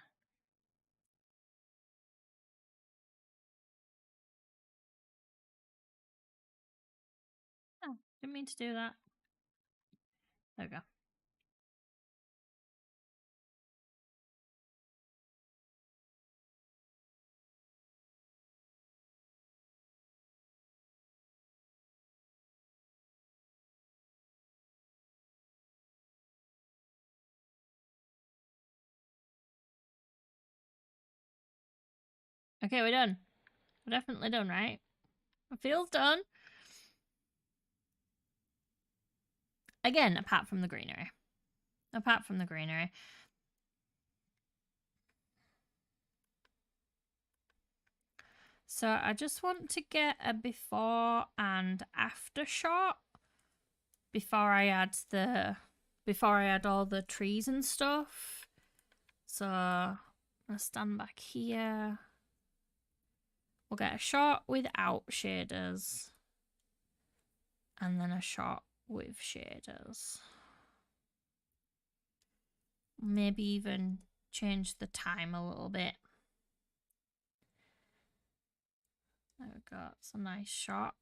Didn't mean to do that. There we go. Okay, we're done. We're definitely done, right? It feels done. Again, apart from the greenery. Apart from the greenery. So I just want to get a before and after shot before I add all the trees and stuff. So I'm gonna stand back here. We'll get a shot without shaders. And then a shot with shaders. Maybe even change the time a little bit. There we go. It's a nice shot.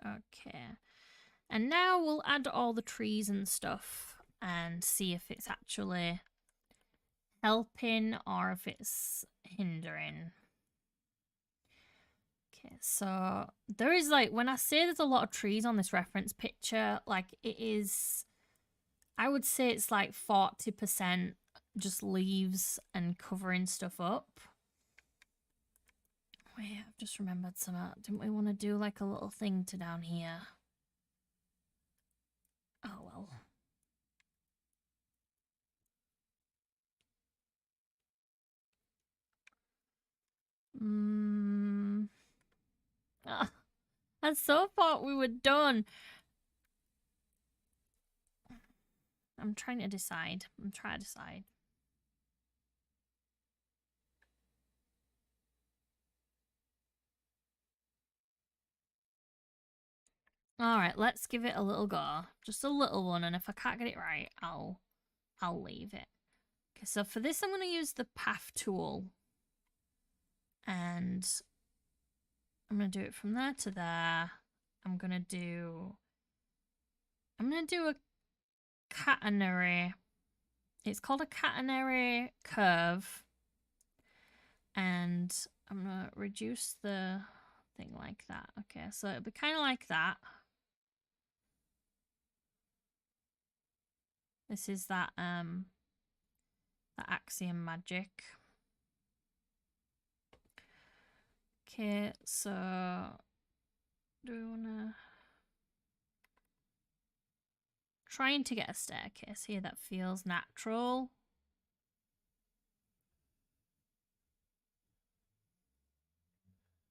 Okay. And now we'll add all the trees and stuff and see if it's actually helping or if it's hindering. Okay, so there is like, when I say there's a lot of trees on this reference picture, like it is, I would say it's like 40% just leaves and covering stuff up. Wait, I've just remembered something. Didn't we want to do like a little thing to down here? Oh well. I so thought we were done. I'm trying to decide. All right, let's give it a little go. Just a little one, and if I can't get it right, I'll leave it. Okay, so for this, I'm going to use the path tool. And I'm going to do it from there to there. I'm going to do a catenary. It's called a catenary curve. And I'm going to reduce the thing like that. Okay, so it'll be kind of like that. This is that Axiom magic. Okay, so do we wanna trying to get a staircase here that feels natural?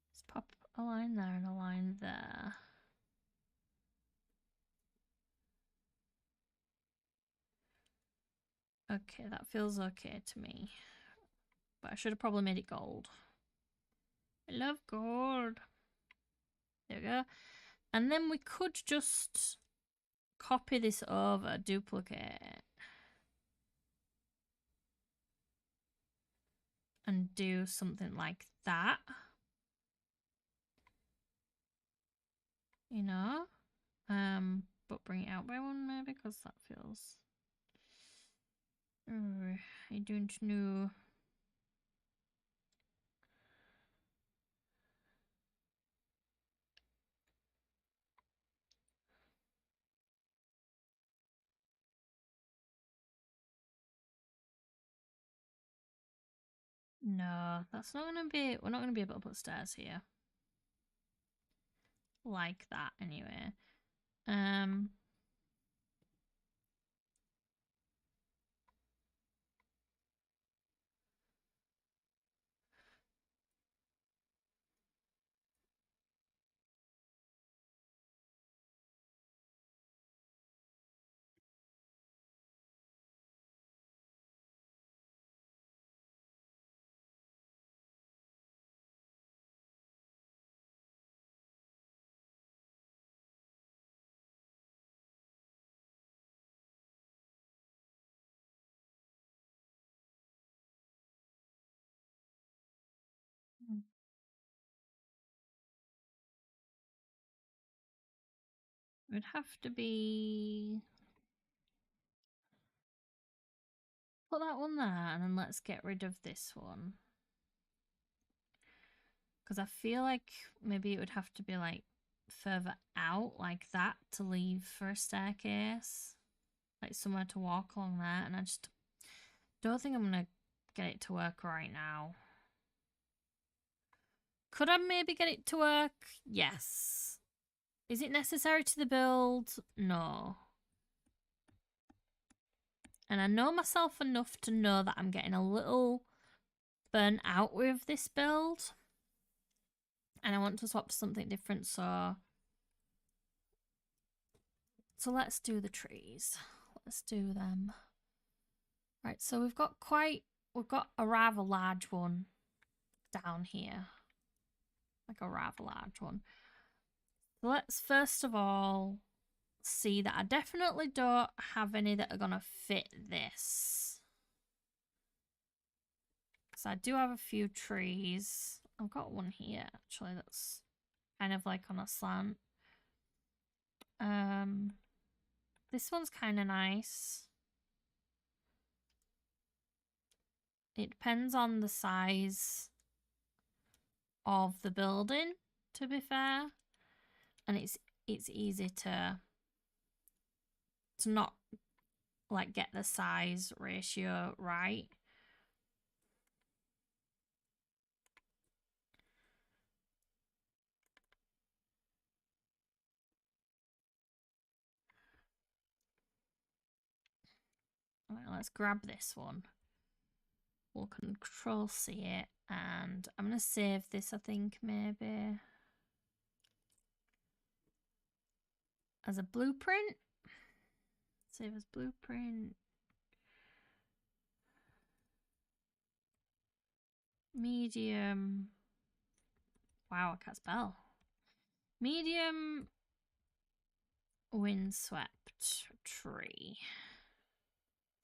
Let's pop a line there and a line there. Okay, that feels okay to me. But I should have probably made it gold. I love gold. There we go. And then we could just copy this over, duplicate, and do something like that. You know? But bring it out by one maybe, because that feels... I don't know. No, that's not gonna be... We're not gonna be able to put stairs here. Like that, anyway. It would have to be... Put that one there, and then let's get rid of this one. Because I feel like maybe it would have to be like further out like that to leave for a staircase. Like somewhere to walk along there, and I just don't think I'm going to get it to work right now. Could I maybe get it to work? Yes. Is it necessary to the build? No. And I know myself enough to know that I'm getting a little burnt out with this build. And I want to swap to something different, so let's do the trees. Let's do them. Right, so we've got a rather large one down here. Like a rather large one. Let's first of all see that I definitely don't have any that are gonna fit this. So I do have a few trees. I've got one here actually that's kind of like on a slant. This one's kind of nice. It depends on the size of the building, to be fair, and it's easy to not like get the size ratio right. Right, let's grab this one. We'll control C it, and I'm going to save this, I think, maybe as a blueprint. Save as blueprint. Medium. Wow, I can't spell. Medium windswept tree.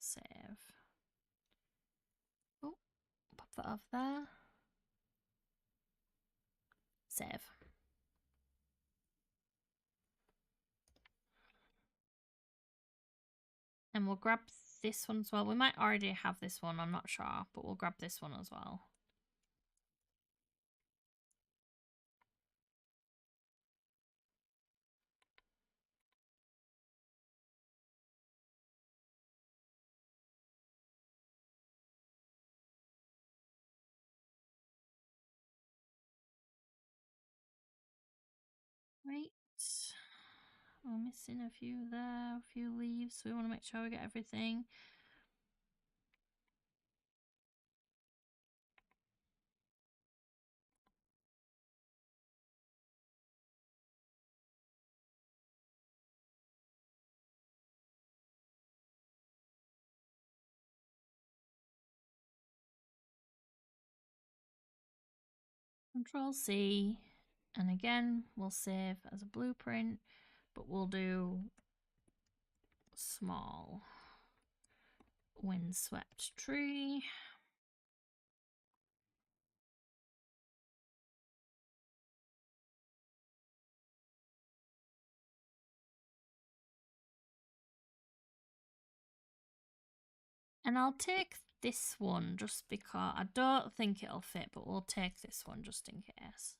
Save. Oh, pop that off there. Save. And we'll grab this one as well. We might already have this one, I'm not sure, but we'll grab this one as well. Right. We're missing a few there, a few leaves, so we want to make sure we get everything. Control C, and again we'll save as a blueprint, but we'll do small windswept tree. And I'll take this one just because I don't think it'll fit, but we'll take this one just in case.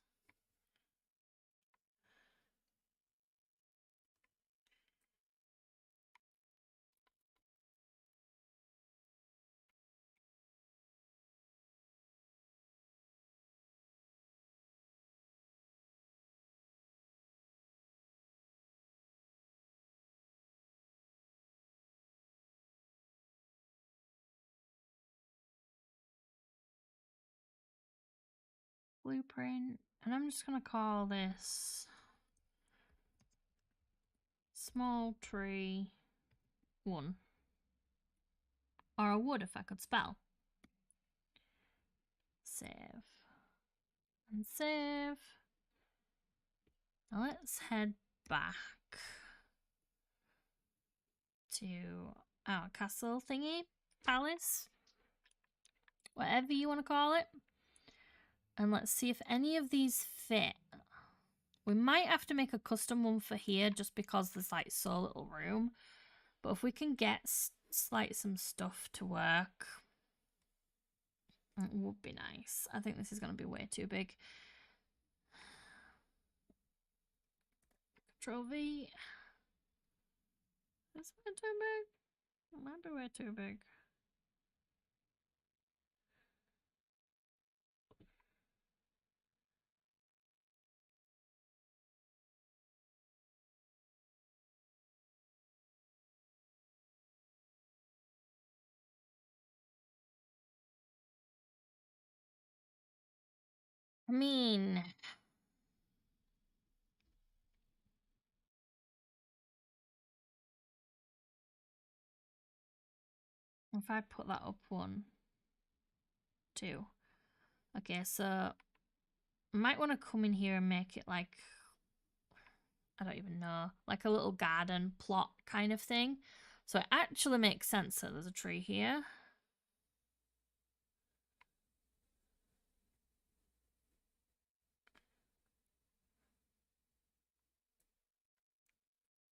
Blueprint, and I'm just gonna call this small tree 1, or a wood if I could spell. Save and save. Now let's head back to our castle thingy, palace, whatever you want to call it. And let's see if any of these fit We might have to make a custom one for here just because there's like so little room. But if we can get like some stuff to work, it would be nice. I think this is going to be way too big. Control V. Is it too big? It might be way too big. I mean, if I put that up 1, 2. Okay, so I might want to come in here and make it like, I don't even know, like a little garden plot kind of thing. So it actually makes sense that there's a tree here.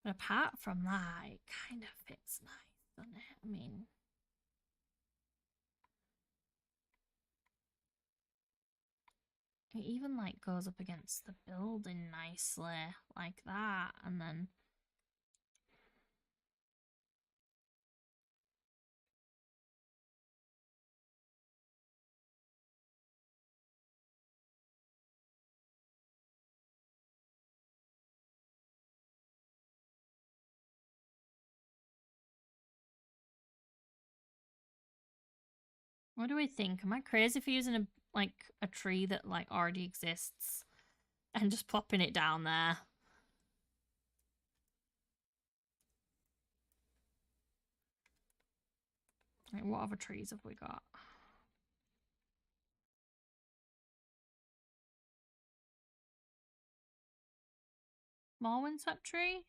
But apart from that, it kind of fits nice, doesn't it? I mean, it even like goes up against the building nicely, like that, and then what do we think? Am I crazy for using a tree that like already exists and just plopping it down there? Like, what other trees have we got? Small windswept tree?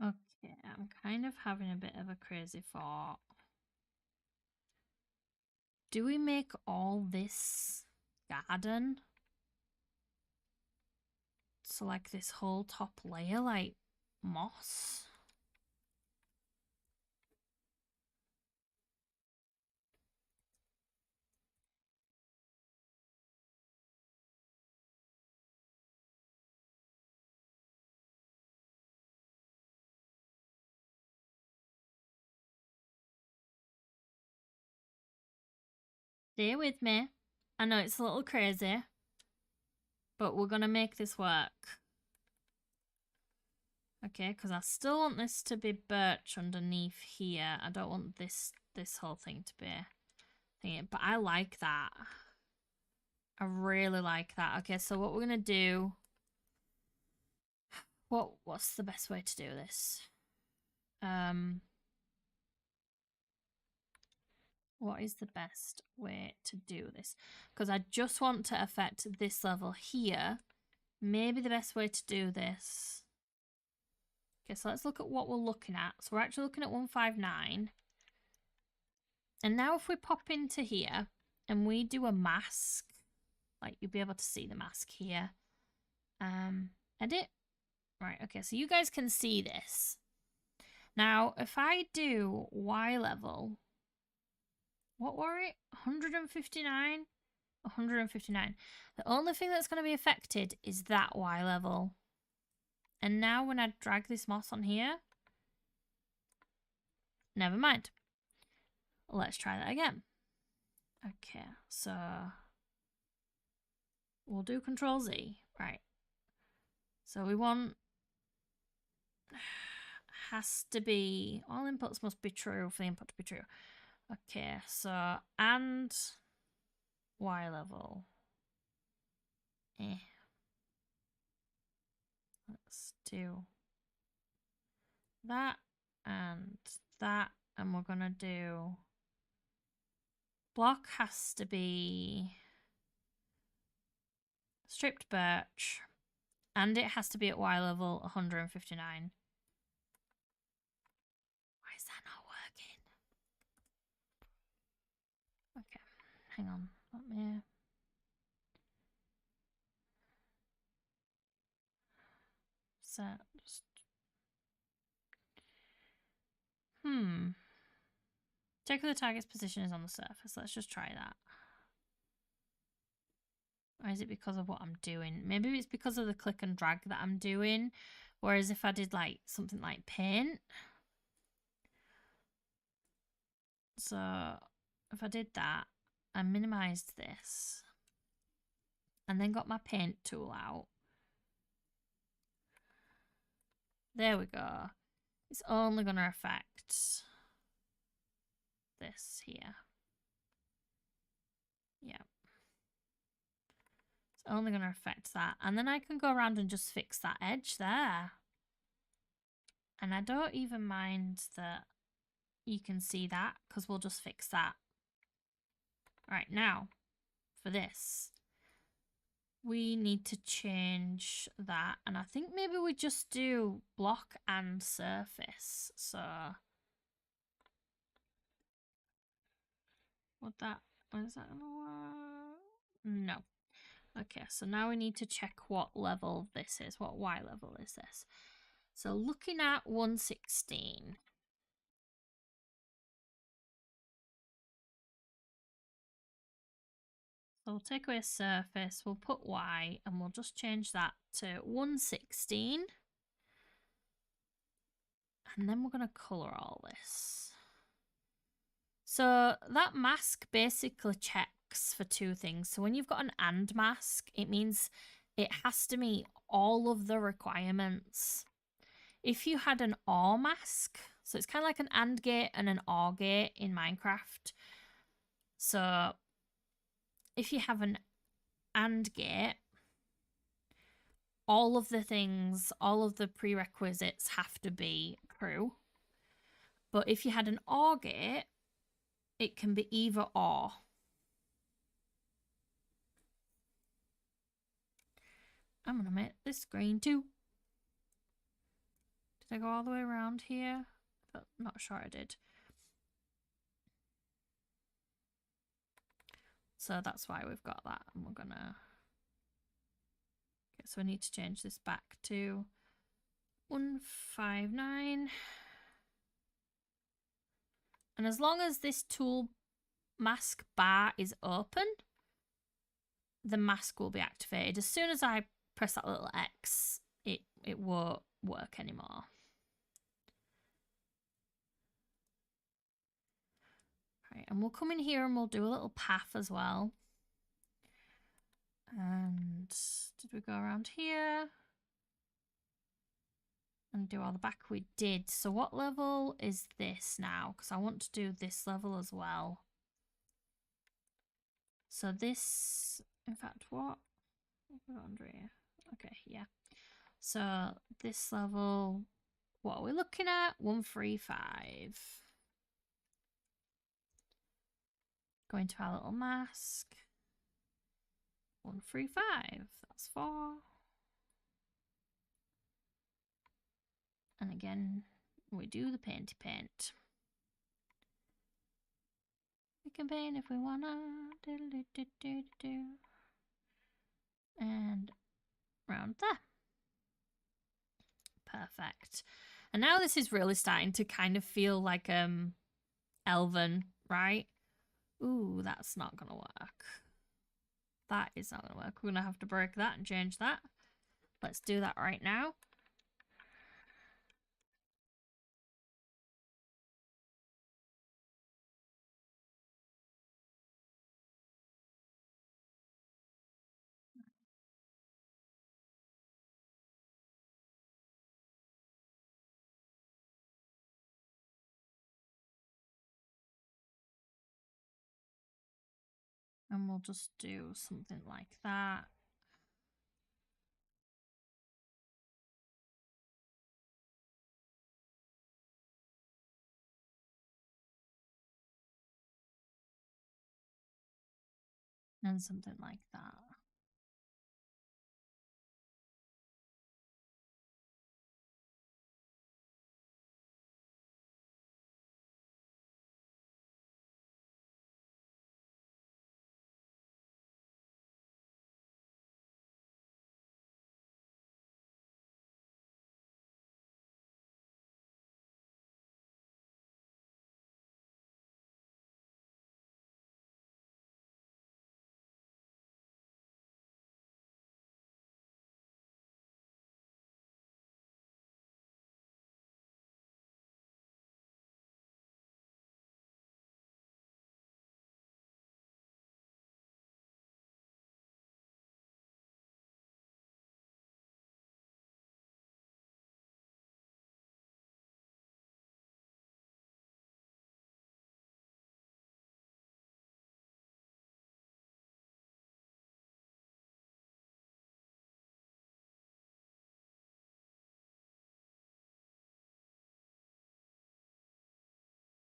Okay, I'm kind of having a bit of a crazy thought. Do we make all this garden? So like this whole top layer like moss? Stay with me. I know it's a little crazy, but we're gonna make this work. Okay, because I still want this to be birch underneath here. I don't want this whole thing to be thingy, but I like that. I really like that. Okay, so what we're gonna do, what's the best way to do this? What is the best way to do this? Because I just want to affect this level here. Maybe the best way to do this. Okay, so let's look at what we're looking at. So we're actually looking at 159. And now if we pop into here and we do a mask, like you'll be able to see the mask here. Edit. Right, okay, so you guys can see this. Now, if I do Y level, what were it? 159? 159. The only thing that's going to be affected is that Y level. And now when I drag this moss on here, never mind. Let's try that again. Okay, so we'll do Control Z. Right. So we want, has to be, all inputs must be true for the input to be true. Okay, so, and Y level. Let's do that and that, and we're gonna do block has to be stripped birch, and it has to be at Y level 159. Why is that not working? Okay, hang on. Let me set. Check if the target's position is on the surface. Let's just try that. Or is it because of what I'm doing? Maybe it's because of the click and drag that I'm doing. Whereas if I did like something like paint. So if I did that, I minimized this. And then got my paint tool out. There we go. It's only going to affect this here. Yeah. It's only going to affect that. And then I can go around and just fix that edge there. And I don't even mind that you can see that because we'll just fix that. Right, now for this, we need to change that. And I think maybe we just do block and surface. So is that gonna work? No. Okay, so now we need to check what level this is. What Y level is this? So looking at 116. So we'll take away surface, we'll put Y, and we'll just change that to 116. And then we're going to colour all this. So that mask basically checks for two things. So when you've got an AND mask, it means it has to meet all of the requirements. If you had an OR mask, so it's kind of like an AND gate and an OR gate in Minecraft. So if you have an AND gate, all of the things, all of the prerequisites have to be true. But if you had an OR gate, it can be either or. I'm going to make this green too. Did I go all the way around here? I'm not sure I did. So that's why we've got that. And we're going to... Okay, so we need to change this back to 159. And as long as this tool mask bar is open, the mask will be activated. As soon as I press that little X, it won't work anymore. Right, and we'll come in here and we'll do a little path as well. And did we go around here? And do all the back we did. So what level is this now? Because I want to do this level as well. So this, in fact, what? Andrea. Okay, yeah. So this level, what are we looking at? 135. Going to our little mask. 135. That's 4. And again, we do the painty paint. We can paint if we wanna. And round there. Perfect. And now this is really starting to kind of feel like elven, right? Ooh, that's not gonna work. That is not gonna work. We're gonna have to break that and change that. Let's do that right now. And we'll just do something like that. And something like that.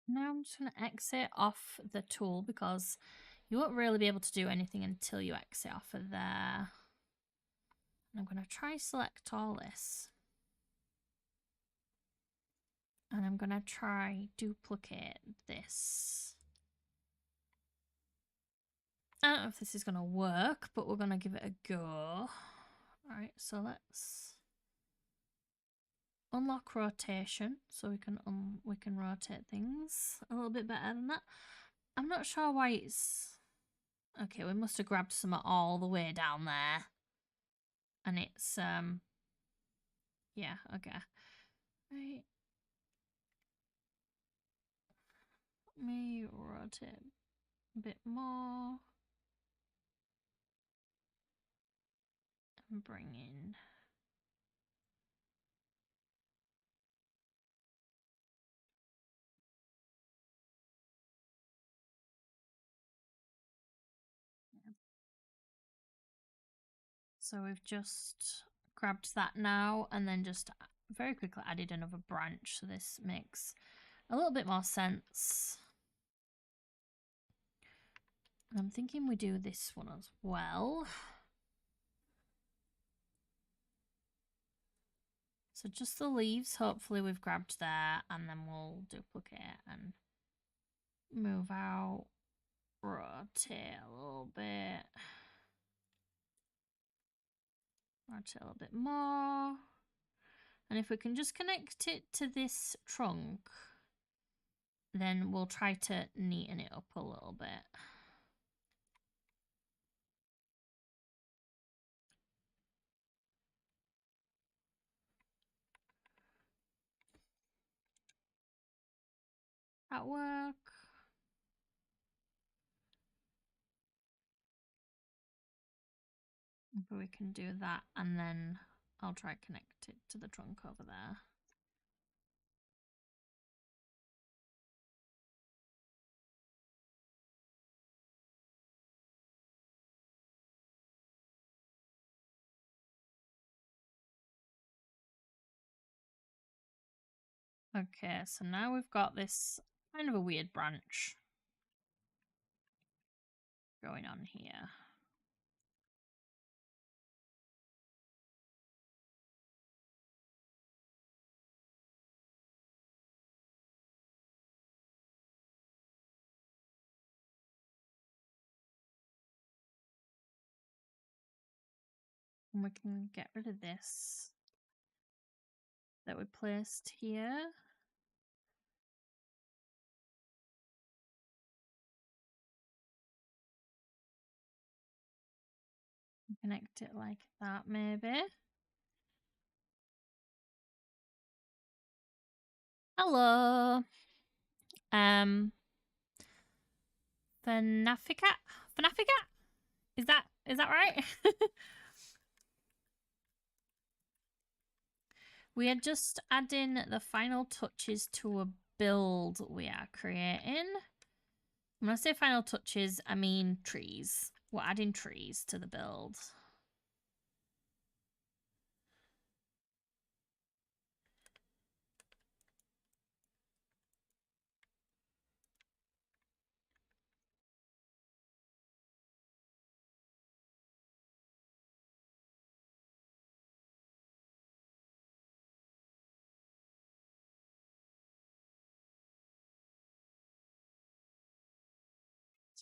Now I'm just going to exit off the tool because you won't really be able to do anything until you exit off of there. And I'm going to try select all this. And I'm going to try duplicate this. I don't know if this is going to work, but we're going to give it a go. All right, so let's unlock rotation so we can rotate things a little bit better than that. I'm not sure why it's... Okay, we must have grabbed some all the way down there. And it's, yeah, okay. Right. Let me rotate a bit more. And bring in... So we've just grabbed that now and then just very quickly added another branch. So this makes a little bit more sense. And I'm thinking we do this one as well. So just the leaves, hopefully we've grabbed there, and then we'll duplicate and move out, rotate a little bit. Rotate a little bit more. And if we can just connect it to this trunk, then we'll try to neaten it up a little bit. That work? Maybe we can do that, and then I'll try connect it to the trunk over there. Okay, so now we've got this kind of a weird branch going on here. And we can get rid of this that we placed here. Connect it like that, maybe. Hello. Fanafica? Fanafica? Is that right? We are just adding the final touches to a build we are creating. When I say final touches, I mean trees. We're adding trees to the build.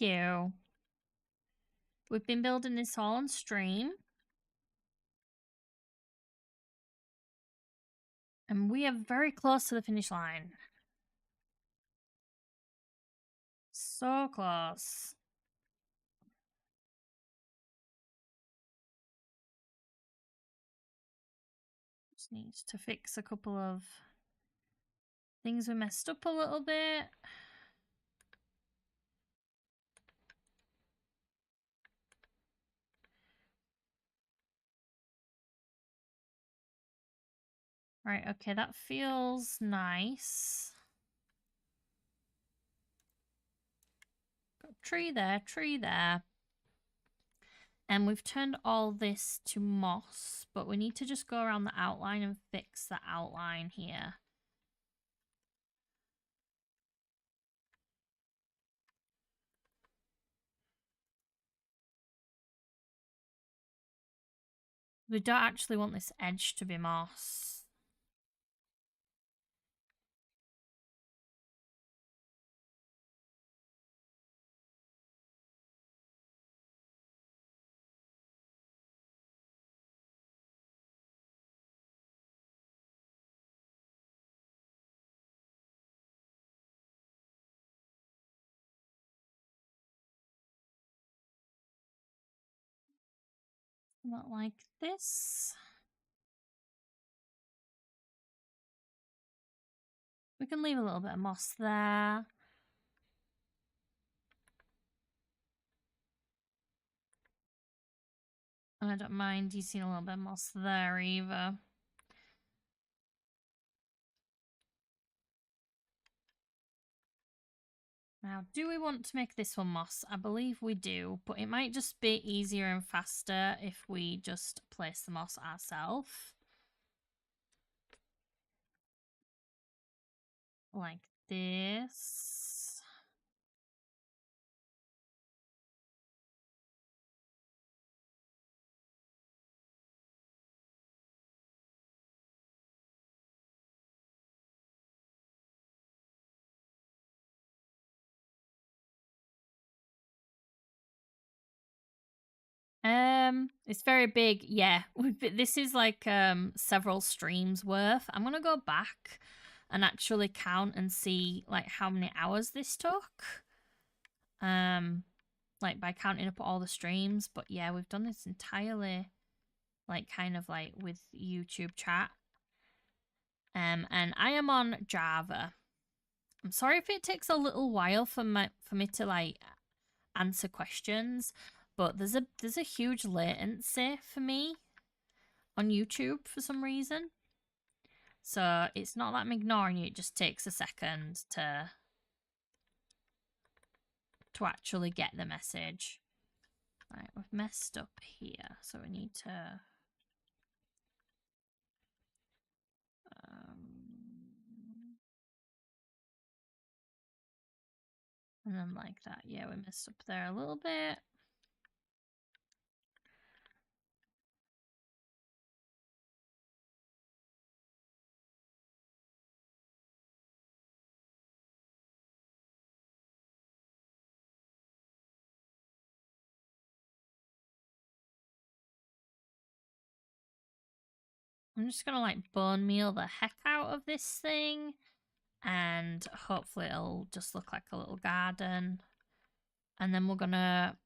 you. We've been building this all on stream. And we are very close to the finish line. So close. Just needs to fix a couple of things we messed up a little bit. Right, okay, that feels nice. Got tree there, tree there. And we've turned all this to moss, but we need to just go around the outline and fix the outline here. We don't actually want this edge to be moss. Not like this. We can leave a little bit of moss there. And I don't mind you seeing a little bit of moss there either. Now, do we want to make this one moss? I believe we do, but it might just be easier and faster if we just place the moss ourselves. Like this. It's very big. Yeah, this is like several streams worth. I'm gonna go back and actually count and see like how many hours this took. Like by counting up all the streams. But yeah, we've done this entirely like kind of like with YouTube chat. And I am on Java. I'm sorry if it takes a little while for me to like answer questions, but there's a huge latency for me on YouTube for some reason. So it's not that I'm ignoring you, it just takes a second to actually get the message. Right, we've messed up here, so we need to and then like that. Yeah, we messed up there a little bit. I'm just gonna like bone meal the heck out of this thing, and hopefully it'll just look like a little garden. And then we're gonna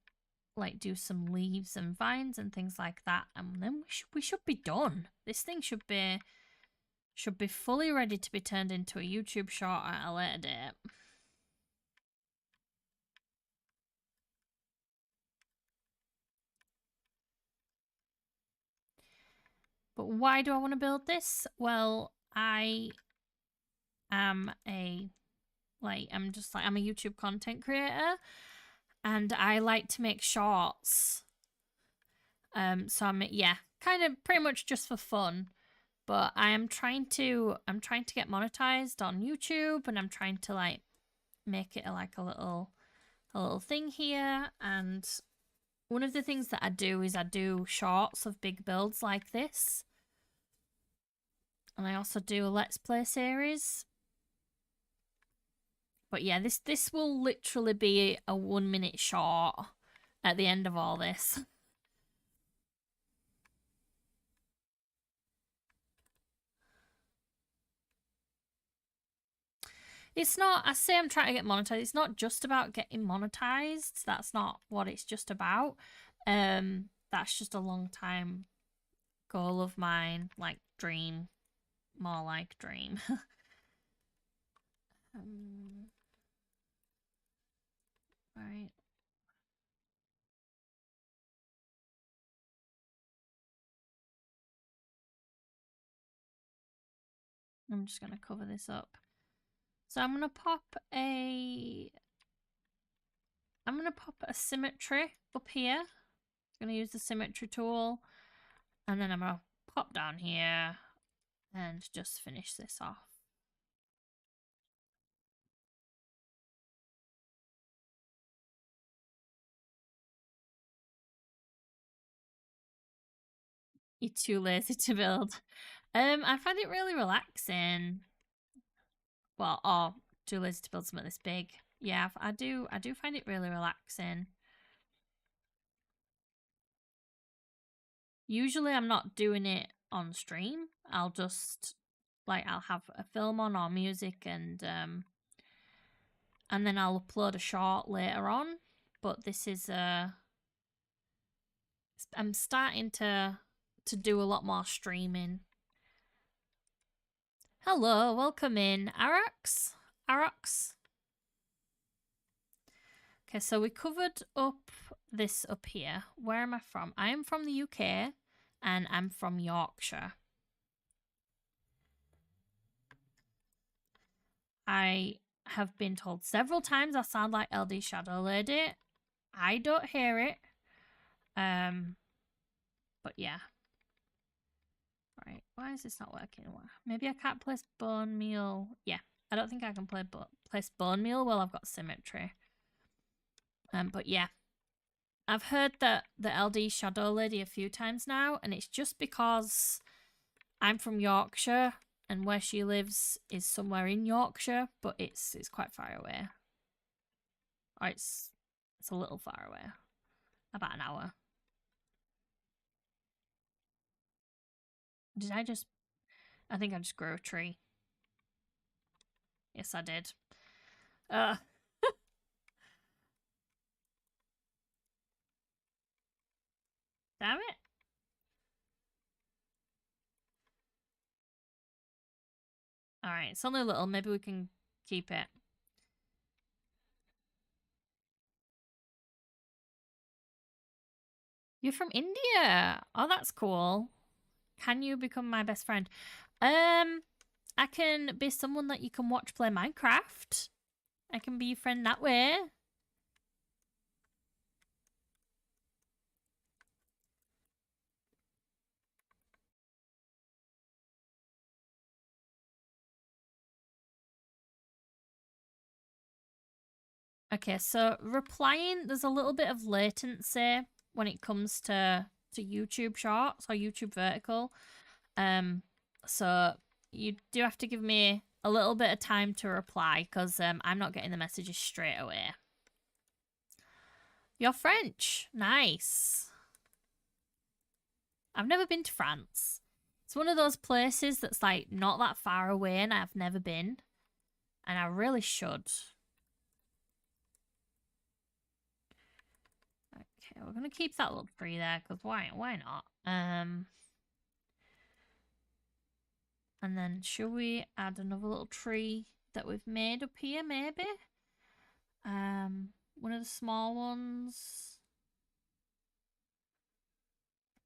like do some leaves and vines and things like that, and then we should be done. This thing should be fully ready to be turned into a YouTube short at a later date. But why do I want to build this? Well, I am I'm a YouTube content creator, and I like to make shorts. So I'm kind of pretty much just for fun. But I'm trying to get monetized on YouTube, and I'm trying to like make it like a little thing here. And one of the things that I do is I do shorts of big builds like this. And I also do a Let's Play series. But yeah, this will literally be a 1 minute short at the end of all this. It's not, I say I'm trying to get monetized. It's not just about getting monetized. That's not what it's just about. That's just a long time goal of mine, like dream, more like dream. Right. I'm just gonna cover this up. So I'm gonna pop a symmetry up here. I'm gonna use the symmetry tool, and then I'm gonna pop down here and just finish this off. You're too lazy to build. I find it really relaxing. Well, or too lazy to build something this big. Yeah, I do find it really relaxing. Usually I'm not doing it on stream. I'll just I'll have a film on or music and then I'll upload a short later on. But this is I'm starting to do a lot more streaming. Hello, welcome in, Arax. Okay, so we covered up this up here. Where am I from? I am from the UK and I'm from Yorkshire. I have been told several times I sound like LD Shadow Lady. I don't hear it. But yeah. Right, why is this not working? Maybe I can't place bone meal. Yeah, I don't think I can place bone meal while I've got symmetry. But yeah. I've heard the LD Shadow Lady a few times now, and it's just because I'm from Yorkshire and where she lives is somewhere in Yorkshire, but it's quite far away. Or it's a little far away. About an hour. I think I just grew a tree. Yes, I did. Damn it. Alright, it's only a little. Maybe we can keep it. You're from India. Oh, that's cool. Can you become my best friend? I can be someone that you can watch play Minecraft. I can be your friend that way. Okay, so replying, there's a little bit of latency when it comes to YouTube Shorts or YouTube Vertical. So you do have to give me a little bit of time to reply because I'm not getting the messages straight away. You're French. Nice. I've never been to France. It's one of those places that's like not that far away and I've never been. And I really should. Okay, we're going to keep that little tree there because why not? And then should we add another little tree that we've made up here maybe? One of the small ones.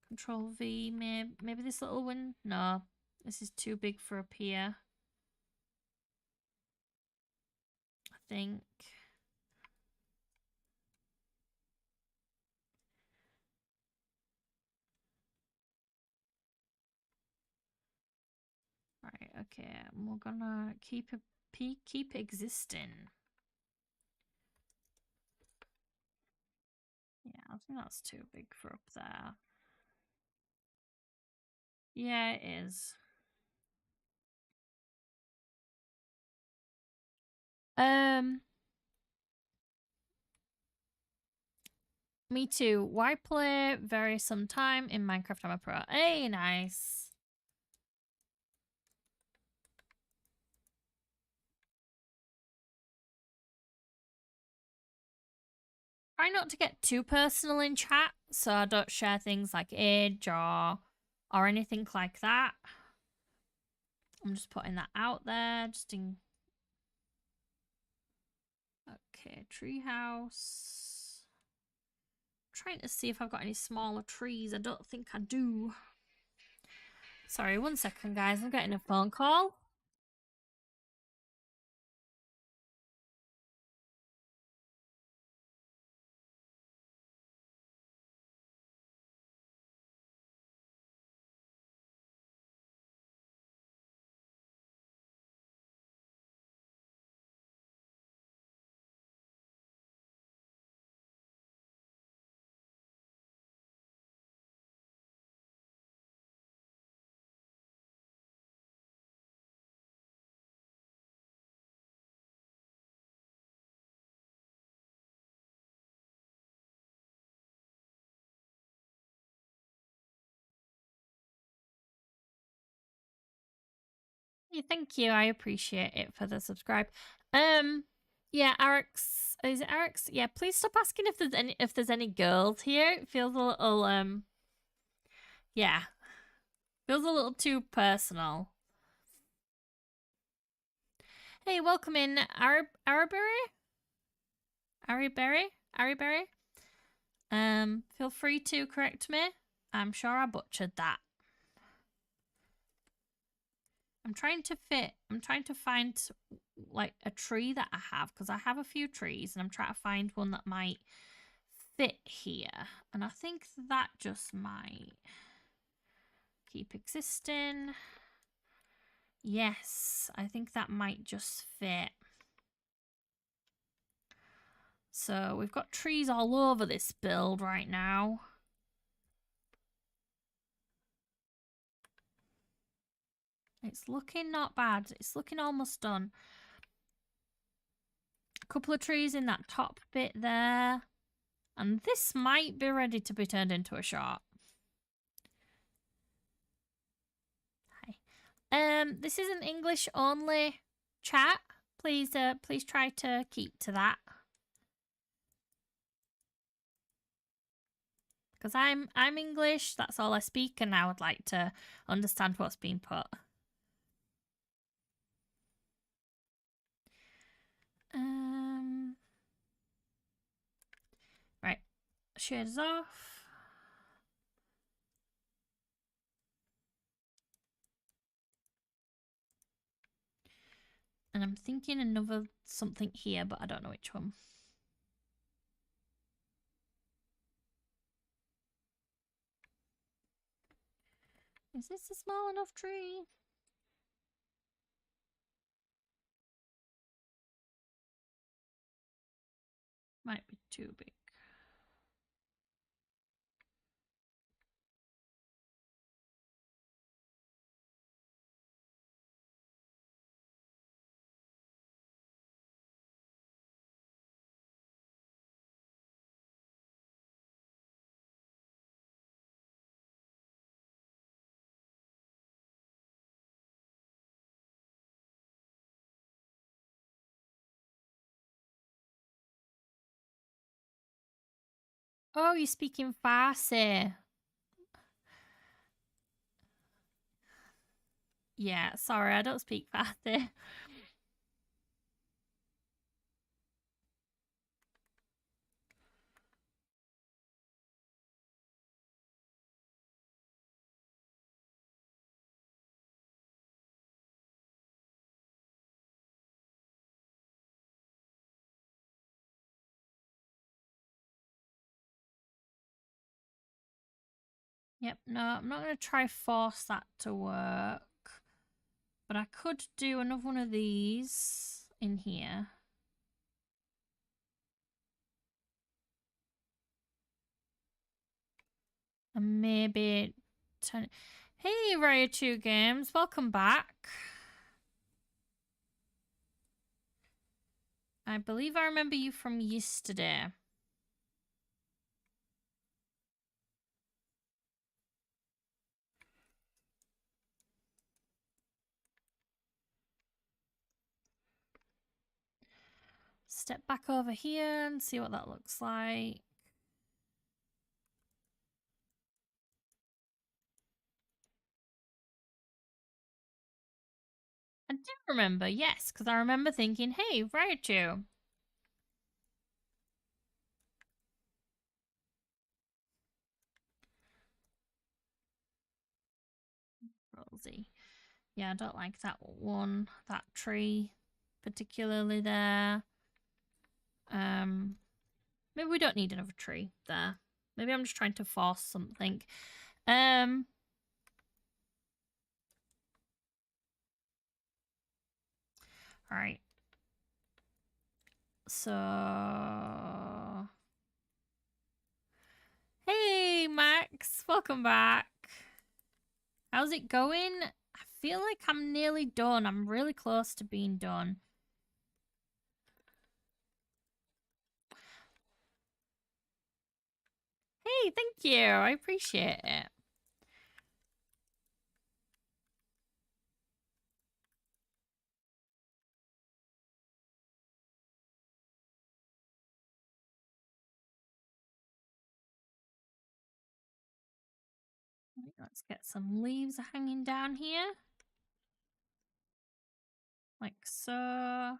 Control V, maybe this little one? No, this is too big for up here. I think. Right, okay, we're gonna keep existing. Yeah, I think that's too big for up there. Yeah, it is. Me too. Why play very some time in Minecraft? I'm a pro. Hey, nice. Try not to get too personal in chat, so I don't share things like age or anything like that. I'm just putting that out there, just in. Okay, treehouse. Trying to see if I've got any smaller trees. I don't think I do. Sorry, 1 second, guys. I'm getting a phone call. Yeah, thank you. I appreciate it for the subscribe. Yeah, Eric's. Is it Eric's? Yeah, please stop asking if there's any girls here. It feels a little yeah. Feels a little too personal. Hey, welcome in, Araberry? Ariberry? Feel free to correct me. I'm sure I butchered that. I'm trying to find like a tree that I have, because I have a few trees and I'm trying to find one that might fit here. And I think that just might keep existing. Yes, I think that might just fit. So we've got trees all over this build right now. It's looking not bad. It's looking almost done. A couple of trees in that top bit there. And this might be ready to be turned into a shop. Hi. This is an English only chat. Please try to keep to that. Because I'm English, that's all I speak, and I would like to understand what's being put. Right. Shades off. And I'm thinking another something here, but I don't know which one. Is this a small enough tree? Might be too big. Oh, you're speaking Farsi. Yeah, sorry, I don't speak Farsi. Yep, no, I'm not going to try force that to work. But I could do another one of these in here. And maybe turn. Hey, Riot 2 Games, welcome back. I believe I remember you from yesterday. Step back over here and see what that looks like. I do remember, yes, because I remember thinking, hey, Raichu. Rosie. Yeah, I don't like that one, that tree particularly there. Maybe we don't need another tree there. Maybe I'm just trying to force something. All right. So, hey Max, welcome back. How's it going? I feel like I'm nearly done. I'm really close to being done. Hey, thank you. I appreciate it. Let's get some leaves hanging down here. Like so.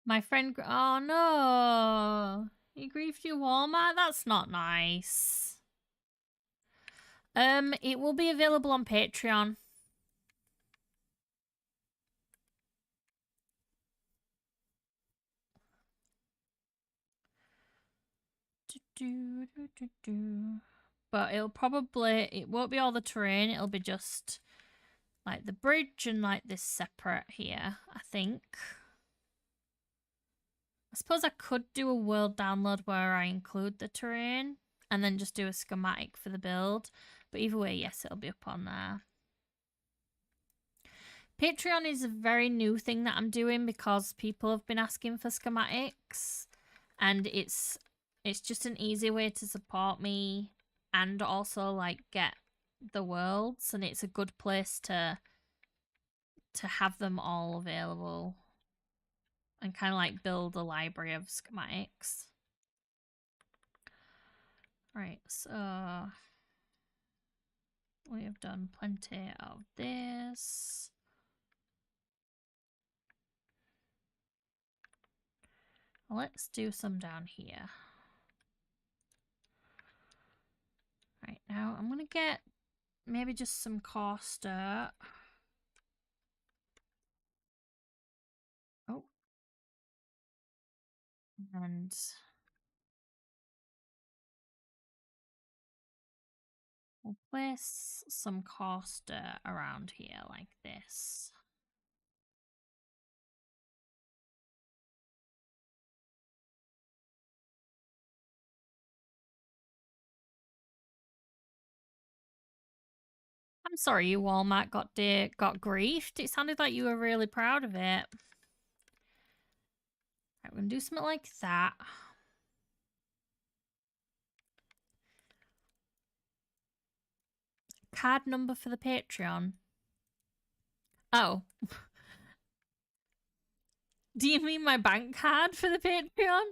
My friend, oh no, he griefed you, Walmart. That's not nice. It will be available on Patreon. But it won't be all the terrain. It'll be just like the bridge and like this separate here, I think. I suppose I could do a world download where I include the terrain and then just do a schematic for the build. But either way, yes, it'll be up on there. Patreon is a very new thing that I'm doing because people have been asking for schematics, and it's just an easy way to support me and also like get the worlds, and it's a good place to have them all available and kind of like build a library of schematics. Right, so we have done plenty of this. Let's do some down here. Right, now I'm gonna get maybe just some coarse dirt. Oh. And we'll place some coarse dirt around here like this. I'm sorry you Walmart got griefed. It sounded like you were really proud of it. Right, we're gonna do something like that. Card number for the Patreon. Oh. Do you mean my bank card for the Patreon?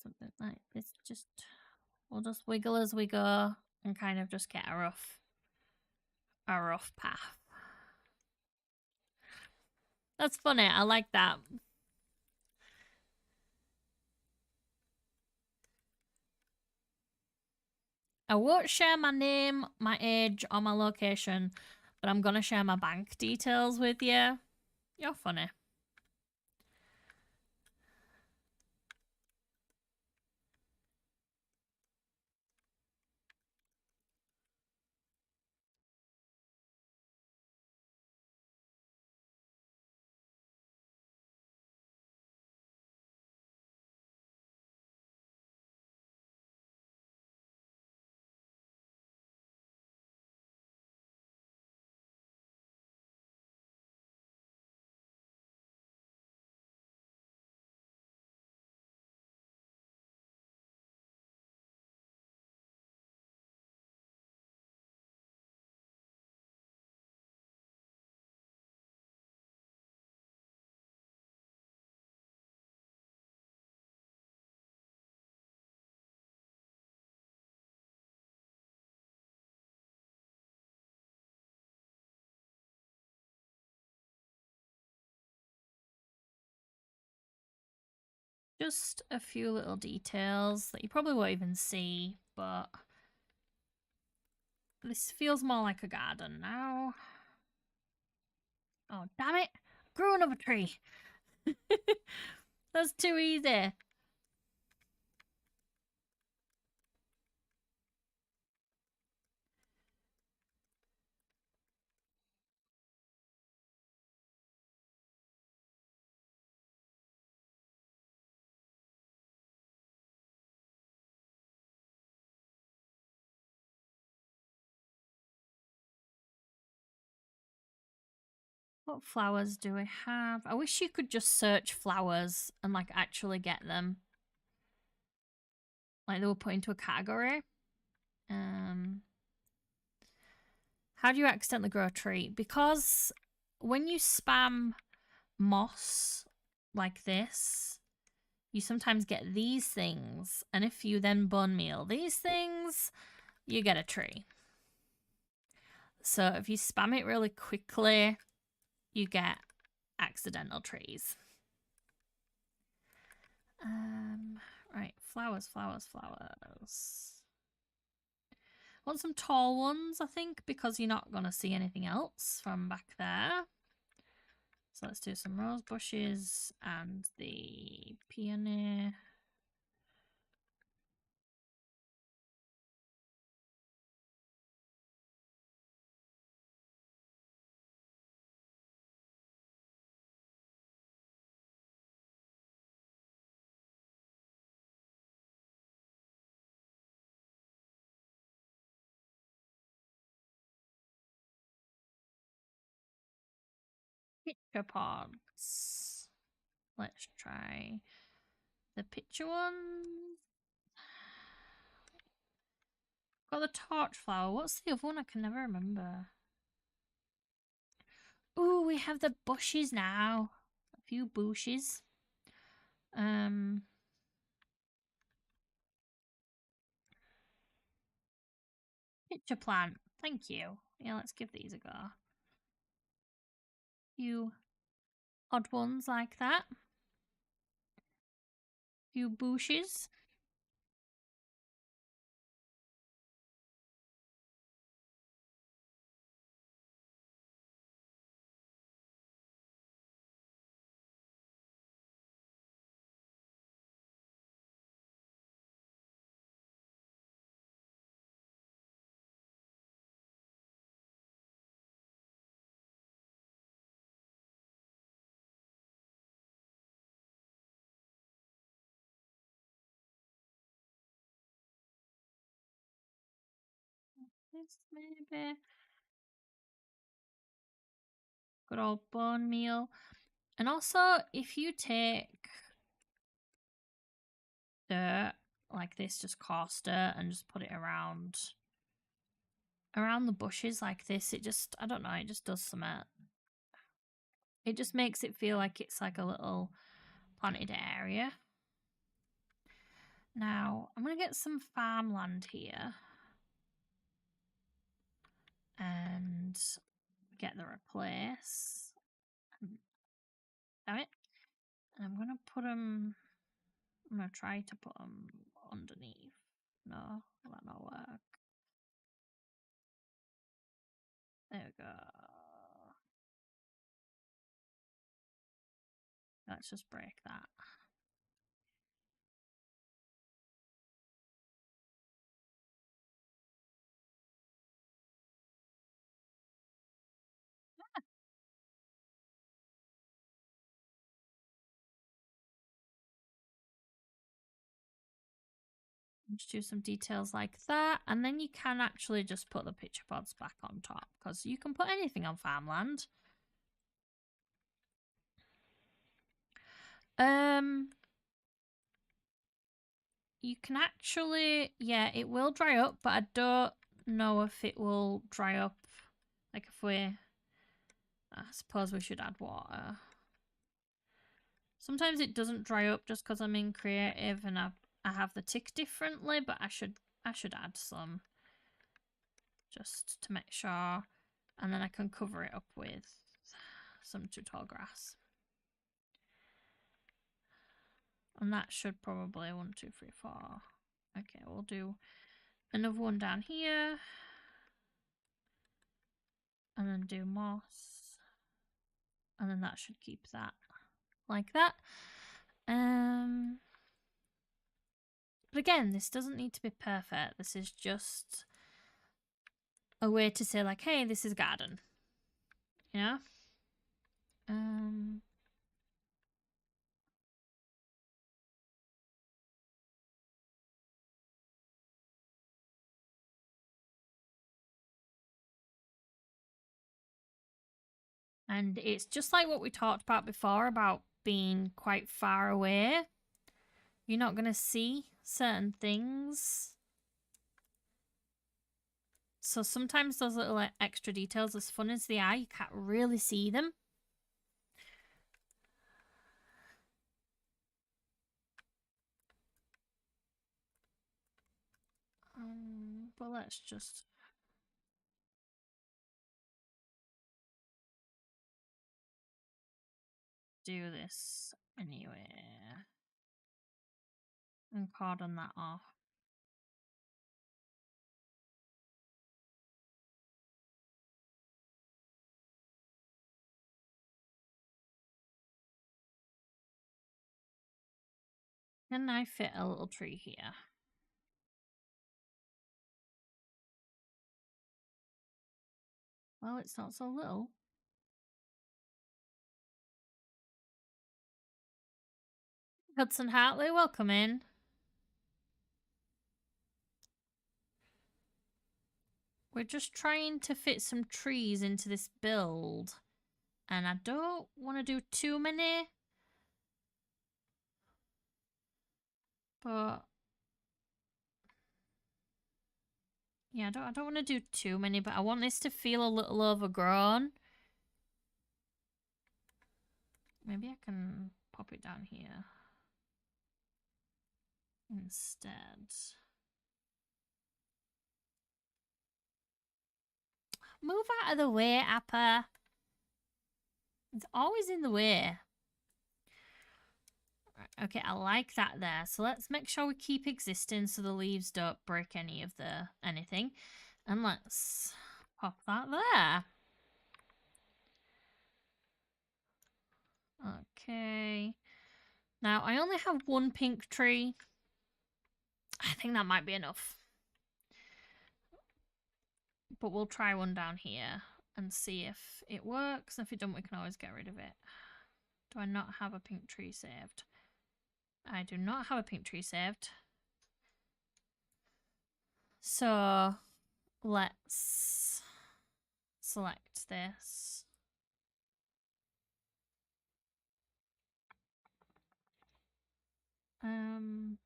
Something like this. We'll just wiggle as we go and kind of just get a rough path. That's funny. I like that. I won't share my name, my age, or my location, but I'm gonna share my bank details with you. You're funny. Just a few little details that you probably won't even see, but this feels more like a garden now. Oh, damn it! Grew another tree! That's too easy. What flowers do we have? I wish you could just search flowers and like actually get them. Like they were put into a category. How do you accidentally grow a tree? Because when you spam moss like this, you sometimes get these things. And if you then bone meal these things, you get a tree. So if you spam it really quickly, you get accidental trees. Right, flowers. Want some tall ones, I think, because you're not going to see anything else from back there. So let's do some rose bushes and the peony. Picture pods. Let's try the picture ones. Got the torch flower. What's the other one? I can never remember. Ooh, we have the bushes now. A few bushes. Picture plant. Thank you. Yeah, let's give these a go. Few odd ones like that. Few bushes. This maybe. Good old bone meal. And also, if you take dirt like this, just coarse dirt, and just put it around the bushes like this, it just, I don't know, it just does something. It just makes it feel like it's like a little planted area. Now, I'm going to get some farmland here. And get the replace. Damn it. And I'm going to put them... I'm going to try to put them underneath. No, that not work. There we go. Let's just break that. Just do some details like that, and then you can actually just put the picture pods back on top, because you can put anything on farmland. You can actually, yeah, it will dry up, but I don't know if it will dry up. Like if we, I suppose we should add water. Sometimes it doesn't dry up just because I'm in creative and I have the tick differently, but I should add some just to make sure, and then I can cover it up with some tall grass. And that should probably 1, 2, 3, 4. Okay, we'll do another one down here. And then do moss. And then that should keep that like that. But again, this doesn't need to be perfect. This is just a way to say like, hey, this is garden. You know? And it's just like what we talked about before about being quite far away. You're not going to see certain things. So sometimes those little extra details, as fun as they are, you can't really see them. But let's just do this anyway. And cordon that off. Can I fit a little tree here? Well, it's not so little. Hudson Hartley, welcome in. We're just trying to fit some trees into this build. And I don't want to do too many. But yeah, I don't want to do too many, but I want this to feel a little overgrown. Maybe I can pop it down here instead. Move out of the way, Appa. It's always in the way. Okay, I like that there. So let's make sure we keep existing so the leaves don't break any of the anything. And let's pop that there. Okay. Now, I only have one pink tree. I think that might be enough. But we'll try one down here and see if it works. If it doesn't, we can always get rid of it. Do I not have a pink tree saved? I do not have a pink tree saved. So let's select this. And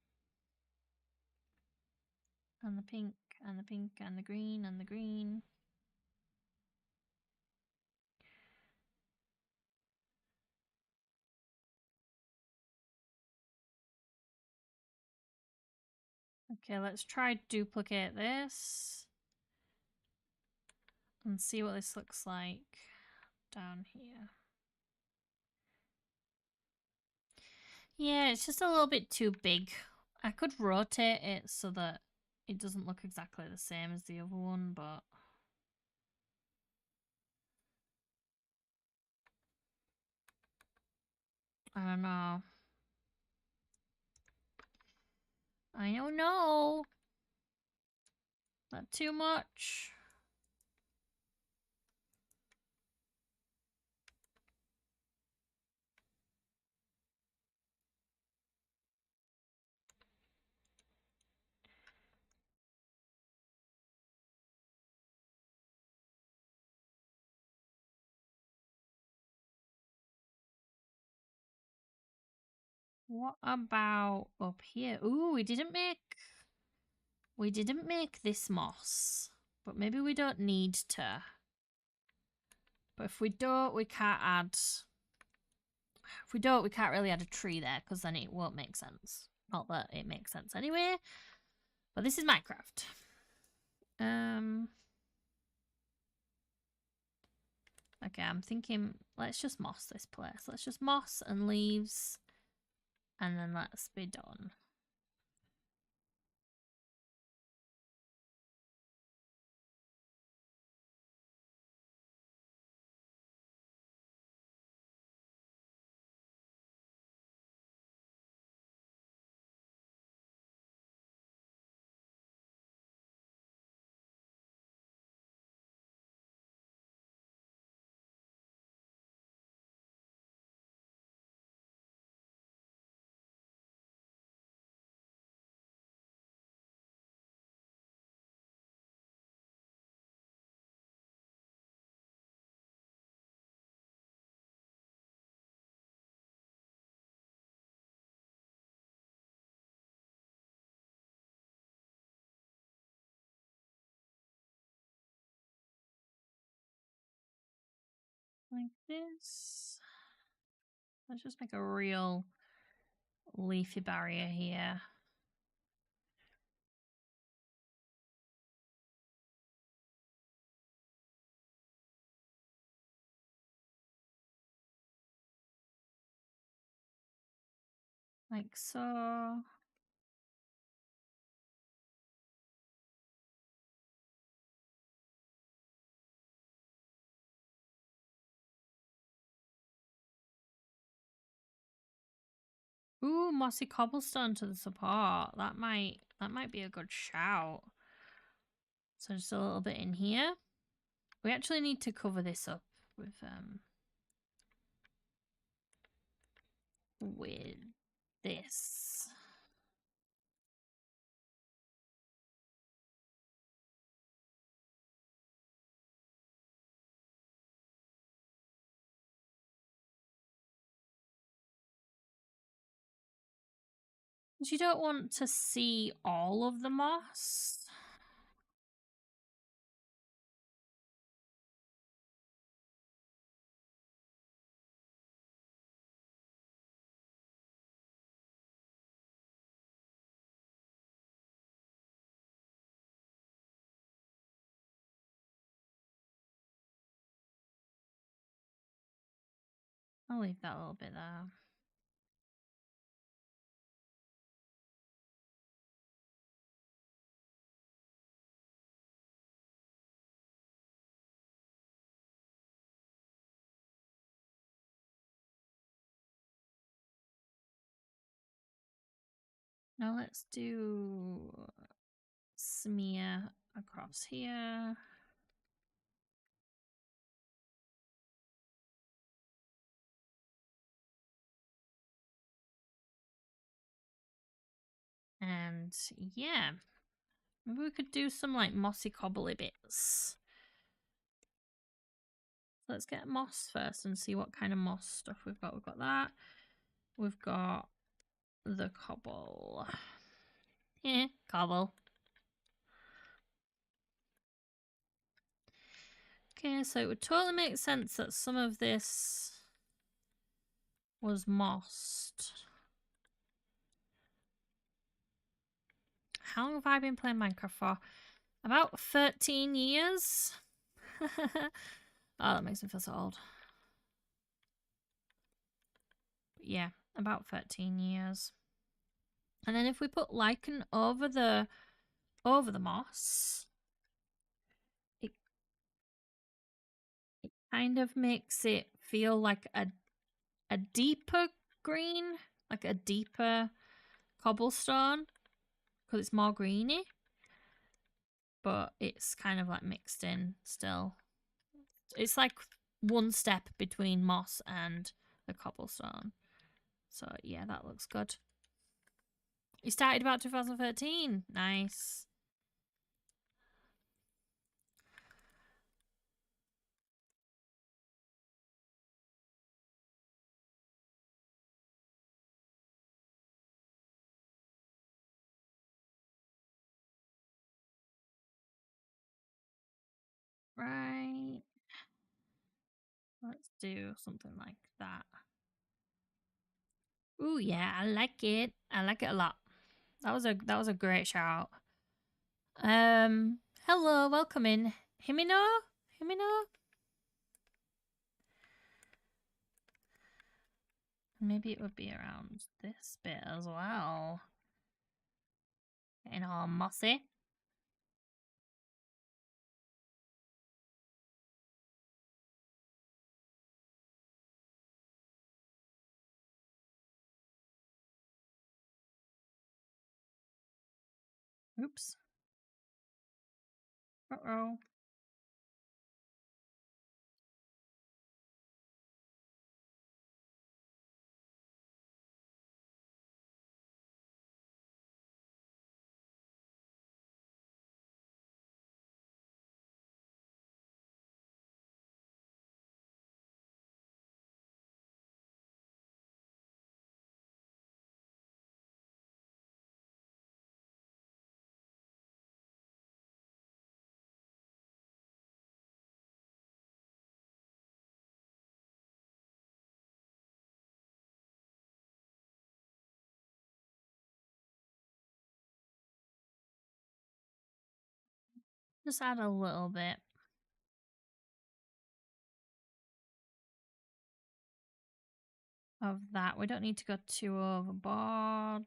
the pink, and the pink, and the green, and the green. Okay, let's try duplicate this. And see what this looks like down here. Yeah, it's just a little bit too big. I could rotate it so that it doesn't look exactly the same as the other one, but I don't know. I don't know. Not too much. What about up here? Ooh, we didn't make this moss. But maybe we don't need to. But if we don't, we can't add... If we don't, we can't really add a tree there, because then it won't make sense. Not that it makes sense anyway. But this is Minecraft. Okay, I'm thinking, let's just moss this place. Let's just moss and leaves. And then let's be done. Like this. Let's just make a real leafy barrier here. Like so. Ooh, mossy cobblestone to the support. That might be a good shout. So just a little bit in here. We actually need to cover this up with this. You don't want to see all of the moss. I'll leave that a little bit there. Now let's do smear across here. And yeah, maybe we could do some like mossy cobbly bits. Let's get moss first and see what kind of moss stuff we've got. We've got that. We've got the cobble. Yeah, cobble. Okay, so it would totally make sense that some of this was mossed. How long have I been playing Minecraft for? About 13 years. Oh, that makes me feel so old. But yeah, about 13 years. And then if we put lichen over the moss, it kind of makes it feel like a deeper green, like a deeper cobblestone, because it's more greeny. But it's kind of like mixed in still. It's like one step between moss and the cobblestone. So yeah, that looks good. You started about 2013. Nice. Right. Let's do something like that. Ooh, yeah, I like it. I like it a lot. That was a great shout. Hello, welcome in. Himino? Himino? Maybe it would be around this bit as well. Getting all mossy. Oops. Uh-oh. Just add a little bit of that. We don't need to go too overboard.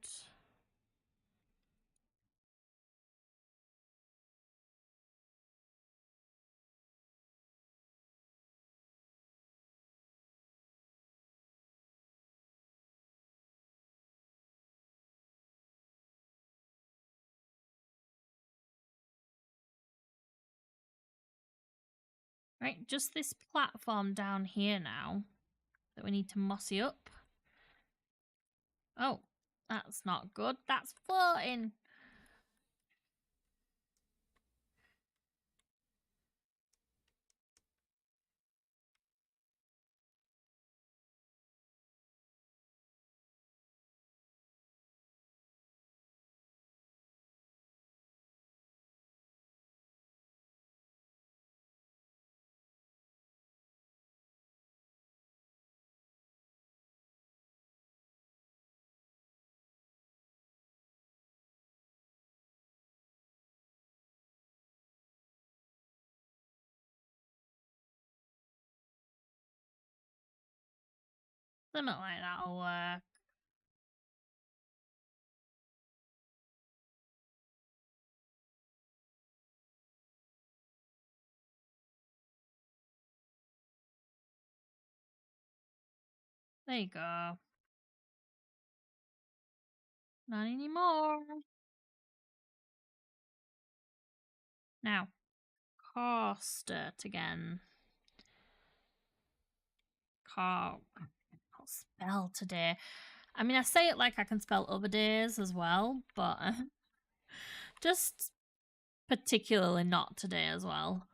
Right, just this platform down here now that we need to mossy up. Oh, that's not good. That's floating. Something like that'll work. There you go. Not anymore. Now, Corset again. Can't spell today. I mean, I say it like I can spell other days as well, but just particularly not today as well.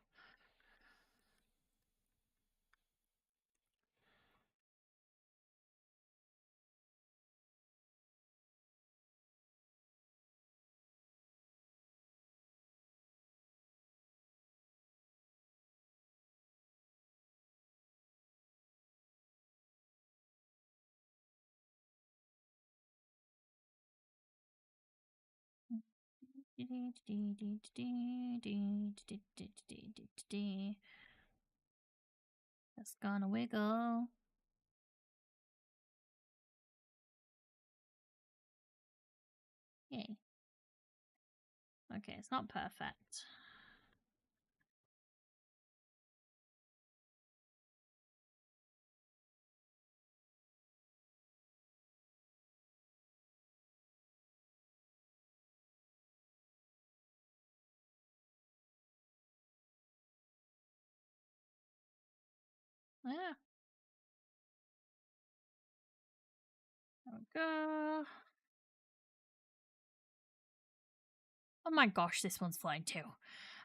Just gonna wiggle. Yay. Okay, it's not perfect. Yeah. There we go. Oh my gosh, this one's flying too.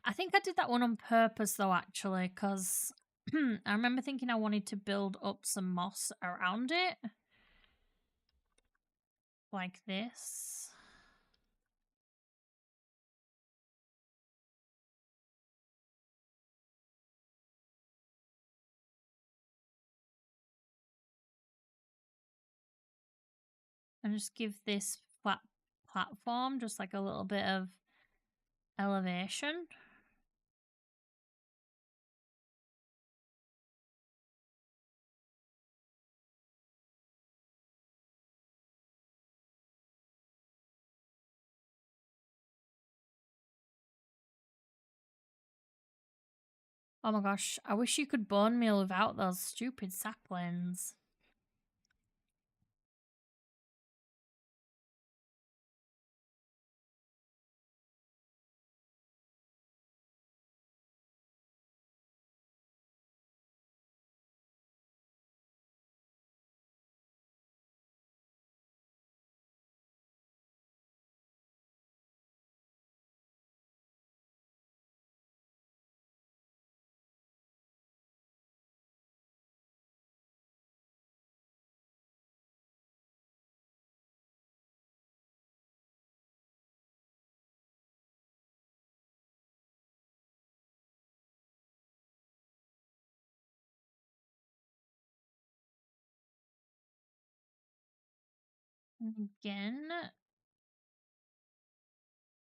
I think I did that one on purpose though, actually, because I remember thinking I wanted to build up some moss around it. Like this. And just give this flat platform just like a little bit of elevation. Oh my gosh, I wish you could bone meal without those stupid saplings. Again, I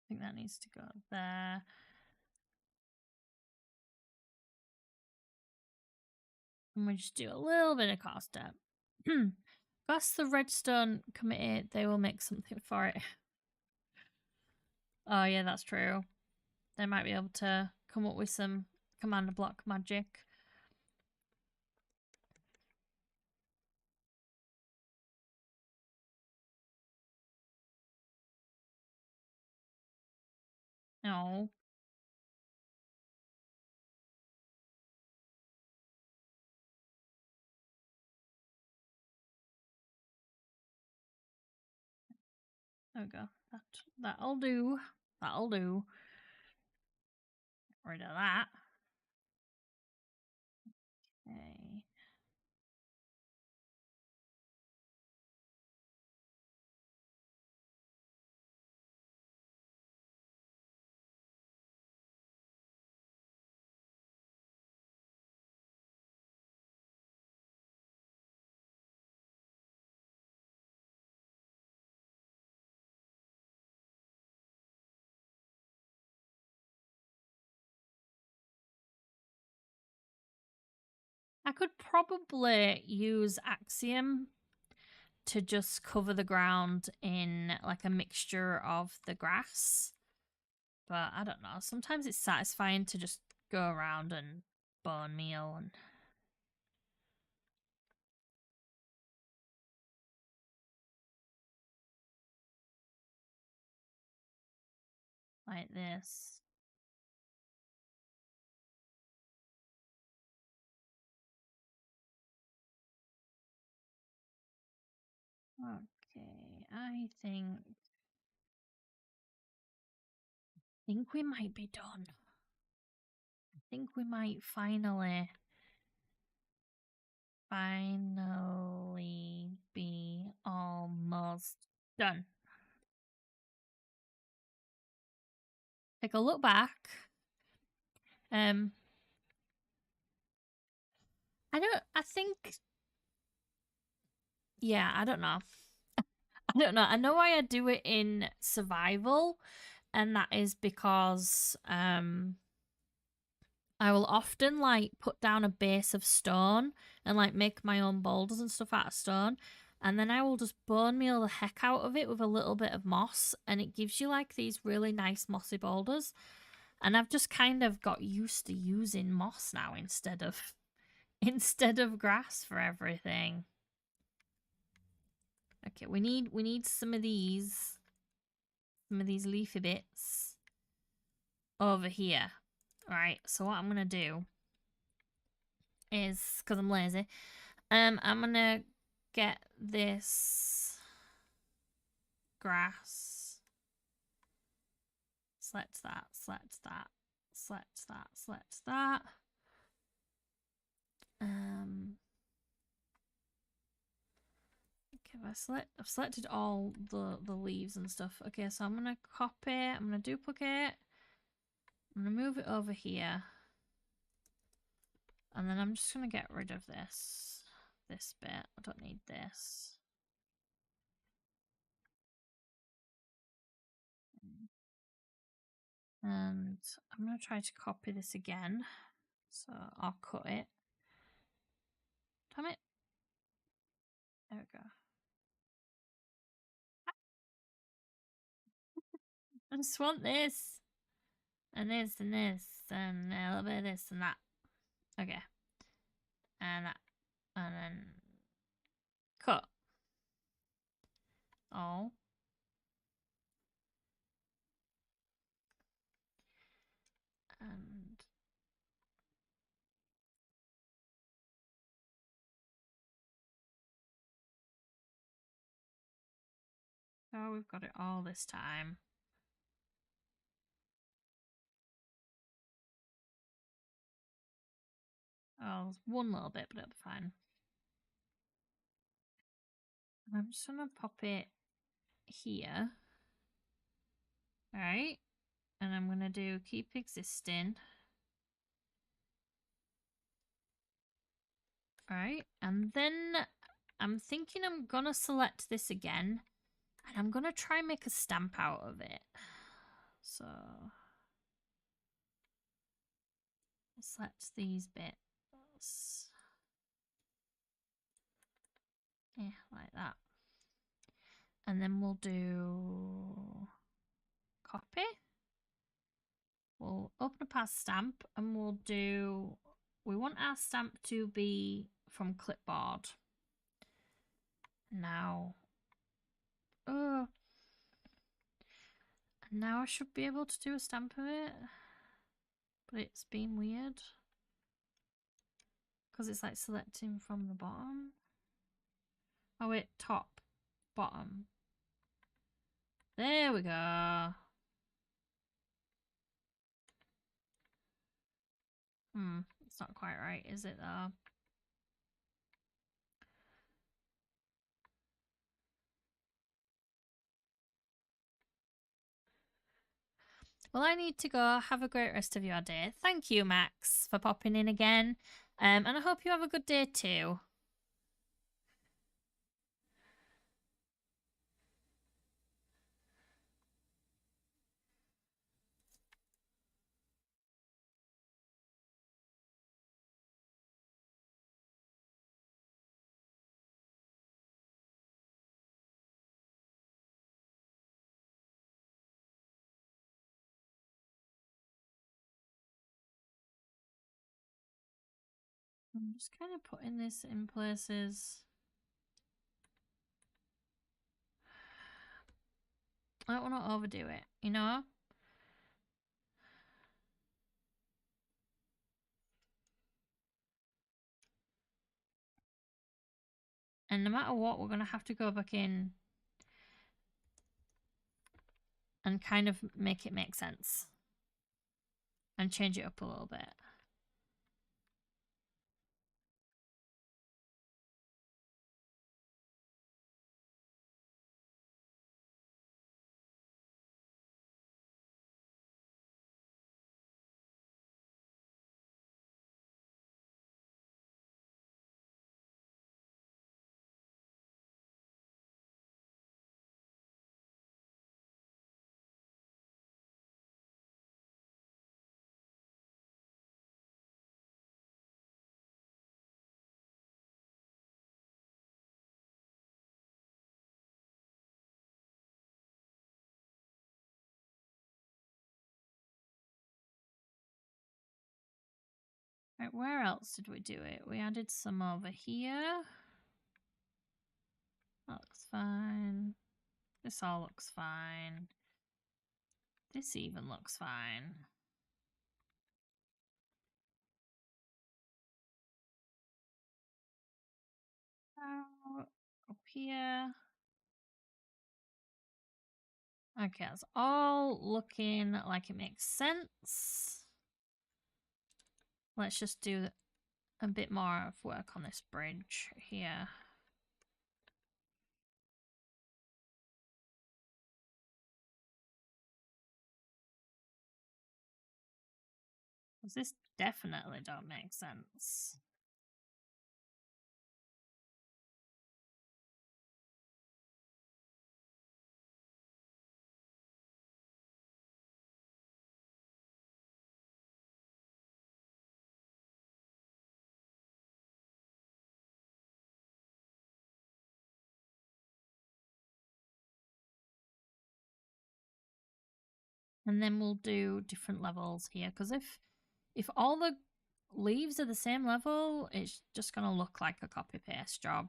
think that needs to go there. And we just do a little bit of cost up. Plus the redstone committee, they will make something for it. Oh yeah, that's true. They might be able to come up with some commander block magic. No. There we go. That'll do. That'll do. Get rid of that. Okay. I could probably use Axiom to just cover the ground in like a mixture of the grass. But I don't know. Sometimes it's satisfying to just go around and bone meal and like this. Okay, I think we might be done. I think we might finally be almost done. Take a look back. I think yeah, I don't know. I don't know. I know why I do it in survival, and that is because I will often like put down a base of stone and like make my own boulders and stuff out of stone, and then I will just bone meal the heck out of it with a little bit of moss, and it gives you like these really nice mossy boulders. And I've just kind of got used to using moss now instead of grass for everything. Okay, we need some of these leafy bits over here. Right, so what I'm gonna do is, because I'm lazy, I'm gonna get this grass. Select that, select that, select that, select that. Okay, I've selected all the leaves and stuff. Okay, so I'm gonna copy, I'm gonna duplicate, I'm gonna move it over here. And then I'm just gonna get rid of this bit. I don't need this. And I'm gonna try to copy this again. So I'll cut it. Damn it. There we go. I just want this. And this and this and a little bit of this and that. Okay. And then cut. Oh. And oh, we've got it all this time. Oh, one little bit, but it'll be fine. I'm just gonna pop it here. Alright. And I'm gonna do keep existing. Alright. And then I'm thinking I'm gonna select this again. And I'm gonna try and make a stamp out of it. So select these bits. Yeah, like that. And then we'll do copy. We'll open up our stamp and we'll do, we want our stamp to be from clipboard. Now, now I should be able to do a stamp of it, but it's been weird because it's like selecting from the bottom. Oh wait, top, bottom. There we go. It's not quite right, is it though? Well, I need to go. Have a great rest of your day. Thank you, Max, for popping in again. And I hope you have a good day too. I'm just kind of putting this in places. I don't want to overdo it, you know? And no matter what, we're going to have to go back in and kind of make it make sense. And change it up a little bit. Right, where else did we do it? We added some over here. That looks fine. This all looks fine. This even looks fine. Up here. Okay, it's all looking like it makes sense. Let's just do a bit more of work on this bridge here. Because this definitely don't make sense. And then we'll do different levels here, because if all the leaves are the same level, it's just going to look like a copy-paste job.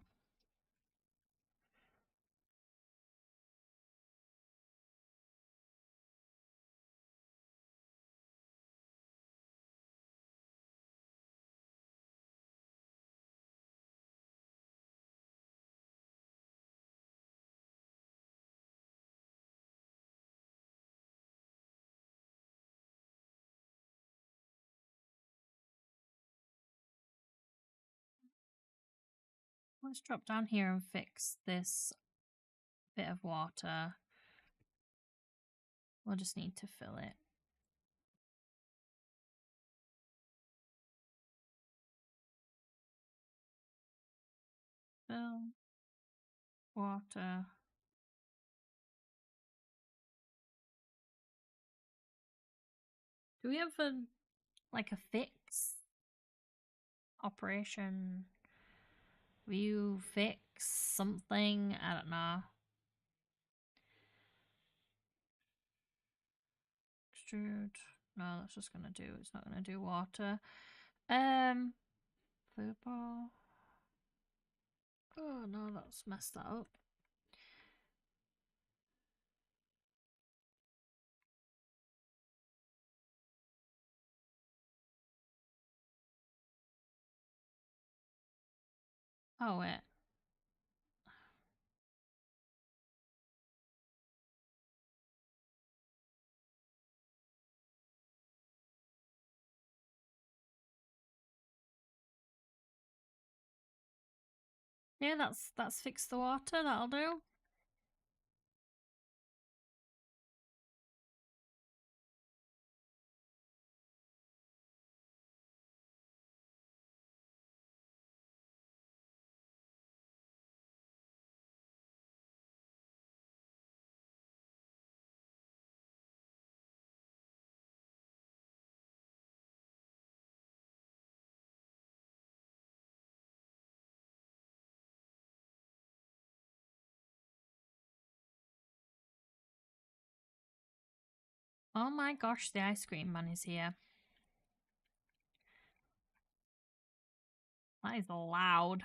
Let's drop down here and fix this bit of water. We'll just need to fill it. Fill water. Do we have a like a fix? Operation view fix something? I don't know. Extrude. No, that's just gonna do. It's not gonna do water. Football. Oh no, that's messed that up. Oh wait. Yeah, that's fixed the water. That'll do. Oh my gosh, the ice cream man is here. That is loud.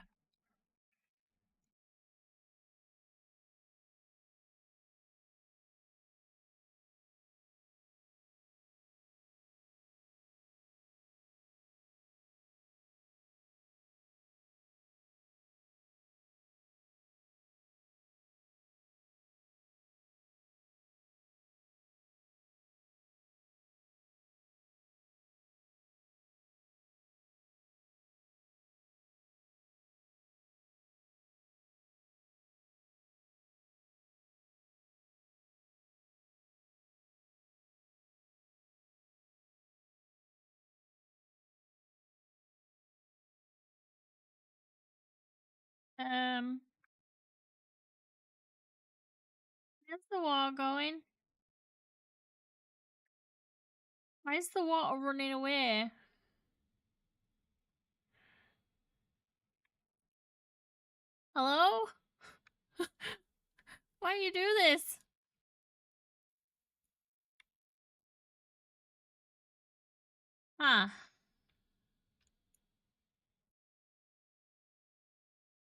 Where's the water going? Why is the water running away? Hello? Why you do this? Huh.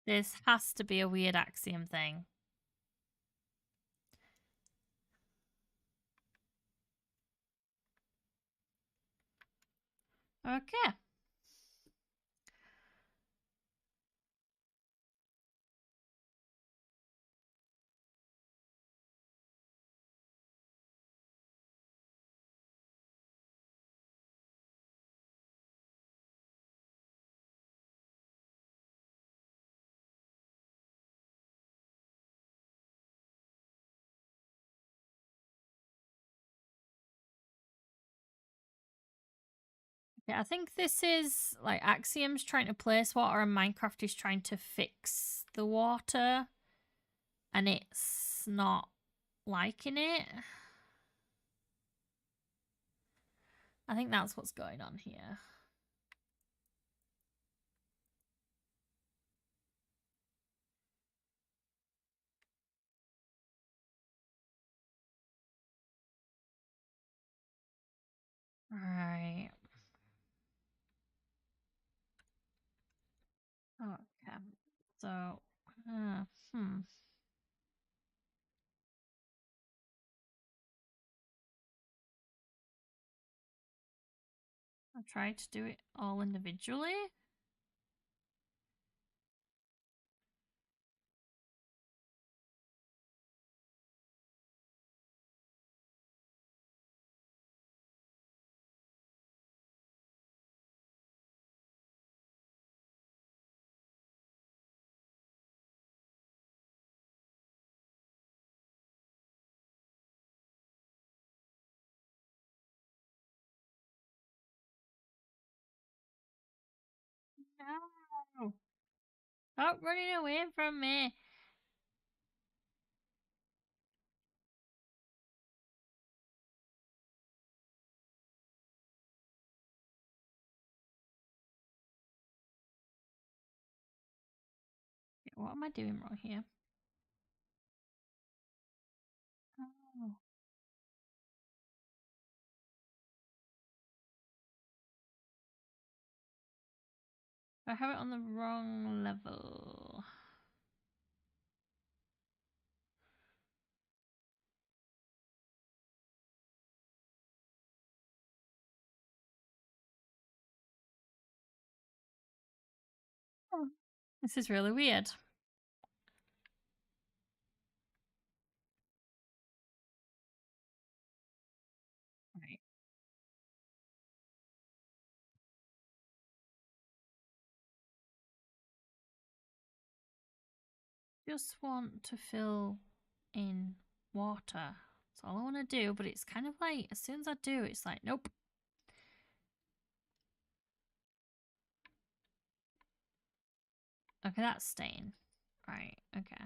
This has to be a weird Axiom thing. Okay. Yeah, I think this is like Axiom's trying to place water and Minecraft is trying to fix the water. And it's not liking it. I think that's what's going on here. Right. So, hmm. I tried to do it all individually. No. Stop running away from me. What am I doing wrong here? Oh. I have it on the wrong level. Oh. This is really weird. Right. Just want to fill in water. That's all I want to do, but it's kind of like, as soon as I do, it's like, nope. Okay, that's staying. Right, okay.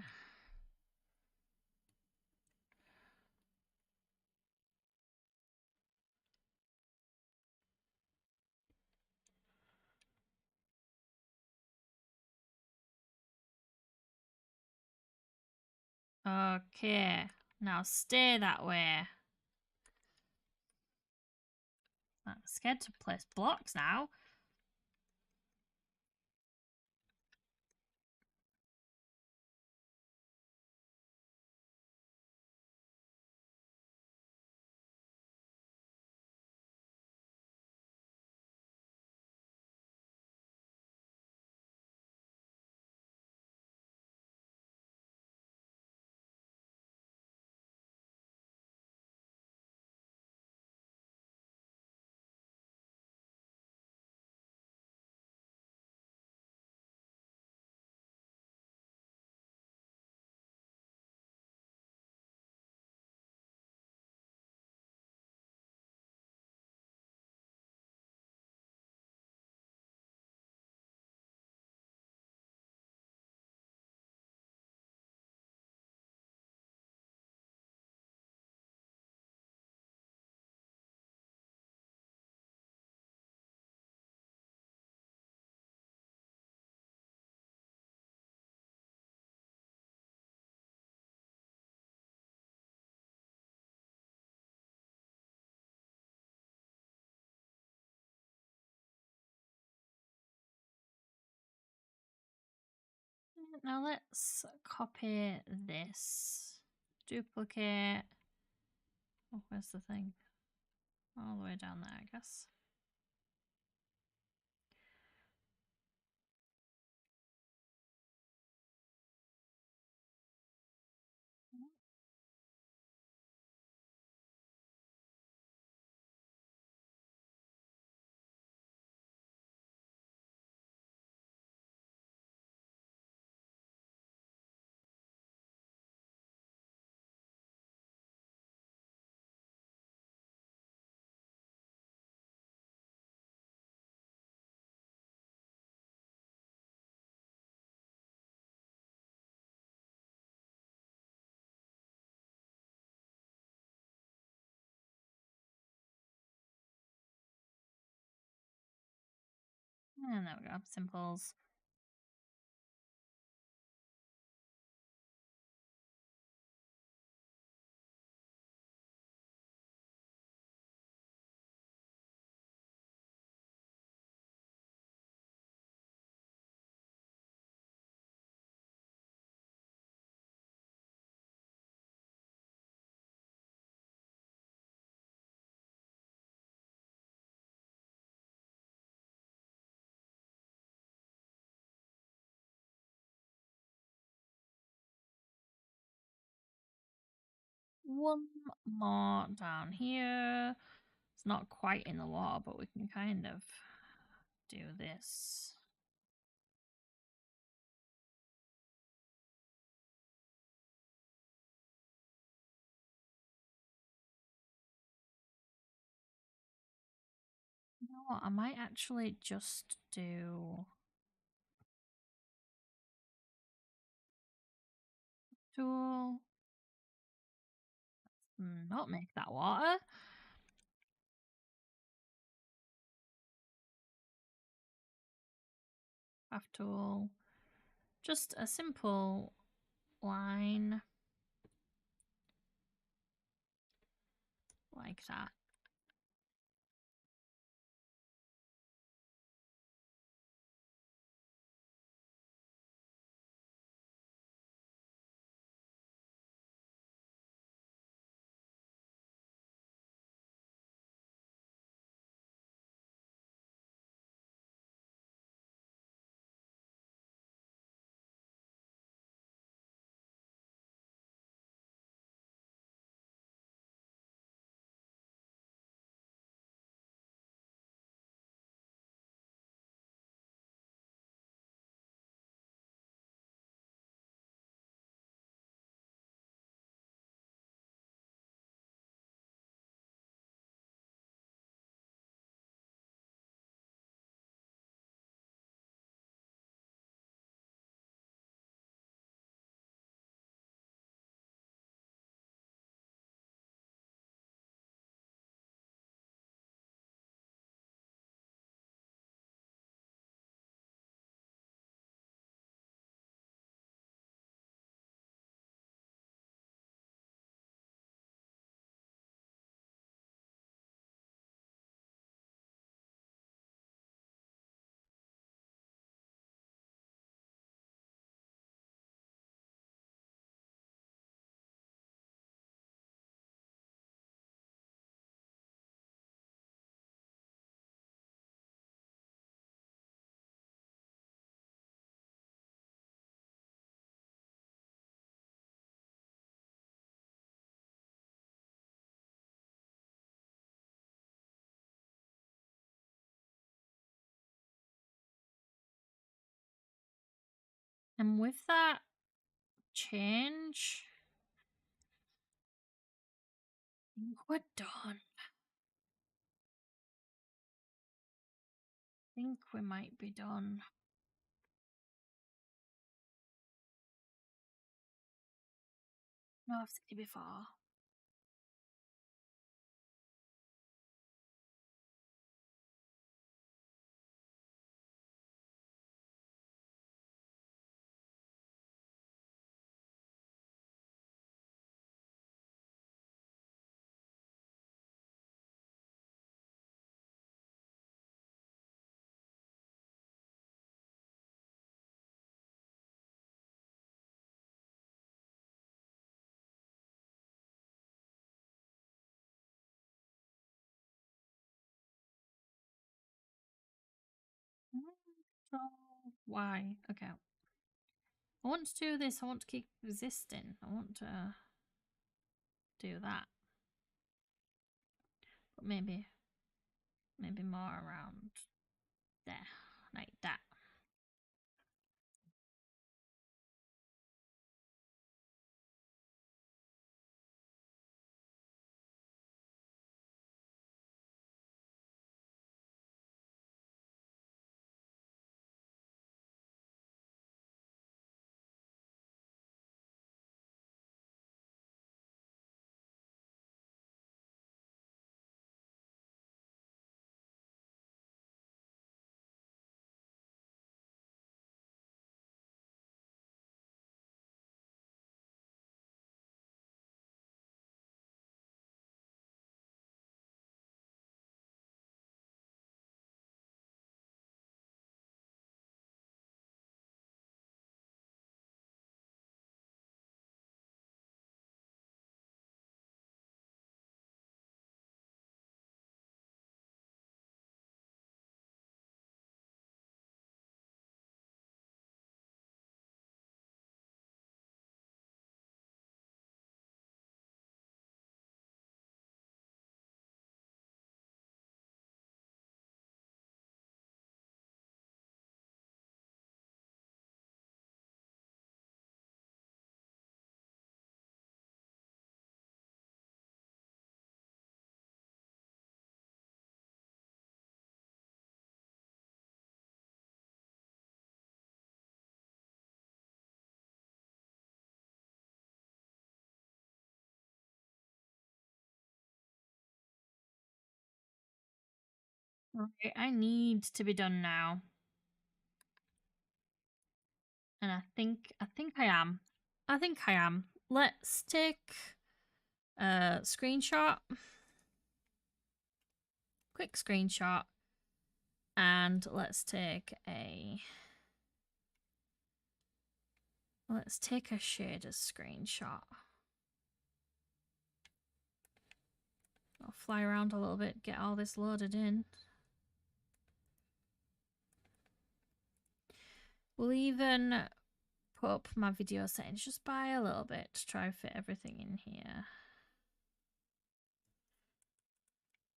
Okay, now stay that way. I'm scared to place blocks now. Now let's copy this. Duplicate. Oh, where's the thing? All the way down there, I guess. And there we go. Simples. one more down here. It's not quite in the water, but we can kind of do this. You know what? I might actually just do tool. Not make that water. Craft tool. Just a simple line like that. And with that change, I think we're done. I think we might be done. No, I've said it before. So why? Okay. I want to do this. I want to keep resisting. I want to do that. But maybe more around there. Like that. Right, I need to be done now. And I think I am. I think I am. Let's take a screenshot. Quick screenshot. And let's take a shader screenshot. I'll fly around a little bit, get all this loaded in. We'll even put up my video settings just by a little bit to try and fit everything in here.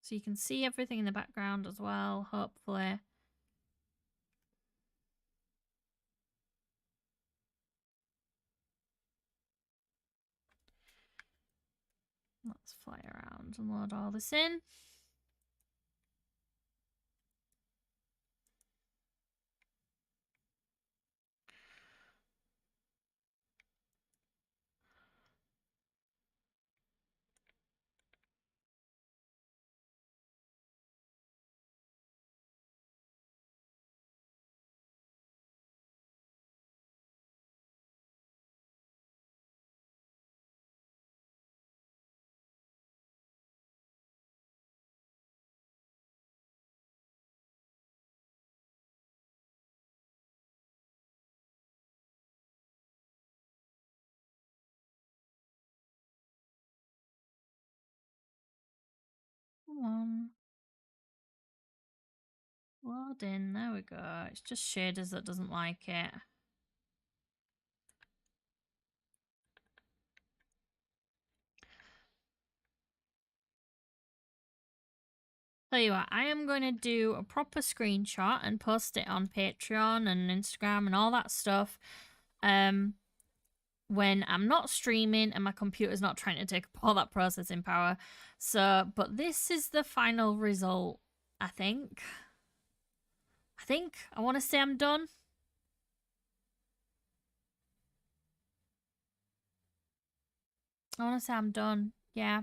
So you can see everything in the background as well, hopefully. Let's fly around and load all this in. Come on. Load in. There we go. It's just shaders that doesn't like it. Tell you what, I am going to do a proper screenshot and post it on Patreon and Instagram and all that stuff. When I'm not streaming and my computer's not trying to take up all that processing power. So, but this is the final result, I think. I want to say I'm done. I want to say I'm done. Yeah.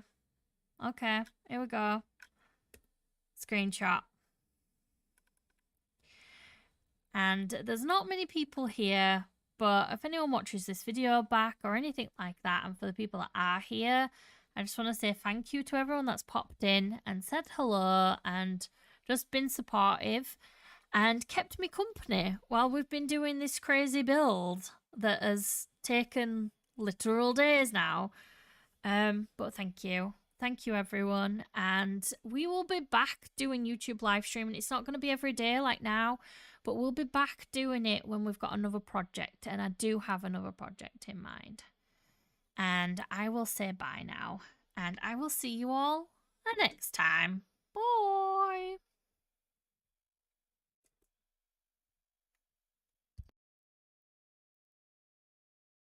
Okay, here we go. Screenshot. And there's not many people here, but if anyone watches this video back or anything like that, and for the people that are here, I just want to say thank you to everyone that's popped in and said hello and just been supportive and kept me company while we've been doing this crazy build that has taken literal days now. But thank you. Thank you, everyone. And we will be back doing YouTube live streaming. It's not going to be every day like now, but we'll be back doing it when we've got another project. And I do have another project in mind. And I will say bye now. And I will see you all the next time. Bye.